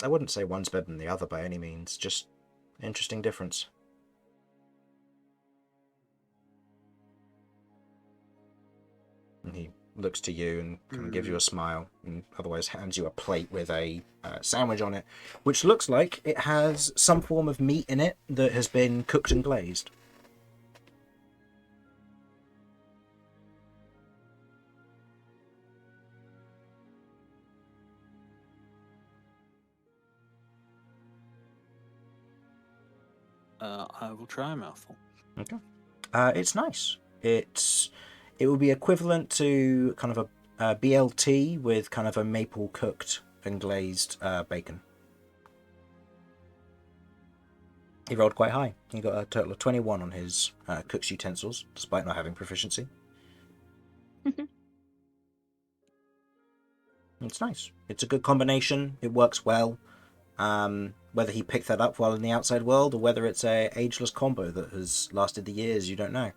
I wouldn't say one's better than the other by any means, just interesting difference. And he looks to you and kind of gives you a smile, and otherwise hands you a plate with a sandwich on it, which looks like it has some form of meat in it that has been cooked and glazed. I will try a mouthful. Okay. It's nice. It will be equivalent to kind of a BLT with kind of a maple cooked and glazed bacon. He rolled quite high. He got a total of 21 on his cook's utensils, despite not having proficiency. It's nice. It's a good combination. It works well. Whether he picked that up while in the outside world, or whether it's a ageless combo that has lasted the years, you don't know.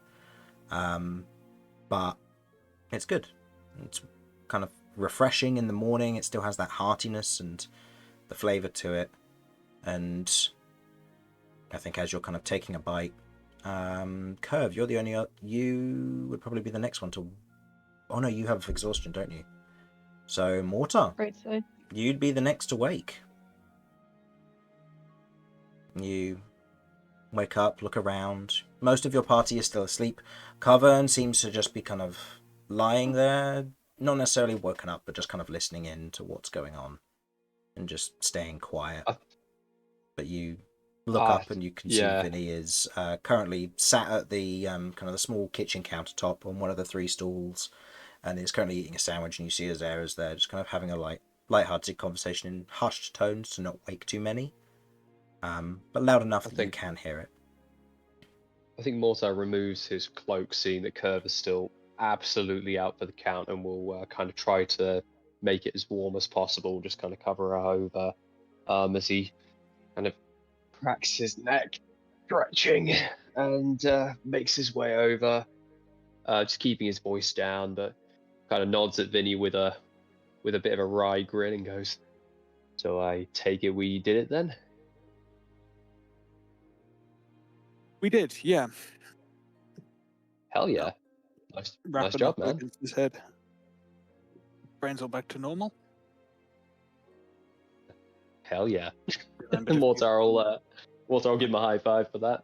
But it's good. It's kind of refreshing in the morning. It still has that heartiness and the flavour to it. And I think as you're kind of taking a bite, Kirv, you're the only... You would probably be the next one to... Oh no, you have exhaustion, don't you? So, Mortar, Right, so you'd be the next to wake. You wake up, look around. Most of your party is still asleep. Carvern seems to just be kind of lying there, not necessarily woken up, but just kind of listening in to what's going on and just staying quiet. But you look up and you can see Vinny is currently sat at the kind of the small kitchen countertop on one of the 3 stools, and is currently eating a sandwich, and you see his heirs there just kind of having a light-hearted conversation in hushed tones to not wake too many. But loud enough that you can hear it. I think Mortar removes his cloak, seeing that Kirv is still absolutely out for the count, and will kind of try to make it as warm as possible, just kind of cover her over as he kind of cracks his neck, stretching, and makes his way over, just keeping his voice down, but kind of nods at Vinny with a bit of a wry grin and goes, "So I take it we did it then?" We did, yeah. Hell yeah. Nice Wrapping job, up man. against his head. Brains all back to normal. Hell yeah. Remembered a few- Mortar will give him a high five for that.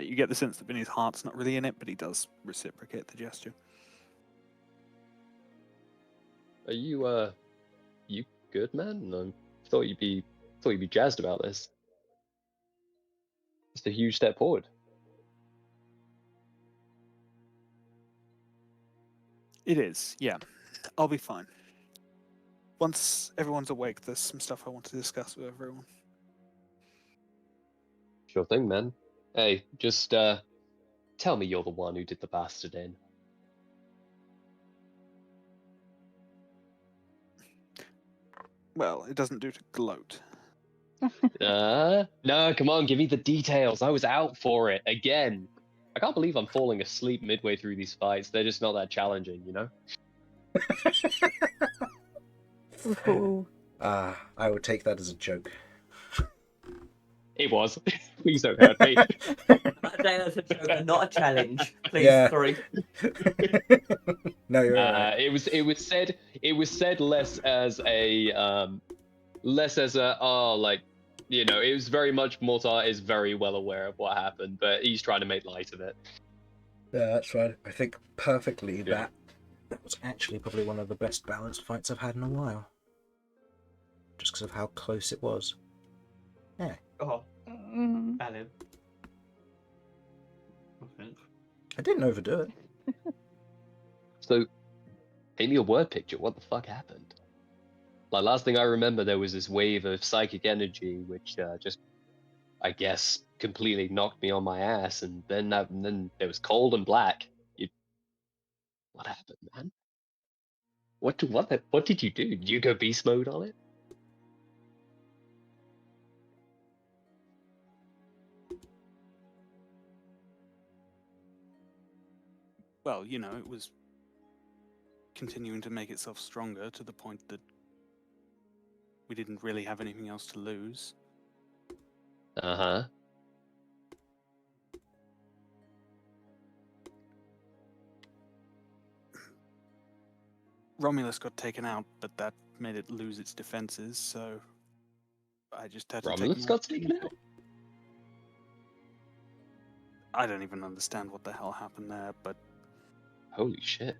You get the sense that Vinny's heart's not really in it, but he does reciprocate the gesture. Are you good, man? I thought you'd be jazzed about this. It's a huge step forward. It is, yeah. I'll be fine. Once everyone's awake, there's some stuff I want to discuss with everyone. Sure thing, man. Hey, just tell me you're the one who did the bastard in. Well, it doesn't do to gloat. No, come on, give me the details. I was out for it again. I can't believe I'm falling asleep midway through these fights. They're just not that challenging, you know? I would take that as a joke. It was. Please don't hurt me. I think that's a joke and not a challenge. Please, Yeah. sorry. No, you're right. It was said less as a it was very much Mortar is very well aware of what happened, but he's trying to make light of it. Yeah, that's right. I think perfectly Yeah. that was actually probably one of the best balanced fights I've had in a while. Just because of how close it was. Yeah. Oh, Mm. Alan. Okay. I didn't overdo it. So, paint me a word picture. What the fuck happened? Like, last thing I remember, there was this wave of psychic energy, which just, I guess, completely knocked me on my ass, and then there was cold and black. What happened, man? What did you do? Did you go beast mode on it? Well, it was continuing to make itself stronger to the point that we didn't really have anything else to lose. Uh-huh. Romulus got taken out, but that made it lose its defenses, so I just had to Romulus take got taken out? I don't even understand what the hell happened there, but Holy shit.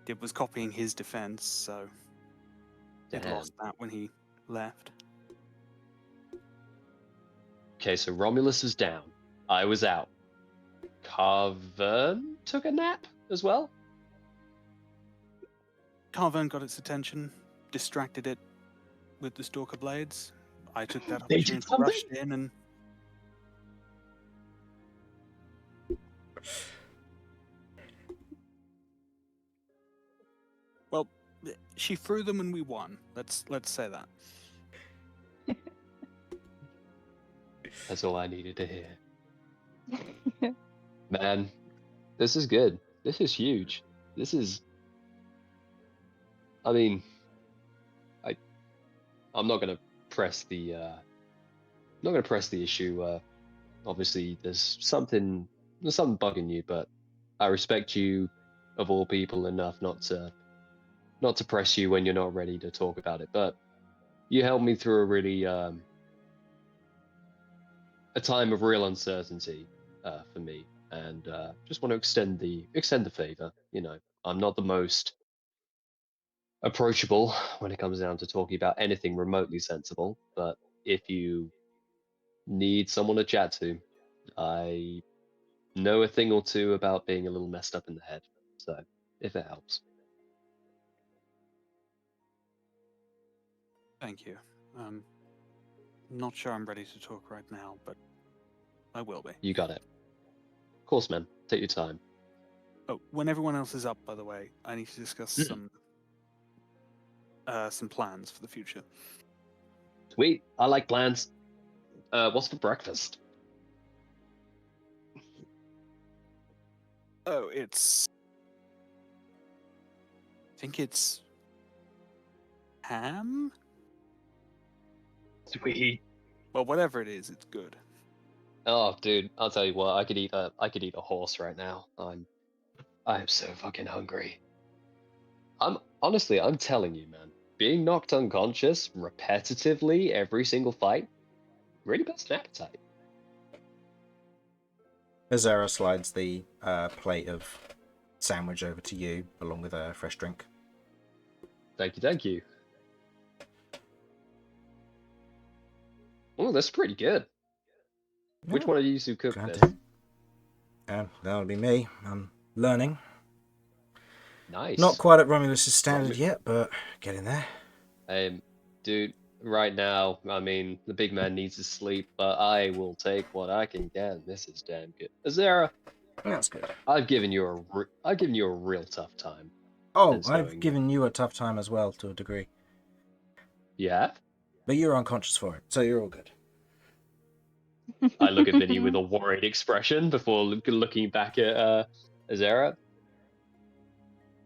it was copying his defense, so it Damn. lost that when he left. Okay, so Romulus is down. I was out. Carvern took a nap as well? Carvern got its attention, distracted it with the Stalker Blades. I took that They did opportunity, something? rushed in, and well, she threw them and we won. Let's say that. That's all I needed to hear. Man, this is good. This is huge. This is. I mean, I'm not gonna press the. Not gonna press the issue. Obviously, there's something bugging you, but I respect you, of all people, enough not to press you when you're not ready to talk about it. But you helped me through a really a time of real uncertainty for me, and just want to extend the favor. You know, I'm not the most approachable when it comes down to talking about anything remotely sensible, but if you need someone to chat to, I know a thing or two about being a little messed up in the head. So, if it helps. Thank you. Not sure I'm ready to talk right now, but I will be. You got it. Of course, man. Take your time. Oh, when everyone else is up, by the way, I need to discuss some plans for the future. Sweet. I like plans. What's for breakfast? Oh, I think it's ham? Sweet. Well, whatever it is, it's good. Oh, dude, I'll tell you what. I could eat a horse right now. I am so fucking hungry. I'm telling you, man. Being knocked unconscious repetitively every single fight really builds an appetite. Azera slides the plate of sandwich over to you, along with a fresh drink. Thank you. Oh, that's pretty good. Which one of you two cooked Glad this? to. That'll be me. I'm learning. Nice. Not quite at Romulus' standard yet, but getting there. Dude, right now, I mean, the big man needs his sleep, but I will take what I can get, and this is damn good. Azera, That's good. I've given you a real tough time. Oh, Since I've knowing given you a tough time as well, to a degree. You have? But you're unconscious for it, so you're all good. I look at Vinny with a worried expression before looking back at Azera.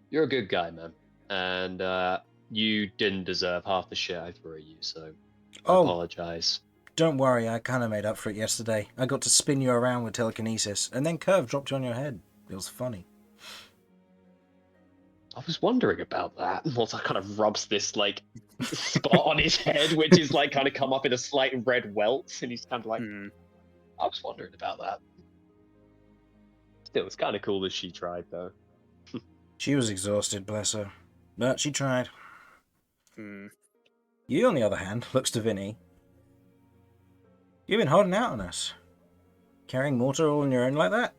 You're a good guy, man, and you didn't deserve half the shit I threw at you, so I apologize. Don't worry, I kind of made up for it yesterday. I got to spin you around with telekinesis, and then Kirv dropped you on your head. It was funny. I was wondering about that. Mortar kind of rubs this like spot on his head, which is like kind of come up in a slight red welt, and he's kind of like, I was wondering about that. Still, it's kind of cool that she tried, though. She was exhausted, bless her. But she tried. Hmm. You, on the other hand, looks to Vinny. You've been holding out on us. Carrying Mortar all on your own like that?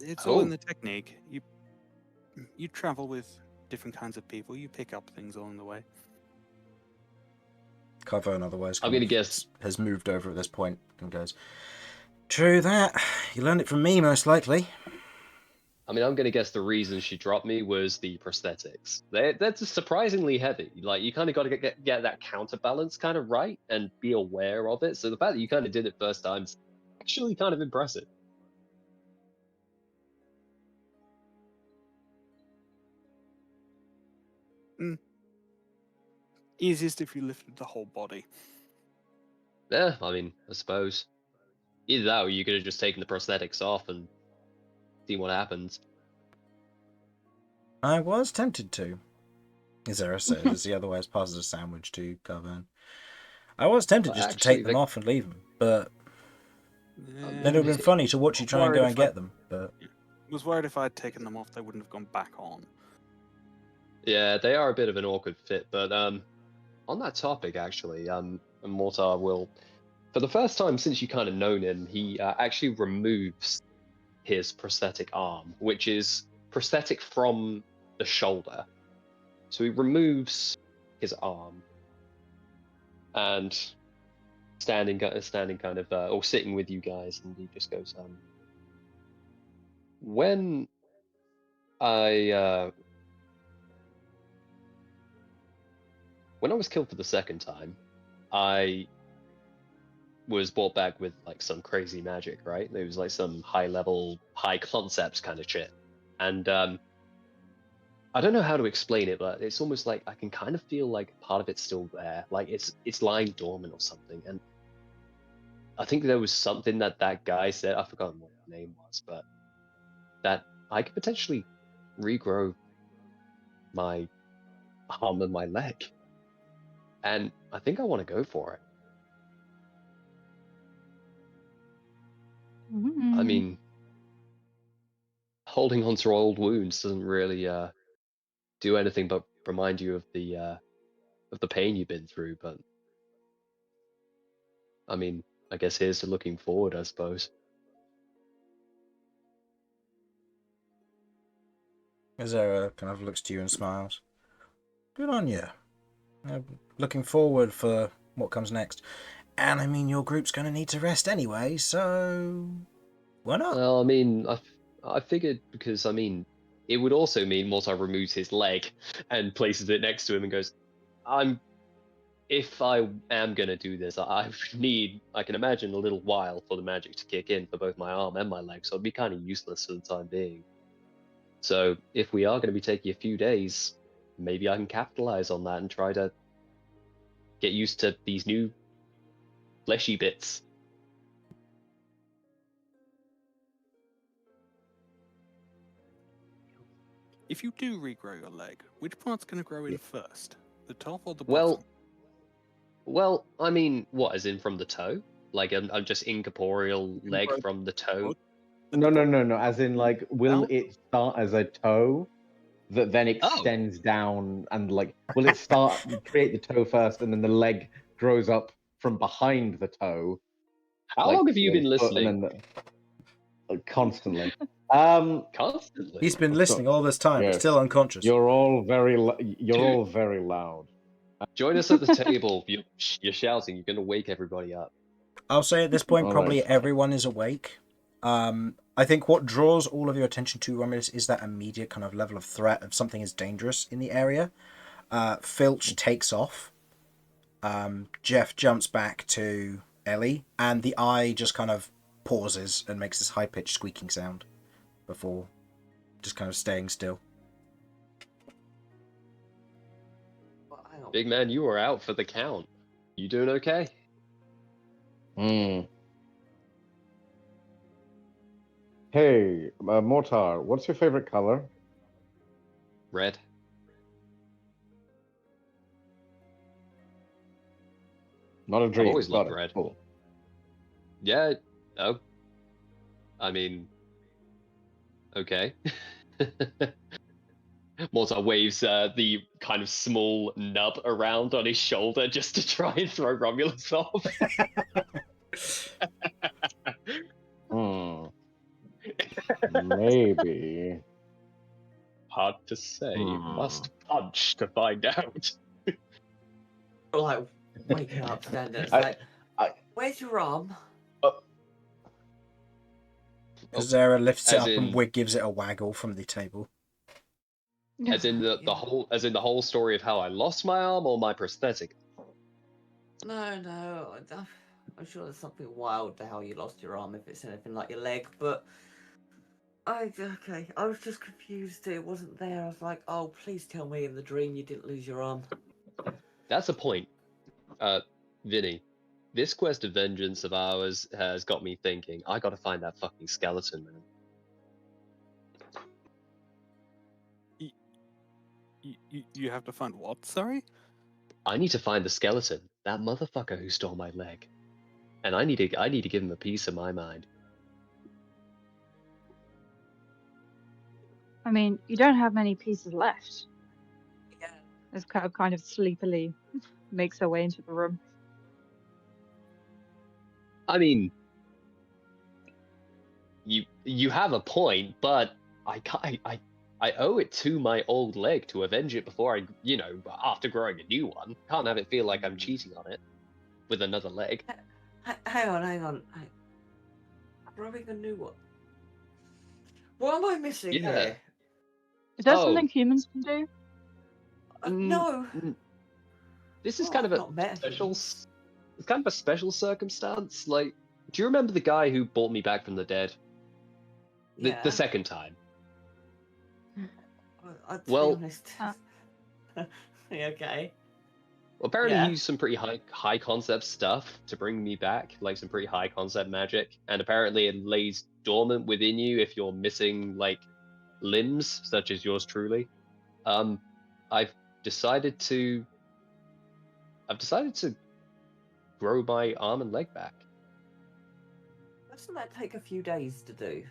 It's all in the technique. You travel with different kinds of people. You pick up things along the way. Carvone otherwise I'm gonna guess has moved over at this point and goes, true that. You learned it from me, most likely. I mean, I'm gonna guess the reason she dropped me was the prosthetics. That's surprisingly heavy. Like, you kind of got to get that counterbalance kind of right and be aware of it. So the fact that you kind of did it first time is actually kind of impressive. Easiest if you lifted the whole body. Yeah, I mean, I suppose. Either that or you could have just taken the prosthetics off and seen what happens. I was tempted to. Azera says as he otherwise passes a sandwich to Carvone. I was tempted just to take them off and leave them, but then it would have been funny to watch you try and go and get them. But I was worried if I had taken them off, they wouldn't have gone back on. Yeah, they are a bit of an awkward fit, but on that topic, actually, Mortar will, for the first time since you kind of known him, he actually removes his prosthetic arm, which is prosthetic from the shoulder. So he removes his arm and standing kind of, or sitting with you guys, and he just goes, when I was killed for the second time, I was brought back with like some crazy magic, right? It was like some high level, high concept kind of shit. And I don't know how to explain it, but it's almost like I can kind of feel like part of it's still there, like it's lying dormant or something. And I think there was something that guy said, I've forgotten what his name was, but that I could potentially regrow my arm and my leg. And I think I want to go for it. I mean, holding on to old wounds doesn't really do anything but remind you of the pain you've been through. But I mean, I guess here's to looking forward, I suppose. Azera kind of looks to you and smiles. Good on you. Looking forward for what comes next. And I mean, your group's going to need to rest anyway, so why not? Well, I mean, I figured because I mean, it would also mean Mortar removes his leg and places it next to him and goes, if I am gonna do this, I can imagine a little while for the magic to kick in for both my arm and my leg, so it'd be kind of useless for the time being. So if we are going to be taking a few days, maybe I can capitalize on that and try to get used to these new fleshy bits. If you do regrow your leg, which part's going to grow in first? The top or the bottom? Well, I mean, what, as in from the toe? Like I'm just incorporeal leg grow from the toe? No. As in, like, will Down? it start as a toe that then extends down, and like, will it start create the toe first, and then the leg grows up from behind the toe? How long have you been listening? Constantly. Constantly. He's been listening all this time, but Yes. still unconscious. You're all very loud. Join us at the table. You're shouting. You're going to wake everybody up. I'll say at this point, All probably right. everyone is awake. I think what draws all of your attention to Romulus is that immediate kind of level of threat of something is dangerous in the area. Filch takes off. Jeff jumps back to Ellie, and the eye just kind of pauses and makes this high-pitched squeaking sound before just kind of staying still. Big man, you are out for the count. You doing okay? Hey, Mortar, what's your favorite color? Red. Not a dream. I've always loved Got it. red. Cool. Yeah. Oh. I mean. Okay. Mortar waves the kind of small nub around on his shoulder just to try and throw Romulus off. Maybe. Hard to say. Must punch to find out. Like, waking up, standing there, where's your arm? Azera lifts it As up in- and gives it a waggle from the table. As in the whole story of how I lost my arm or my prosthetic? No, I'm sure there's something wild to how you lost your arm if it's anything like your leg, but I was just confused. It wasn't there. I was like, oh, please tell me in the dream you didn't lose your arm. That's a point. Vinny, this quest of vengeance of ours has got me thinking, I gotta find that fucking skeleton, man. You have to find what, sorry? I need to find the skeleton, that motherfucker who stole my leg. And I need to give him a piece of my mind. I mean, you don't have many pieces left. Yeah. As kind of sleepily makes her way into the room. I mean, you have a point, but I I owe it to my old leg to avenge it before I, after growing a new one. Can't have it feel like I'm cheating on it with another leg. Hang on. Growing a new one. What am I missing Yeah. here? Is that Oh. something humans can do? No. This is Oh, kind of I've a not met special. him. It's kind of a special circumstance. Like, do you remember the guy who brought me back from the dead? Yeah. The second time. To Well- be honest. Uh. Okay. Well, apparently Yeah. he used some pretty high concept stuff to bring me back, like some pretty high concept magic, and apparently it lays dormant within you if you're missing like limbs, such as yours truly. I've decided to grow my arm and leg back. Doesn't that take a few days to do?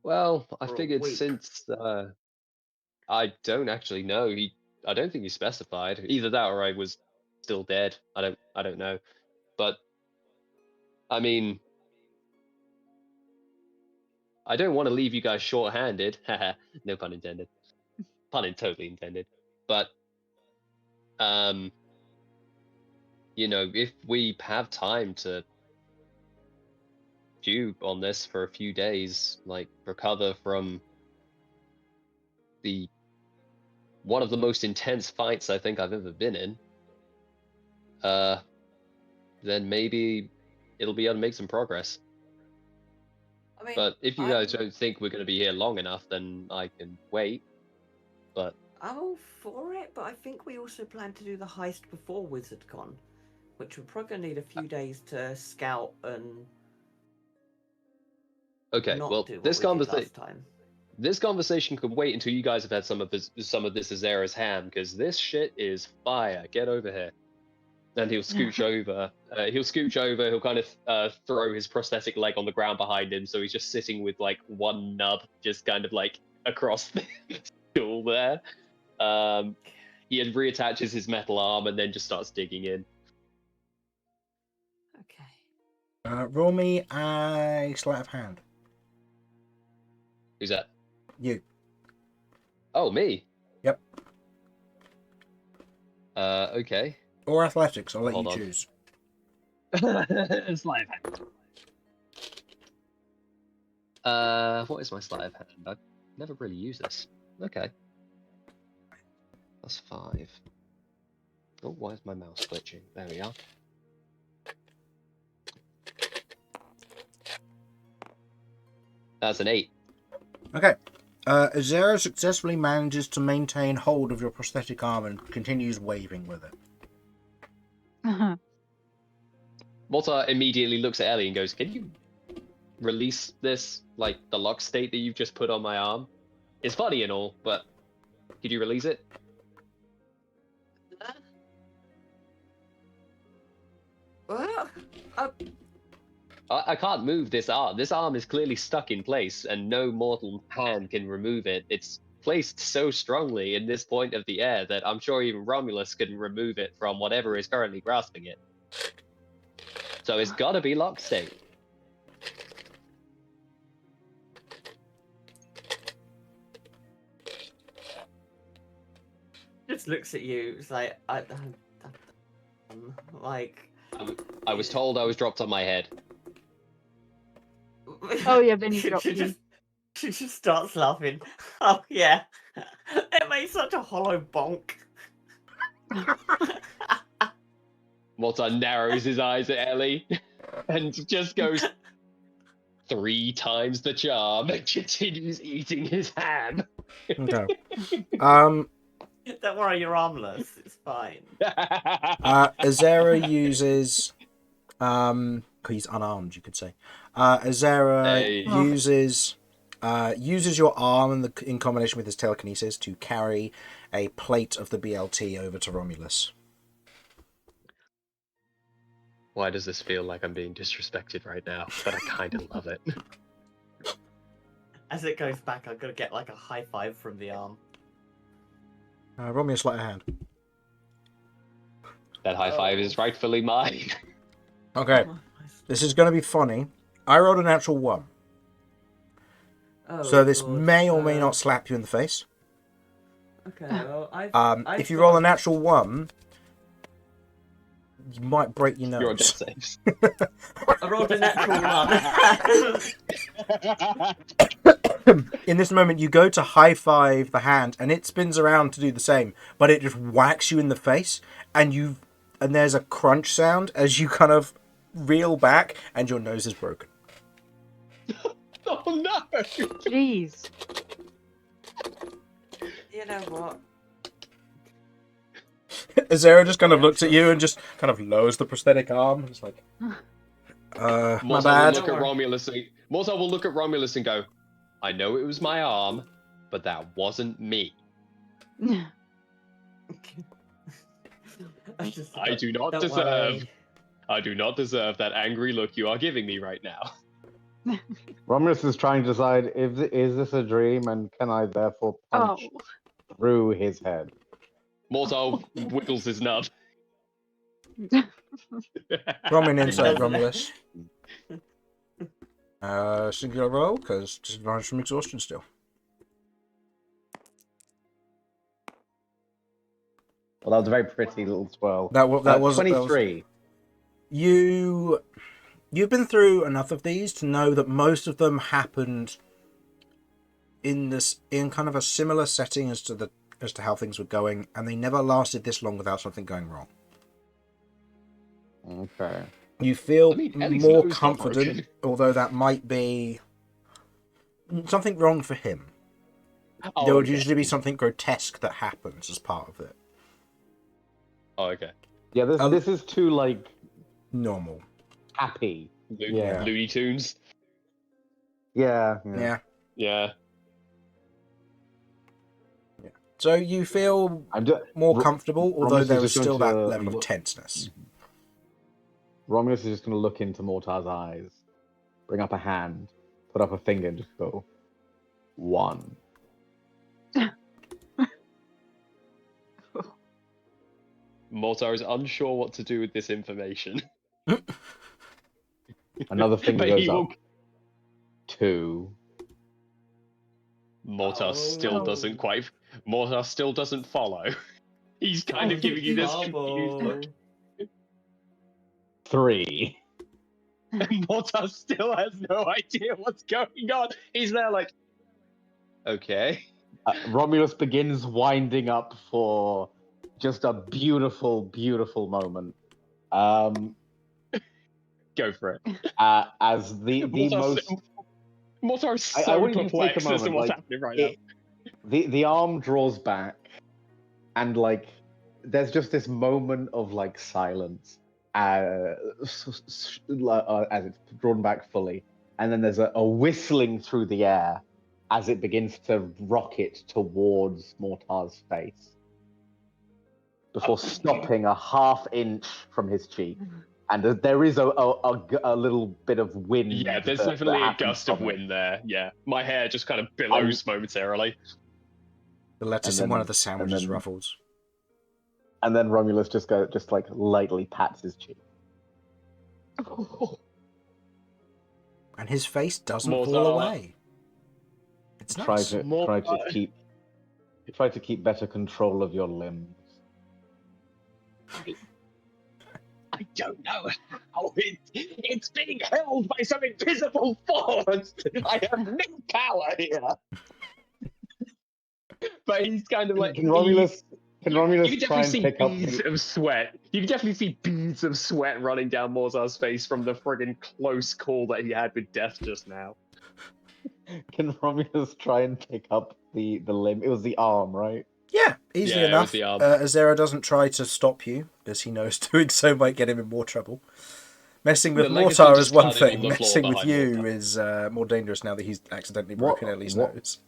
Well, I Or a figured week. since I don't actually know. I don't think he specified. Either that or I was still dead. I don't know. But I mean, I don't want to leave you guys short-handed. Haha, no pun intended. Totally intended. But if we have time to chew on this for a few days, like recover from one of the most intense fights I think I've ever been in, then maybe it'll be able to make some progress. I mean, But if you guys I'm- don't think we're going to be here long enough, then I can wait. But I'm all for it, but I think we also plan to do the heist before WizardCon, which we're probably going to need a few days to scout and okay, not well, do what this we did conversation last time. this conversation could wait until you guys have had some of this Azera's ham, because this shit is fire. Get over here. And he'll scooch over. He'll kind of throw his prosthetic leg on the ground behind him, so he's just sitting with like one nub just kind of like across the stool there. He reattaches his metal arm and then just starts digging in. Okay. Roll me a sleight of hand. Who's that? You. Oh, me. Yep. Okay. Or athletics, I'll let Hold you on. choose. Sleight of hand. What is my sleight of hand? I've never really used this. Okay. That's 5. Oh, why is my mouse glitching? There we are. That's an 8. Okay. Azera successfully manages to maintain hold of your prosthetic arm and continues waving with it. Mortar immediately looks at Ellie and goes, "Can you release this, like, the lock state that you've just put on my arm? It's funny and all, but could you release it?" Well, I can't move this arm. This arm is clearly stuck in place, and no mortal hand can remove it. It's placed so strongly in this point of the air that I'm sure even Romulus couldn't remove it from whatever is currently grasping it. So it's gotta be lock state. just looks at you. It's like like. I was told I was dropped on my head. Oh yeah, Vinny she, dropped she you. just she just starts laughing. Oh yeah, it made such a hollow bonk. Mortar narrows his eyes at Ellie and just goes 3 times the charm and continues eating his ham. Okay. Don't worry, you're harmless. It's fine. Azera uses... he's unarmed, you could say. Azera Hey. uses your arm in combination with his telekinesis to carry a plate of the BLT over to Romulus. Why does this feel like I'm being disrespected right now? But I kind of love it. As it goes back, I'm gonna get like a high five from the arm. Roll me a sleight of hand. That high five is rightfully mine. Okay. This is going to be funny. I rolled a natural 1. Oh, So this God. may or may not slap you in the face. Okay, well, I've If you got roll a- a natural 1, you might break your You're on death nose. saves. I rolled a natural one. In this moment, you go to high five the hand, and it spins around to do the same, but it just whacks you in the face, and there's a crunch sound as you kind of reel back, and your nose is broken. Oh no! Jeez. You know what? Azera just kind of Yeah, looks at sure. you and just kind of lowers the prosthetic arm. It's like, my Mortar will bad. look at Romulus and Mortar will look at Romulus and go, "I know it was my arm, but that wasn't me. I just I do not don't deserve. worry. I do not deserve that angry look you are giving me right now." Romulus is trying to decide is this a dream and can I therefore punch Oh. through his head? Mortar wiggles his nub. Roll me an insight, doesn't- Romulus. Singular roll, because disadvantage from exhaustion still. Well, that was a very pretty little swirl. That was 23. You've been through enough of these to know that most of them happened in kind of a similar setting as to how things were going, and they never lasted this long without something going wrong. Okay. You feel I mean, Ellie's more nose got confident, broken. although that might be something wrong for him. Oh, There would okay. usually be something grotesque that happens as part of it. Oh, okay. Yeah, this is too, like, Normal. happy. Lo- Yeah. Looney Tunes. Yeah. Yeah. Yeah. So you feel more comfortable, although Romulus there is is just still going that to level of look- tenseness. Romulus is just going to look into Mortar's eyes, bring up a hand, put up a finger, and just go, 1. Mortar is unsure what to do with this information. Another finger But goes he will- up. 2. Mortar still Oh. doesn't quite. Mortar still doesn't follow. He's kind of giving you this confused look. 3. And Mortar still has no idea what's going on. He's there like, okay. Romulus begins winding up for just a beautiful, beautiful moment. Go for it. As the most... Mortar is I so want you to take a perplexed as to moment, what's like, happening right now. The arm draws back, and like there's just this moment of like silence as it's drawn back fully, and then there's a whistling through the air as it begins to rocket towards Mortar's face before stopping a ½ inch from his cheek. And there is a little bit of wind. Yeah, there's that definitely a happens gust of from it. wind there. Yeah, my hair just kind of billows momentarily. The lettuce And in then- one of the sandwiches and then- ruffles. And then Romulus just like lightly pats his cheek. And his face doesn't Mortar. fall away. It's Try nice. to keep better control of your limbs. I don't know how it's being held by some invisible force. I have no power here. But he's kind of like Can Romulus you can try definitely and see pick up beads the... of sweat. You can definitely see beads of sweat running down Mortar's face from the friggin' close call that he had with death just now. Can Romulus try and pick up the limb? It was the arm, right? Yeah, easily Yeah, it was enough. the arm. Azera doesn't try to stop you, as he knows doing so might get him in more trouble. Messing with The legacy Mortar just is one cladded on thing, the floor messing with behind you Mortar. is more dangerous now that he's accidentally broken Ellie's nose.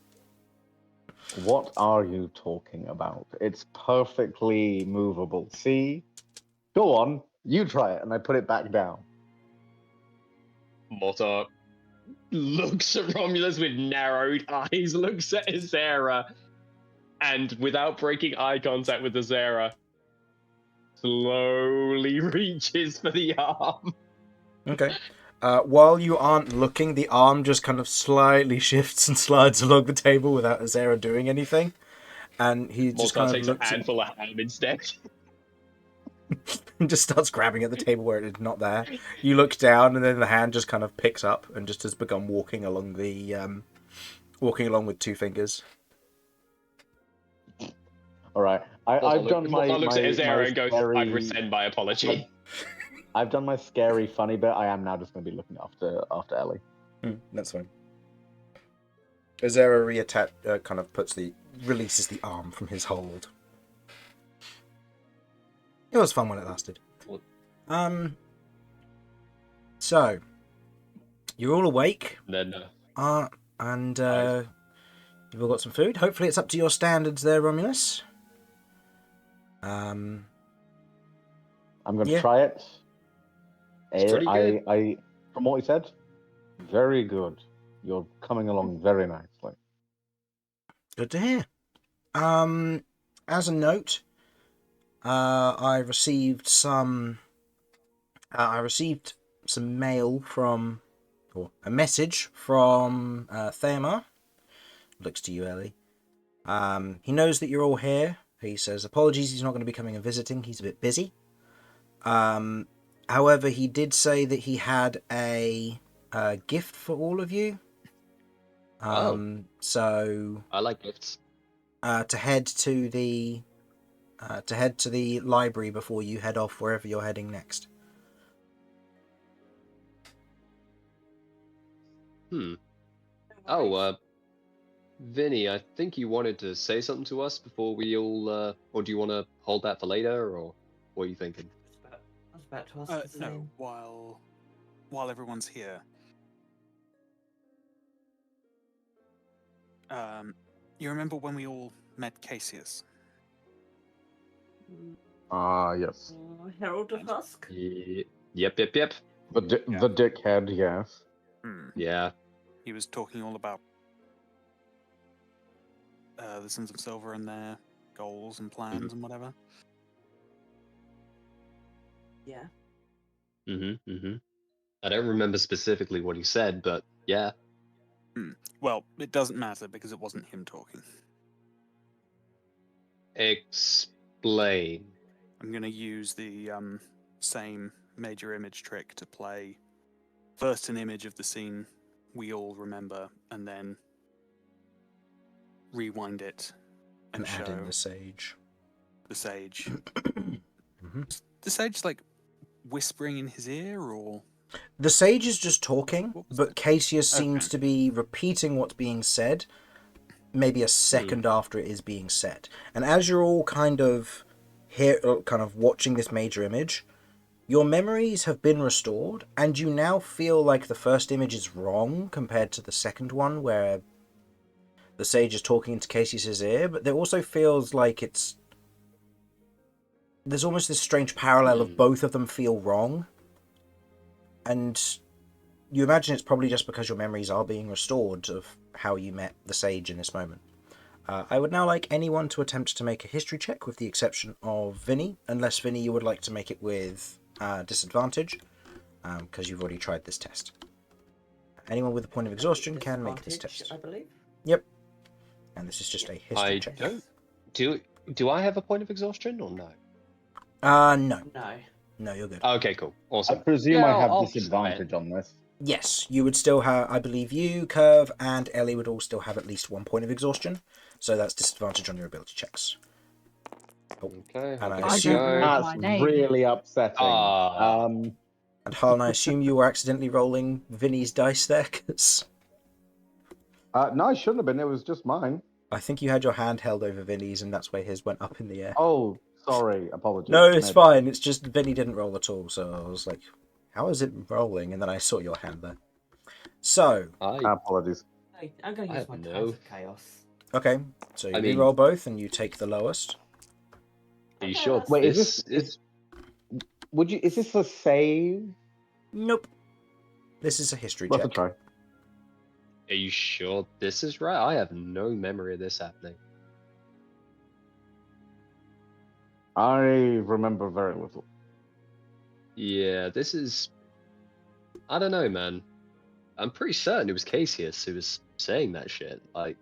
What are you talking about? It's perfectly movable. See? Go on, you try it, and I put it back down. Mortar looks at Romulus with narrowed eyes, looks at Azera, and without breaking eye contact with Azera, slowly reaches for the arm. Okay. While you aren't looking, the arm just kind of slightly shifts and slides along the table without Azera doing anything. And he just Mortar kind of takes a looks handful of ham instead. and just starts grabbing at the table where it is not there. You look down, and then the hand just kind of picks up and just has begun walking along with 2 fingers. All right. I've done my Mortar looks at Azera and goes, scary... "I rescind my apology." I've done my scary, funny bit. I am now just going to be looking after Ellie. That's fine. Azera kind of releases the arm from his hold. It was fun when it lasted. So you're all awake. Then and you've all got some food. Hopefully, it's up to your standards, there, Romulus. I'm going to try it. It's pretty good. I, from what he said, very good. You're coming along very nicely. Good to hear. As a note, I received some mail from, or a message from Thamar. Looks to you, Ellie. He knows that you're all here. He says apologies, he's not going to be coming and visiting. He's a bit busy. However, he did say that he had a gift for all of you. So I like gifts. to head to the library before you head off wherever you're heading next. Vinny, I think you wanted to say something to us before we all, or do you want to hold that for later, or what are you thinking? I was about to ask the No, same. while everyone's here. You remember when we all met Cassius? Yes. Herald of Husk? Yep. The dickhead, yes. Yeah. He was talking all about the Sons of Silver and their goals and plans and whatever. Yeah. I don't remember specifically what he said, but yeah. Well, it doesn't matter because it wasn't him talking. Explain. I'm going to use the same major image trick to play first an image of the scene we all remember, and then rewind it and show add in the sage. The sage. The sage like whispering in his ear, or the sage is just talking, but Cassius seems to be repeating what's being said, maybe a second after it is being said. And as you're all kind of watching this major image, your memories have been restored, and you now feel like the first image is wrong compared to the second one, where the sage is talking into Cassius's ear, but there also feels like there's almost this strange parallel of both of them feel wrong. And you imagine it's probably just because your memories are being restored of how you met the sage in this moment. I would now like anyone to attempt to make a history check, with the exception of Vinny, unless, Vinny, you would like to make it with disadvantage, because you've already tried this test. Anyone with a point of exhaustion can make this test. I believe. Yep. And this is just a history check. Do I have a point of exhaustion or no? No. No. No, you're good. Okay, cool. Awesome. I presume I have I'll disadvantage on this. Yes, you would still have, I believe you, Kirv, and Ellie would all still have at least 1 point of exhaustion. So that's disadvantage on your ability checks. Okay. And I I assume, don't know my That's name. really upsetting. and Harlan, I assume you were accidentally rolling Vinny's dice there, because No, I shouldn't have been. It was just mine. I think you had your hand held over Vinny's, and that's why his went up in the air. Oh, sorry. Apologies. No, it's Maybe. fine. It's just Vinny didn't roll at all, so I was like, how is it rolling? And then I saw your hand there. So, Apologies. I'm going to use my Tides of Chaos. okay, so you re-roll both, and you take the lowest. Are you sure? Wait, is this a save? Nope. This is a history Worth a check. try. Are you sure this is right? I have no memory of this happening. I remember very little. Yeah, this is I don't know, man. I'm pretty certain it was Casius who was saying that shit. Like,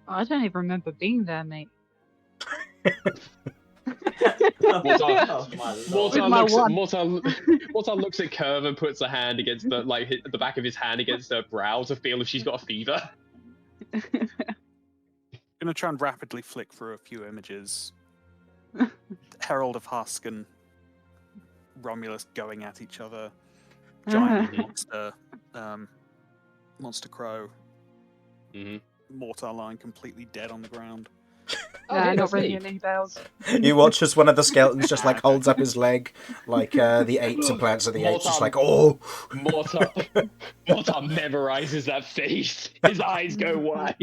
I don't even remember being there, mate. Oh my lord. With my one. Mortar looks at Kirv and puts a hand against the the back of his hand against her brow to feel if she's got a fever. Gonna try and rapidly flick through a few images. Herald of Husk and Romulus going at each other. Giant monster crow. Mortar lying completely dead on the ground. Not ringing any bells. You watch as one of the skeletons just like holds up his leg, like the apes and plants of the apes, just like, oh! Mortar memorizes that face. His eyes go wide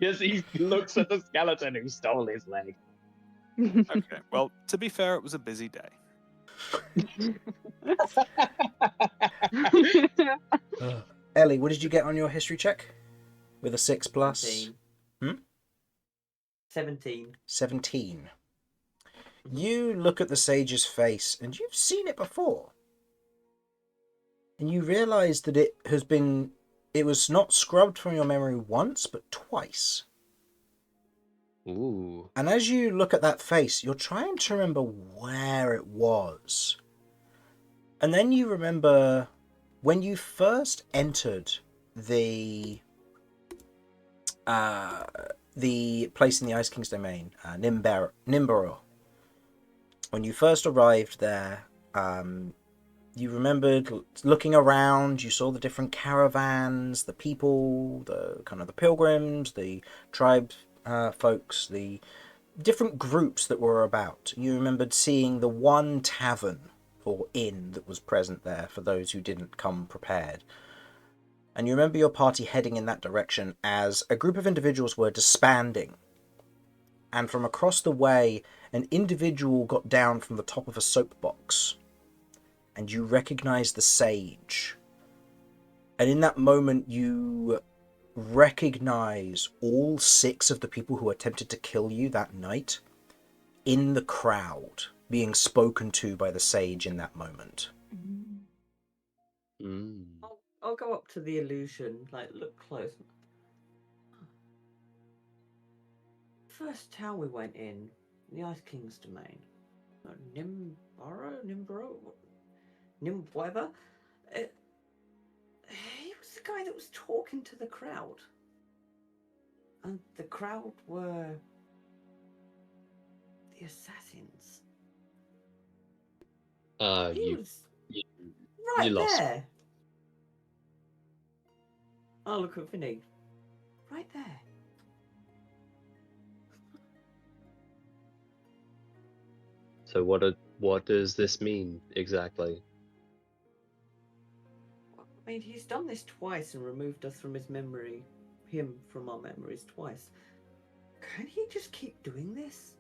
as he looks at the skeleton who stole his leg. Okay, well, to be fair, it was a busy day. Ellie, what did you get on your history check? With a 6 plus? 17. 17. 17. You look at the sage's face, and you've seen it before. And you realise that it was not scrubbed from your memory once, but twice. Ooh. And as you look at that face, you're trying to remember where it was. And then you remember when you first entered the place in the Ice King's domain, Nimbaro. When you first arrived there, you remembered looking around, you saw the different caravans, the people, the kind of the pilgrims, the tribe folks, the different groups that were about. You remembered seeing the one tavern or inn that was present there for those who didn't come prepared. And you remember your party heading in that direction as a group of individuals were disbanding. And from across the way, an individual got down from the top of a soapbox. And you recognize the sage. And in that moment, you recognize all 6 of the people who attempted to kill you that night in the crowd, being spoken to by the sage in that moment. I'll go up to the illusion, like look close. First town we went in, the Ice King's domain. Whatever. He was the guy that was talking to the crowd. And the crowd were the assassins. He was right lost. there. Oh, look at Vinny. Right there. So what does this mean exactly? I mean, he's done this twice and removed us from his memory, him from our memories twice. Can he just keep doing this?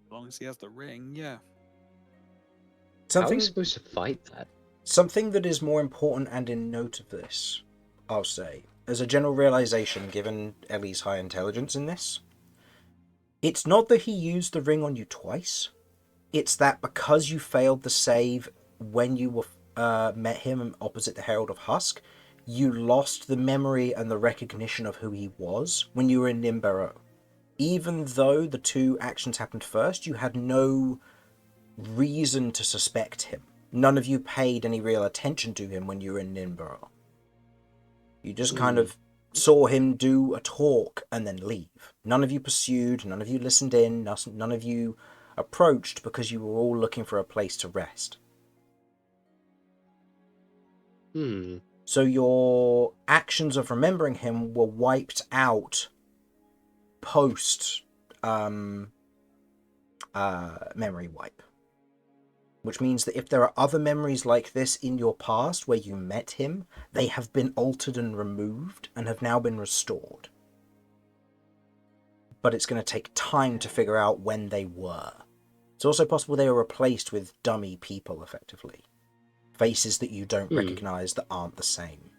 As long as he has the ring, yeah. How are we supposed to fight that? Something that is more important and in note of this, I'll say, as a general realization given Ellie's high intelligence in this, it's not that he used the ring on you twice, it's that because you failed the save when you met him opposite the Herald of Husk, you lost the memory and the recognition of who he was when you were in Nimbaro. Even though the 2 actions happened first, you had no reason to suspect him. None of you paid any real attention to him when you were in Nimbaro. You just kind of saw him do a talk and then leave. None of you pursued, none of you listened in, none of you approached because you were all looking for a place to rest. So your actions of remembering him were wiped out post memory wipe. Which means that if there are other memories like this in your past where you met him, they have been altered and removed and have now been restored. But it's going to take time to figure out when they were. It's also possible they were replaced with dummy people, effectively. Faces that you don't recognize that aren't the same.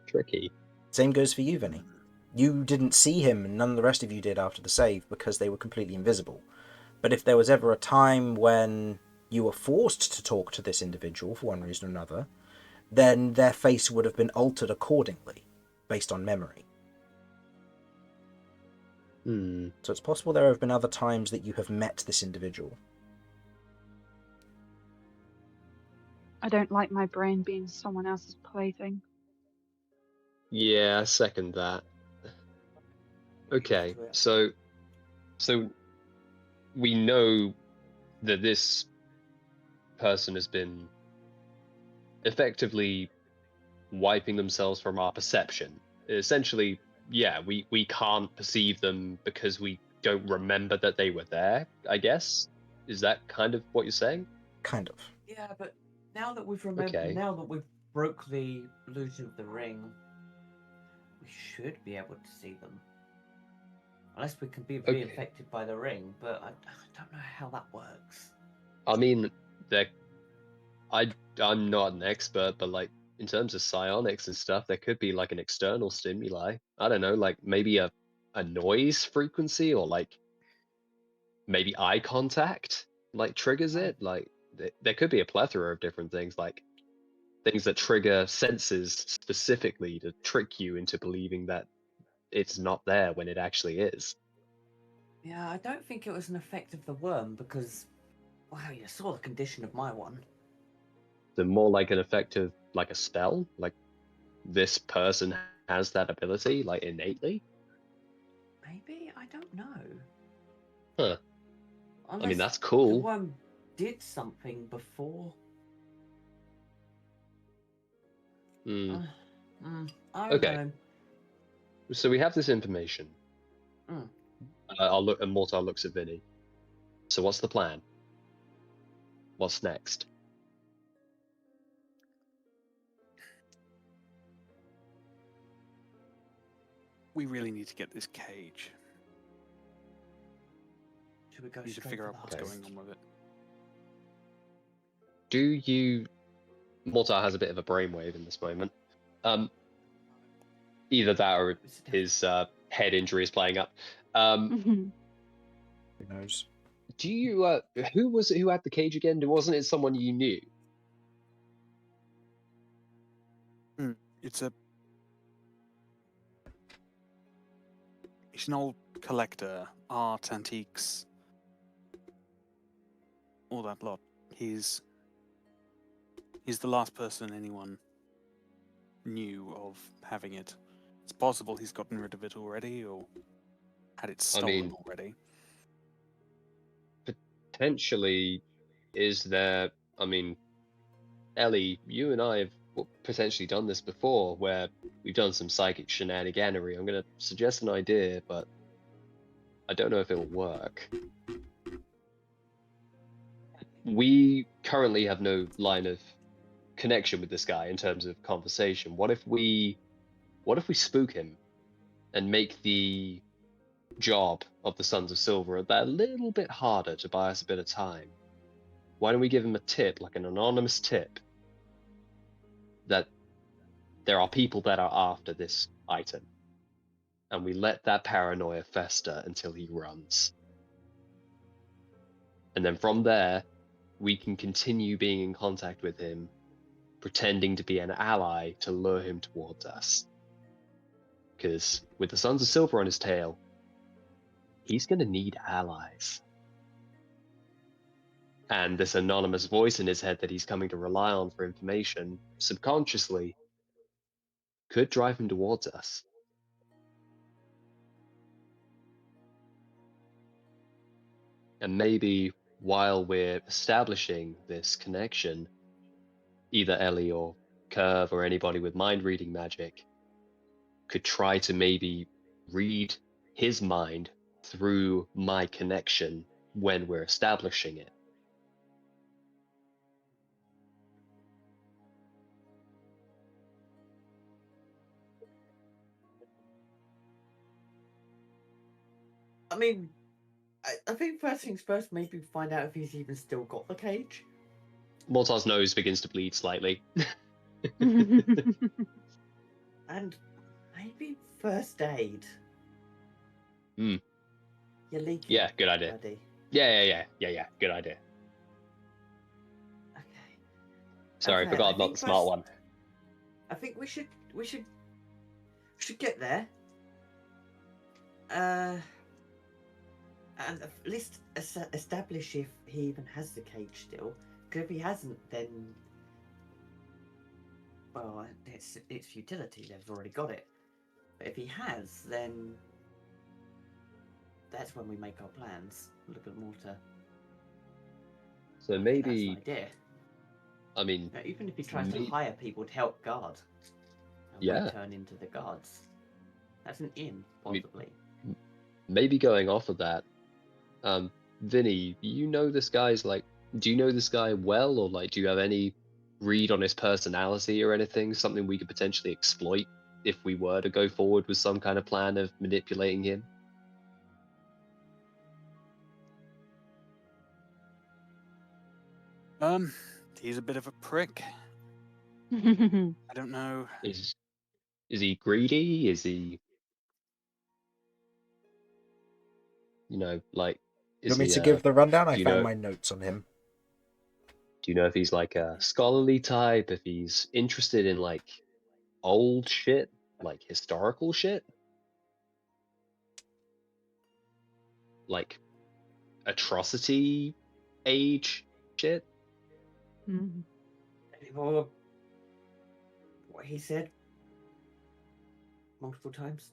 Tricky. Same goes for you, Vinny. You didn't see him, and none of the rest of you did after the save because they were completely invisible. But if there was ever a time when you were forced to talk to this individual for one reason or another, then their face would have been altered accordingly, based on memory. So it's possible there have been other times that you have met this individual. I don't like my brain being someone else's plaything. Yeah, I second that. Okay, so we know that this person has been effectively wiping themselves from our perception. Essentially, yeah, we can't perceive them because we don't remember that they were there, I guess. Is that kind of what you're saying? Kind of. Yeah, but now that we've remembered, Okay. now that we've broke the illusion of the ring, we should be able to see them. Unless we can be Okay. reinfected by the ring, but I don't know how that works. I mean, I'm not an expert, but like in terms of psionics and stuff, there could be like an external stimuli. I don't know, like maybe a noise frequency, or like maybe eye contact like triggers it. Like there could be a plethora of different things, like things that trigger senses specifically to trick you into believing that it's not there when it actually is. Yeah, I don't think it was an effect of the worm because, wow, you saw the condition of my one. The more like an effect of like a spell, like this person has that ability like innately. Maybe? I don't know. Huh. Unless I mean, that's the cool. worm did something before. I don't Okay. know. So we have this information. I'll look, and Mortar looks at Vinny. So what's the plan? What's next? We really need to get this cage. Should we go We need to straight figure for out the what's heist? going on with it. Do you... Mortar has a bit of a brainwave in this moment. Either that or his head injury is playing up. Who knows? Do you... who was it who had the cage again? Wasn't it someone you knew? It's an old collector, art, antiques, all that lot. He's the last person anyone knew of having it. It's possible he's gotten rid of it already, or had it stolen already. Potentially, is there... I mean, Ellie, you and I have potentially done this before, where we've done some psychic shenaniganery. I'm going to suggest an idea, but I don't know if it'll work. We currently have no line of connection with this guy in terms of conversation. What if we spook him and make the job of the Sons of Silver that little bit harder to buy us a bit of time? Why don't we give him a tip, like an anonymous tip, that there are people that are after this item, and we let that paranoia fester until he runs. And then from there, we can continue being in contact with him, pretending to be an ally to lure him towards us. Because with the Sons of Silver on his tail, he's going to need allies. And this anonymous voice in his head that he's coming to rely on for information, subconsciously, could drive him towards us. And maybe while we're establishing this connection, either Ellie or Kirv or anybody with mind-reading magic could try to maybe read his mind through my connection when we're establishing it. I mean, I think first things first, maybe find out if he's even still got the cage. Mortar's nose begins to bleed slightly. And maybe first aid. Hmm. You're leaking. Yeah, good idea. Buddy. Yeah. Good idea. Okay. Sorry, Okay, forgot I I'm not think the smart one. I think we should get there. And at least establish if he even has the cage still. Because if he hasn't, then well, it's futility. They've already got it. But if he has, then that's when we make our plans. Look at Mortar. So That's maybe, an idea. I mean, Now, even if he tries to maybe- hire people to help guard, and Yeah. we turn into the guards. That's an in, I mean- possibly. maybe going off of that, Vinny, do you know this guy well, or like, do you have any read on his personality or anything? Something we could potentially exploit if we were to go forward with some kind of plan of manipulating him? He's a bit of a prick. I don't know. Is he greedy? Is he, like, You is want me he to give the rundown? I do you found know- my notes on him. do you know if he's like a scholarly type, if he's interested in like old shit, like historical shit? Like atrocity age shit? Mm. Well, what he said multiple times.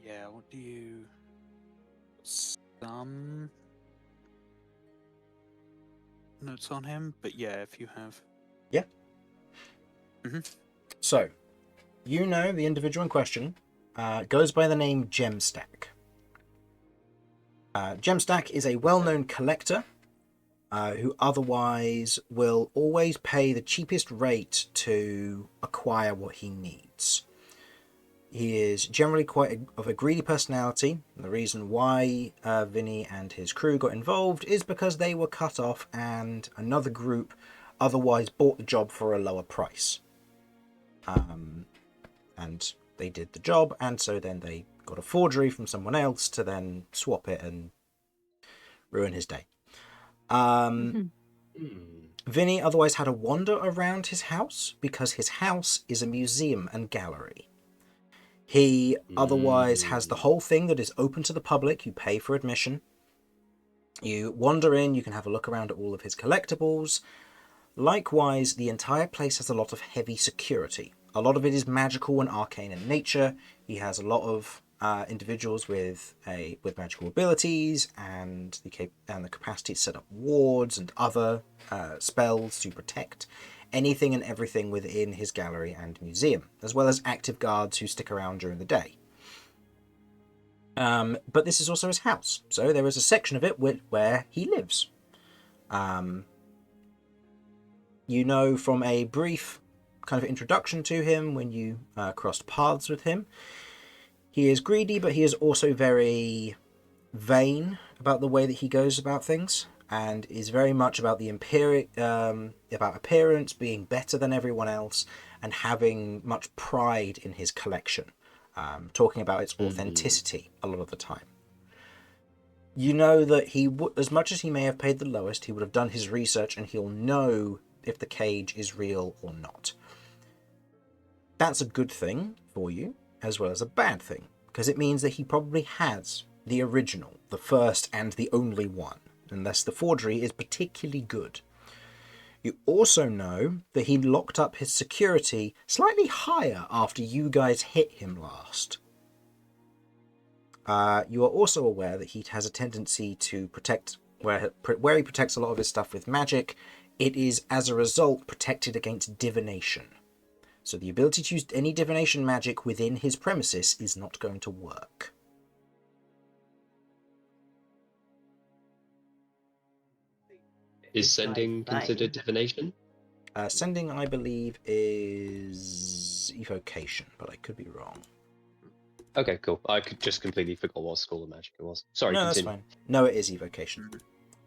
Yeah, what do you... Some notes on him, but yeah, if you have... So, you know the individual in question goes by the name Gemstack. Gemstack is a well-known collector who otherwise will always pay the cheapest rate to acquire what he needs. He is generally quite of a greedy personality. The reason why Vinny and his crew got involved is because they were cut off and another group otherwise bought the job for a lower price. And they did the job, and so then they got a forgery from someone else to then swap it and ruin his day. Vinny otherwise had a wander around his house because his house is a museum and gallery. He otherwise has the whole thing that is open to the public. You pay for admission. You wander in, you can have a look around at all of his collectibles. Likewise, the entire place has a lot of heavy security. A lot of it is magical and arcane in nature. He has a lot of individuals with magical abilities and the capacity to set up wards and other spells to protect anything and everything within his gallery and museum, as well as active guards who stick around during the day. But this is also his house, so there is a section of it where he lives. You know from a brief kind of introduction to him when you crossed paths with him, he is greedy, but he is also very vain about the way that he goes about things, and is very much about the about appearance, being better than everyone else, and having much pride in his collection, talking about its authenticity a lot of the time. You know that he as much as he may have paid the lowest, he would have done his research and he'll know if the cage is real or not. That's a good thing for you, as well as a bad thing, because it means that he probably has the original, the first and the only one, unless the forgery is particularly good. You also know that he locked up his security slightly higher after you guys hit him last. You are also aware that he has a tendency to protect, where he protects a lot of his stuff with magic, it is as a result protected against divination. So the ability to use any divination magic within his premises is not going to work. Is sending considered divination? Sending, I believe, is evocation, but I could be wrong. Okay, cool. I could just completely forgot what school of magic it was. Sorry, No, continue. that's fine. No, it is evocation.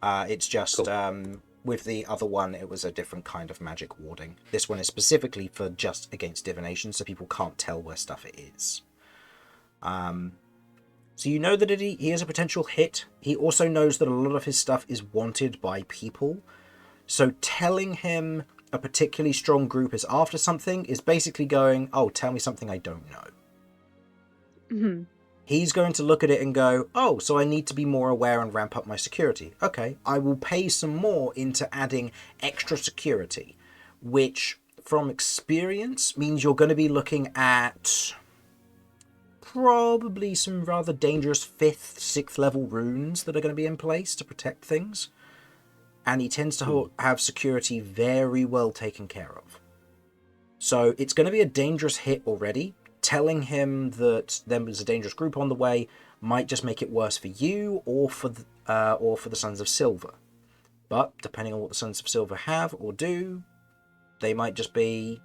It's just, Cool. with the other one, it was a different kind of magic warding. This one is specifically for just against divination, so people can't tell where stuff it is. So you know that he is a potential hit. He also knows that a lot of his stuff is wanted by people. So telling him a particularly strong group is after something is basically going, oh, tell me something I don't know. Mm-hmm. He's going to look at it and go, oh, so I need to be more aware and ramp up my security. Okay, I will pay some more into adding extra security, which from experience means you're going to be looking at probably some rather dangerous 5th, 6th level runes that are going to be in place to protect things. And he tends to have security very well taken care of. So it's going to be a dangerous hit already. Telling him that there was a dangerous group on the way might just make it worse for you or for the Sons of Silver. But depending on what the Sons of Silver have or do, they might just be,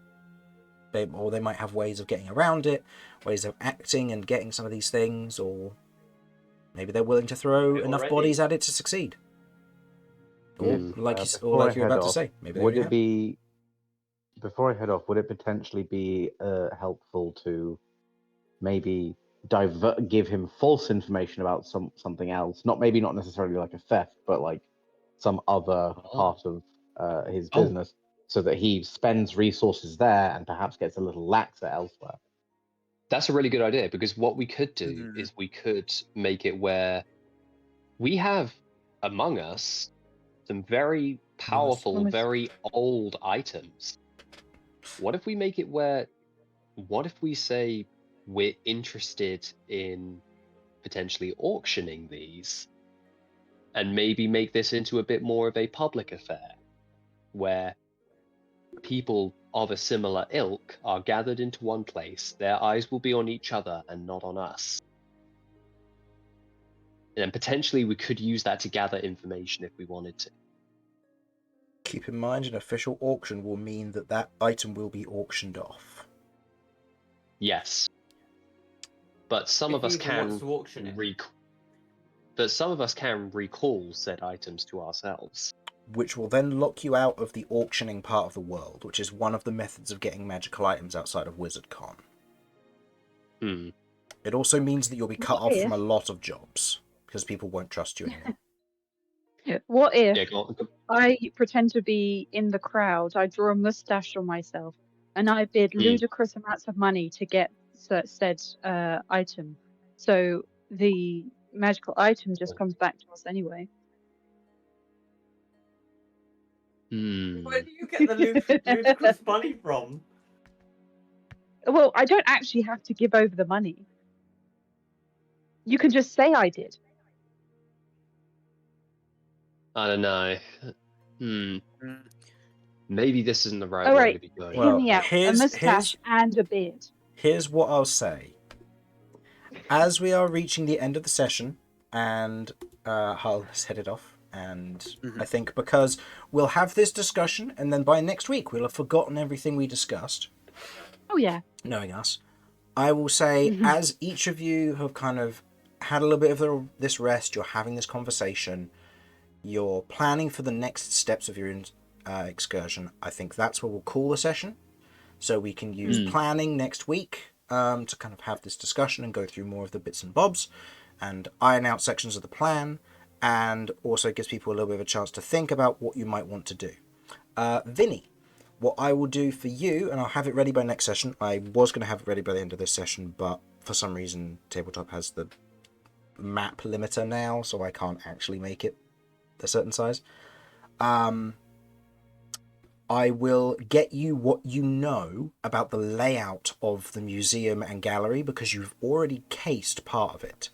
they might have ways of getting around it, ways of acting and getting some of these things, or maybe they're willing to throw enough bodies at it to succeed. Or like you were about to say, maybe would it be? Before I head off, would it potentially be helpful to maybe give him false information about something else? Not necessarily like a theft, but like some other part of his business, so that he spends resources there and perhaps gets a little laxer elsewhere. That's a really good idea, because what we could do is we could make it where we have among us some very powerful, very old items. What if we make it where, what if we say we're interested in potentially auctioning these, and maybe make this into a bit more of a public affair, where people of a similar ilk are gathered into one place, their eyes will be on each other and not on us. And then potentially we could use that to gather information if we wanted to. Keep in mind, an official auction will mean that that item will be auctioned off. Yes, but some of us can recall said items to ourselves, which will then lock you out of the auctioning part of the world, which is one of the methods of getting magical items outside of WizardCon. It also means that you'll be cut off from a lot of jobs because people won't trust you anymore. What if I pretend to be in the crowd, I draw a mustache on myself, and I bid ludicrous amounts of money to get said item? So the magical item just comes back to us anyway. Where do you get the ludicrous money from? Well, I don't actually have to give over the money. You can just say I did. I don't know. Maybe this isn't the right All way right, to be going. hear me out. A mustache and a beard. Here's what I'll say. As we are reaching the end of the session, and Harlan has headed off, and I think because we'll have this discussion, and then by next week we'll have forgotten everything we discussed. Oh yeah. Knowing us, I will say, as each of you have kind of had a little bit of this rest, you're having this conversation, you're planning for the next steps of your excursion, I think that's where we'll call the session. So we can use planning next week to kind of have this discussion and go through more of the bits and bobs and iron out sections of the plan, and also gives people a little bit of a chance to think about what you might want to do. Vinny, what I will do for you, and I'll have it ready by next session. I was going to have it ready by the end of this session, but for some reason Tabletop has the map limiter now, so I can't actually make it a certain size. I will get you what you know about the layout of the museum and gallery, because you've already cased part of it.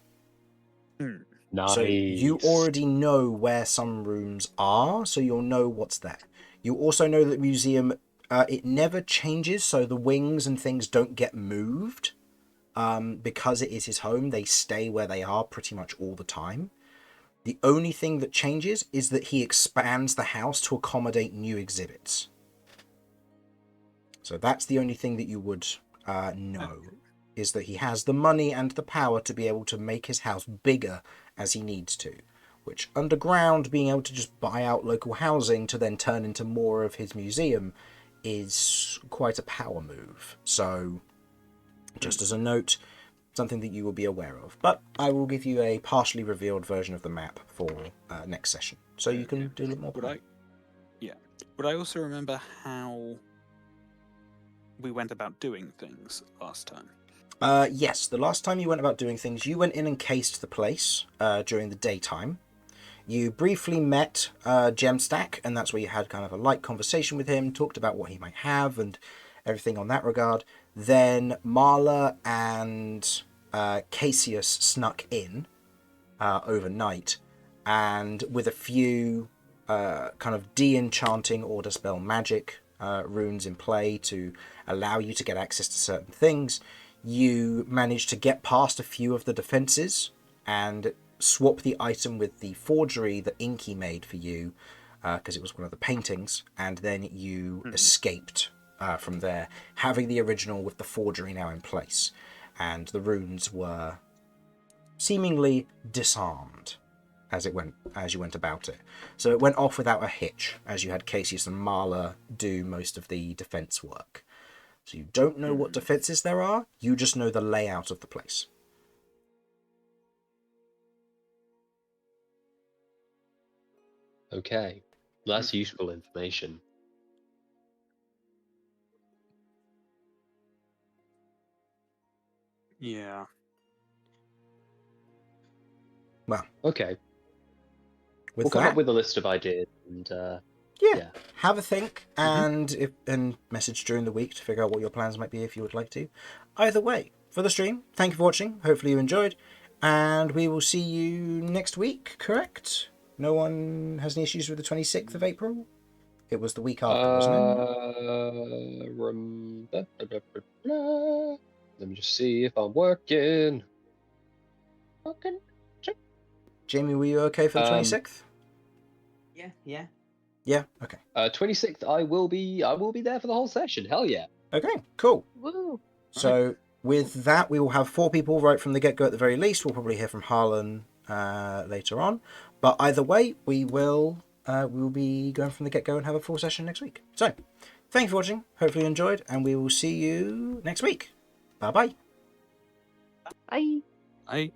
Nice. So you already know where some rooms are, so you'll know what's there. You also know that the museum, it never changes, so the wings and things don't get moved. Because it is his home, they stay where they are pretty much all the time. The only thing that changes is that he expands the house to accommodate new exhibits. So that's the only thing that you would know, is that he has the money and the power to be able to make his house bigger as he needs to. Which, underground, being able to just buy out local housing to then turn into more of his museum is quite a power move. So, just as a note, something that you will be aware of. But I will give you a partially revealed version of the map for next session, so you can do a little more. Would I also remember how we went about doing things last time? Yes, the last time you went about doing things, you went in and cased the place during the daytime. You briefly met Gemstack, and that's where you had kind of a light conversation with him, talked about what he might have and everything on that regard. Then Marla and Cassius snuck in overnight, and with a few kind of de-enchanting order spell magic runes in play to allow you to get access to certain things, you managed to get past a few of the defenses and swap the item with the forgery that Inky made for you, because it was one of the paintings, and then you escaped from there, having the original with the forgery now in place, and the runes were seemingly disarmed as you went about it. So it went off without a hitch, as you had Cassius and Marla do most of the defense work. So you don't know what defenses there are, you just know the layout of the place. Okay, that's useful information. Yeah. Well, Okay, with we'll come that, up with a list of ideas and yeah, have a think and message during the week to figure out what your plans might be if you would like to. Either way, for the stream, thank you for watching. Hopefully you enjoyed, and we will see you next week. Correct? No one has any issues with the 26th of April. It was the week after, wasn't it? Let me just see if I'm working. Jamie, were you okay for the 26th? Yeah, yeah. Yeah. Okay. 26th, I will be there for the whole session. Hell yeah. Okay. Cool. Woo! So with that, we will have 4 people right from the get-go at the very least. We'll probably hear from Harlan later on, but either way, we will be going from the get-go and have a full session next week. So, thank you for watching. Hopefully you enjoyed, and we will see you next week. Bye-bye. Bye. Bye.